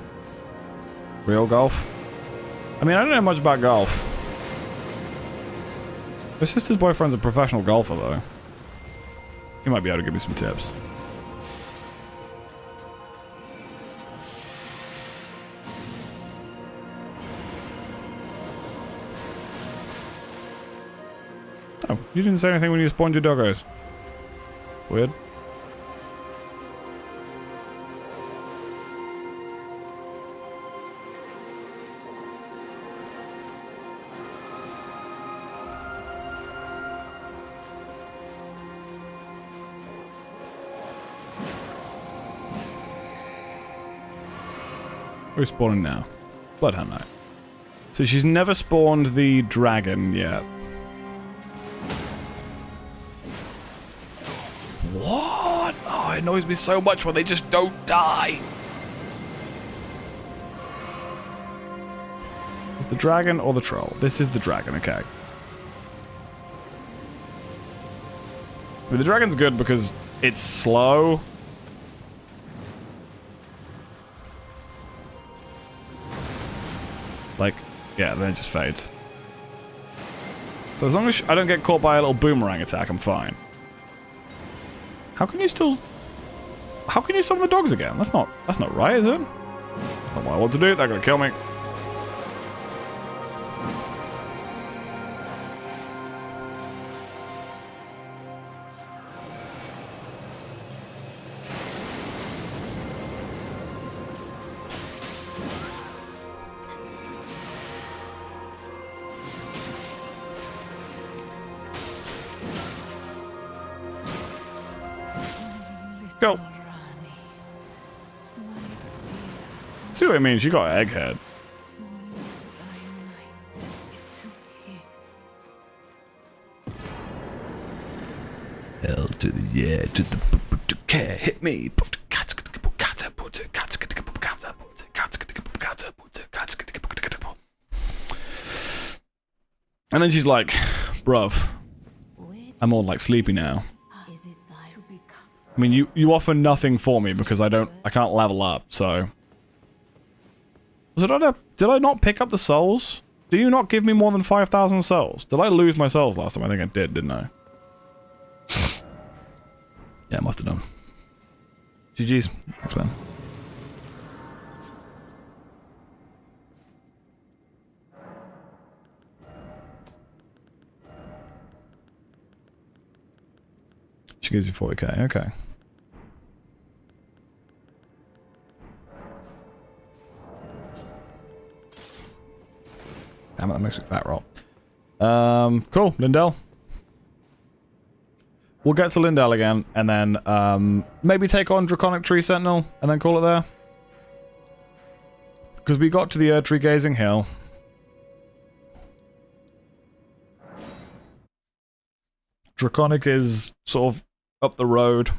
Speaker 13: Real golf? I mean, I don't know much about golf. My sister's boyfriend's a professional golfer, though. He might be able to give me some tips. Oh, you didn't say anything when you spawned your doggos. Weird. Who's spawning now? Bloodhound Knight. So she's never spawned the dragon yet. What? Oh, it annoys me so much when they just don't die. Is the dragon or the troll? This is the dragon, okay. I mean, the dragon's good because it's slow. Like, yeah, then it just fades. So as long as I don't get caught by a little boomerang attack, I'm fine. How can you still... How can you summon the dogs again? That's not right, is it? That's not what I want to do. They're gonna kill me. Go. See what I mean? She got an egghead. L to the yeah to the care hit me. And then she's like, bruv, I'm all like sleepy now. I mean, you offer nothing for me because I can't level up, so... Did I not pick up the souls? Do you not give me more than 5,000 souls? Did I lose my souls last time? I think I did, didn't I? Yeah, I must have done. GG's. Thanks, man. She gives you 40k, okay. Damn it, that makes me fat roll. Cool, Lindell. we'll get to Lindell again, and then maybe take on Draconic Tree Sentinel, and then call it there. Because we got to the Erdtree Gazing Hill. Draconic is sort of up the road.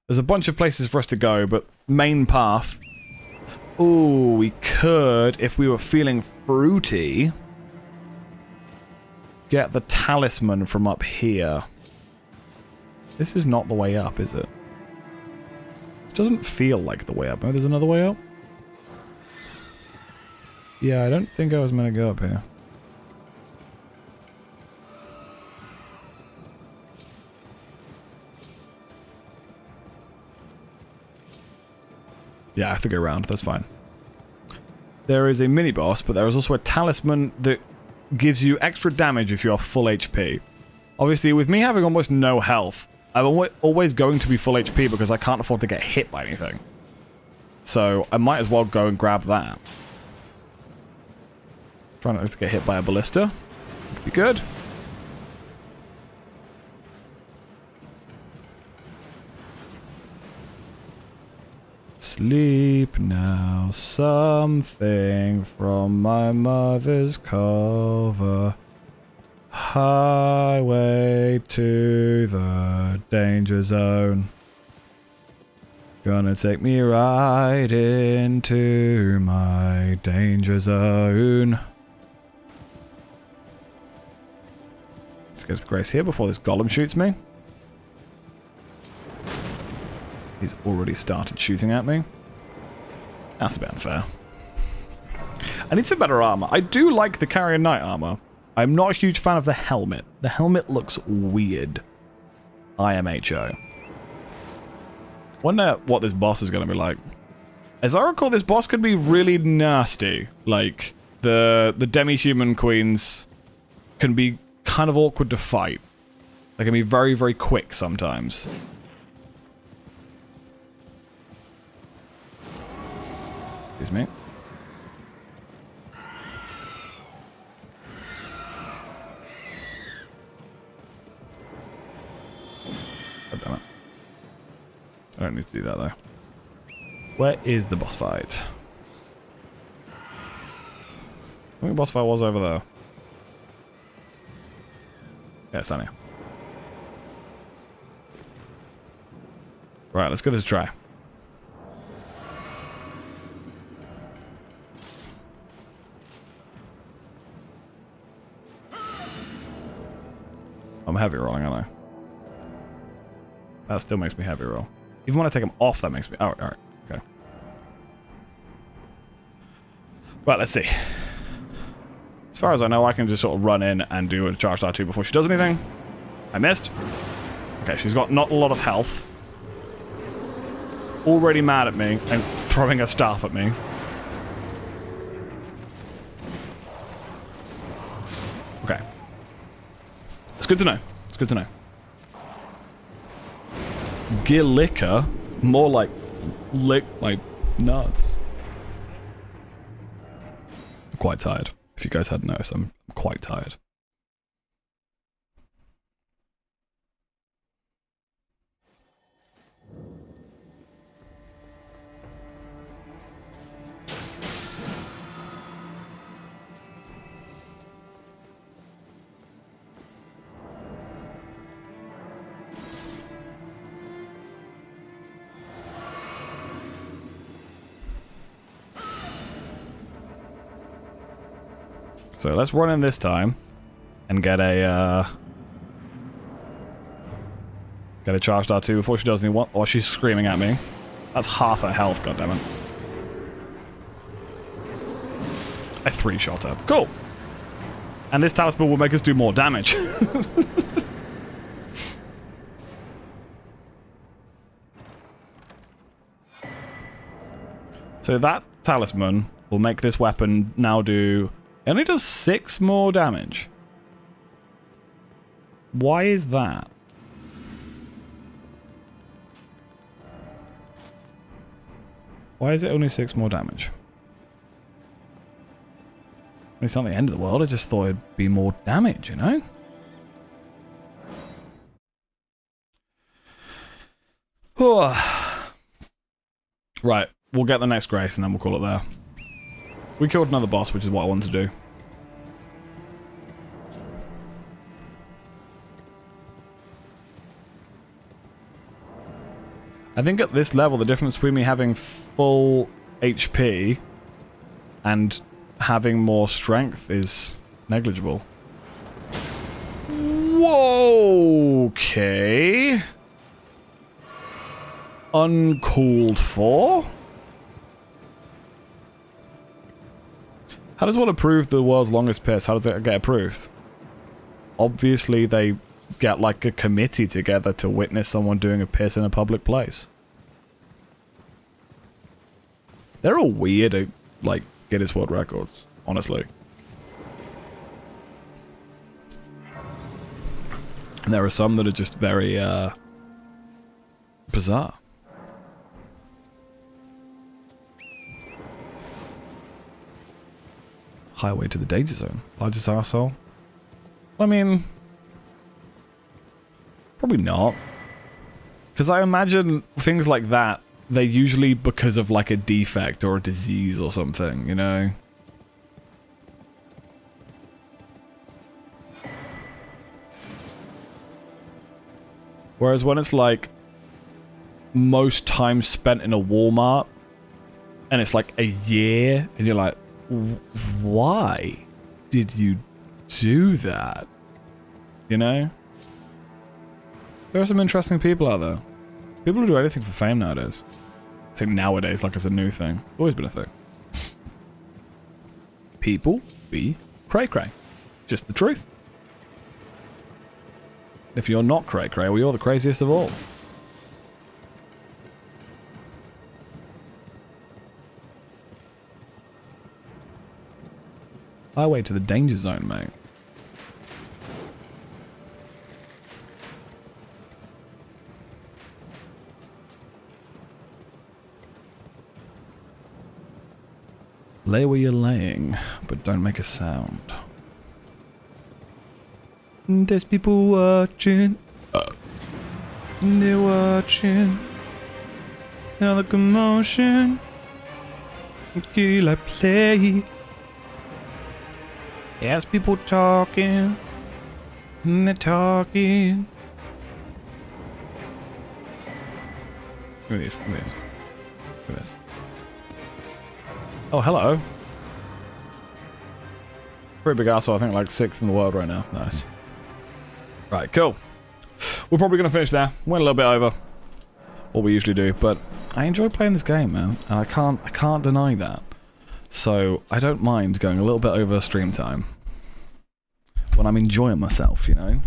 Speaker 13: There's a bunch of places for us to go, but main path... Ooh, we could, if we were feeling fruity, get the talisman from up here. This is not the way up, is it? It doesn't feel like the way up. Maybe there's another way up? Yeah, I don't think I was meant to go up here. Yeah, I have to go around. That's fine. There is a mini-boss, but there is also a talisman that gives you extra damage if you are full HP. Obviously, with me having almost no health, I'm always going to be full HP because I can't afford to get hit by anything. So, I might as well go and grab that. Trying not to get hit by a ballista. Could be good. Sleep now, something from my mother's cover. Highway to the danger zone. Gonna take me right into my danger zone. Let's get to Grace here before this golem shoots me. He's already started shooting at me. That's a bit unfair. I need some better armor. I do like the Carrion Knight armor. I'm not a huge fan of the helmet. The helmet looks weird. IMHO. Wonder what this boss is going to be like. As I recall, this boss could be really nasty. Like, the demi-human queens can be kind of awkward to fight. They can be very, very quick sometimes. Excuse me. God damn it. I don't need to do that, though. Where is the boss fight? I think the boss fight was over there. Yeah, it's down here. Right, let's give this a try. I'm heavy rolling, aren't I? That still makes me heavy roll. Even when I take them off, that makes me... Oh, alright. Okay. Right, let's see. As far as I know, I can just sort of run in and do a charged R2 before she does anything. I missed. Okay, she's got not a lot of health. She's already mad at me and throwing a staff at me. Okay. It's good to know. It's good to know. Gillicker? More like lick my nuts. I'm quite tired. If you guys hadn't noticed, I'm quite tired. So let's run in this time and get a charged R2 before she does anything. Or she's screaming at me. That's half her health, goddammit. I 3-shot her. Cool. And this talisman will make us do more damage. So that talisman will make this weapon now do... It only does 6 more damage. Why is that? Why is it only 6 more damage? It's not the end of the world, I just thought it'd be more damage, you know? Right, we'll get the next grace and then we'll call it there. We killed another boss, which is what I wanted to do. I think at this level, the difference between me having full HP and having more strength is negligible. Whoa, okay. Uncalled for? How does one approve the world's longest piss? How does it get approved? Obviously, they get like a committee together to witness someone doing a piss in a public place. They're all weird at, like, Guinness World Records, honestly. And there are some that are just very, bizarre. Highway to the danger zone. Largest arsehole? I mean... probably not. Because I imagine things like that, they're usually because of like a defect or a disease or something, you know? Whereas when it's like most time spent in a Walmart and it's like a year and you're like, why did you do that? You know? There are some interesting people out there. People who do anything for fame nowadays. I think nowadays, like, it's a new thing. Always been a thing. People be cray-cray. Just the truth. If you're not cray-cray, well, you're the craziest of all. Highway to the danger zone, mate. Lay where you're laying, but don't make a sound. There's people watching. They're watching. Now the commotion. Kill I play. There's people talking. They're talking. Look at this, look at this. Look at this. Oh, hello. Pretty big asshole, I think like 6th in the world right now. Nice. Right, cool. We're probably going to finish there. Went a little bit over what we usually do, but I enjoy playing this game, man. And I can't deny that. So, I don't mind going a little bit over stream time when I'm enjoying myself, you know?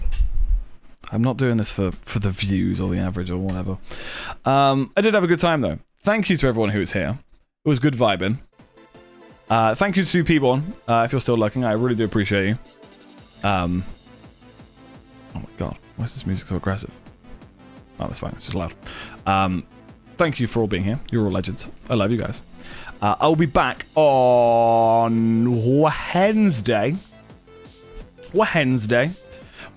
Speaker 13: I'm not doing this for the views or the average or whatever. I did have a good time, though. Thank you to everyone who was here. It was good vibing. Thank you to P1, if you're still looking. I really do appreciate you. Oh my god, why is this music so aggressive? Oh, that's fine, it's just loud. Thank you for all being here. You're all legends. I love you guys. I'll be back on Wednesday.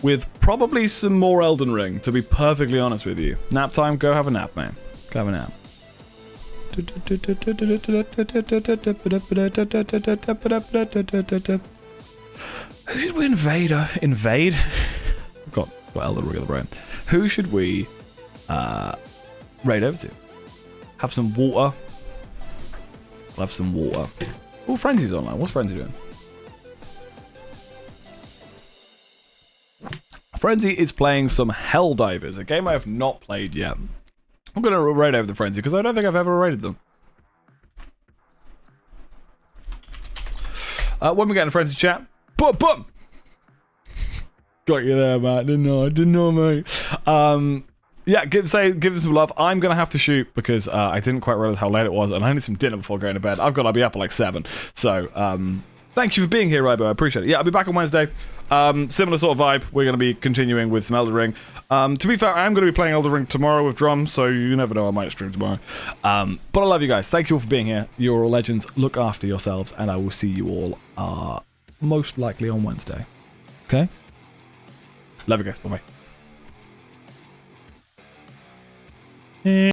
Speaker 13: With probably some more Elden Ring, to be perfectly honest with you. Nap time, go have a nap, man. Go have a nap. Who should we invade? Got Elden Ring on the brain. Who should we raid over to? Have some water. We'll have some water. Oh, Frenzy's online. What's Frenzy doing? Frenzy is playing some Helldivers, a game I have not played yet. I'm going to raid over the Frenzy because I don't think I've ever raided them. When we get in Frenzy chat, boom! Got you there, Matt. Didn't know, mate. Yeah, give them some love. I'm going to have to shoot because I didn't quite realize how late it was and I need some dinner before going to bed. I've got to be up at like 7. So, thank you for being here, Rybo. I appreciate it. Yeah, I'll be back on Wednesday. Similar sort of vibe. We're going to be continuing with some Elden Ring. To be fair, I am going to be playing Elden Ring tomorrow with drums, so you never know, I might stream tomorrow. But I love you guys. Thank you all for being here. You're all legends. Look after yourselves, and I will see you all most likely on Wednesday. Okay? Love you guys. Bye-bye.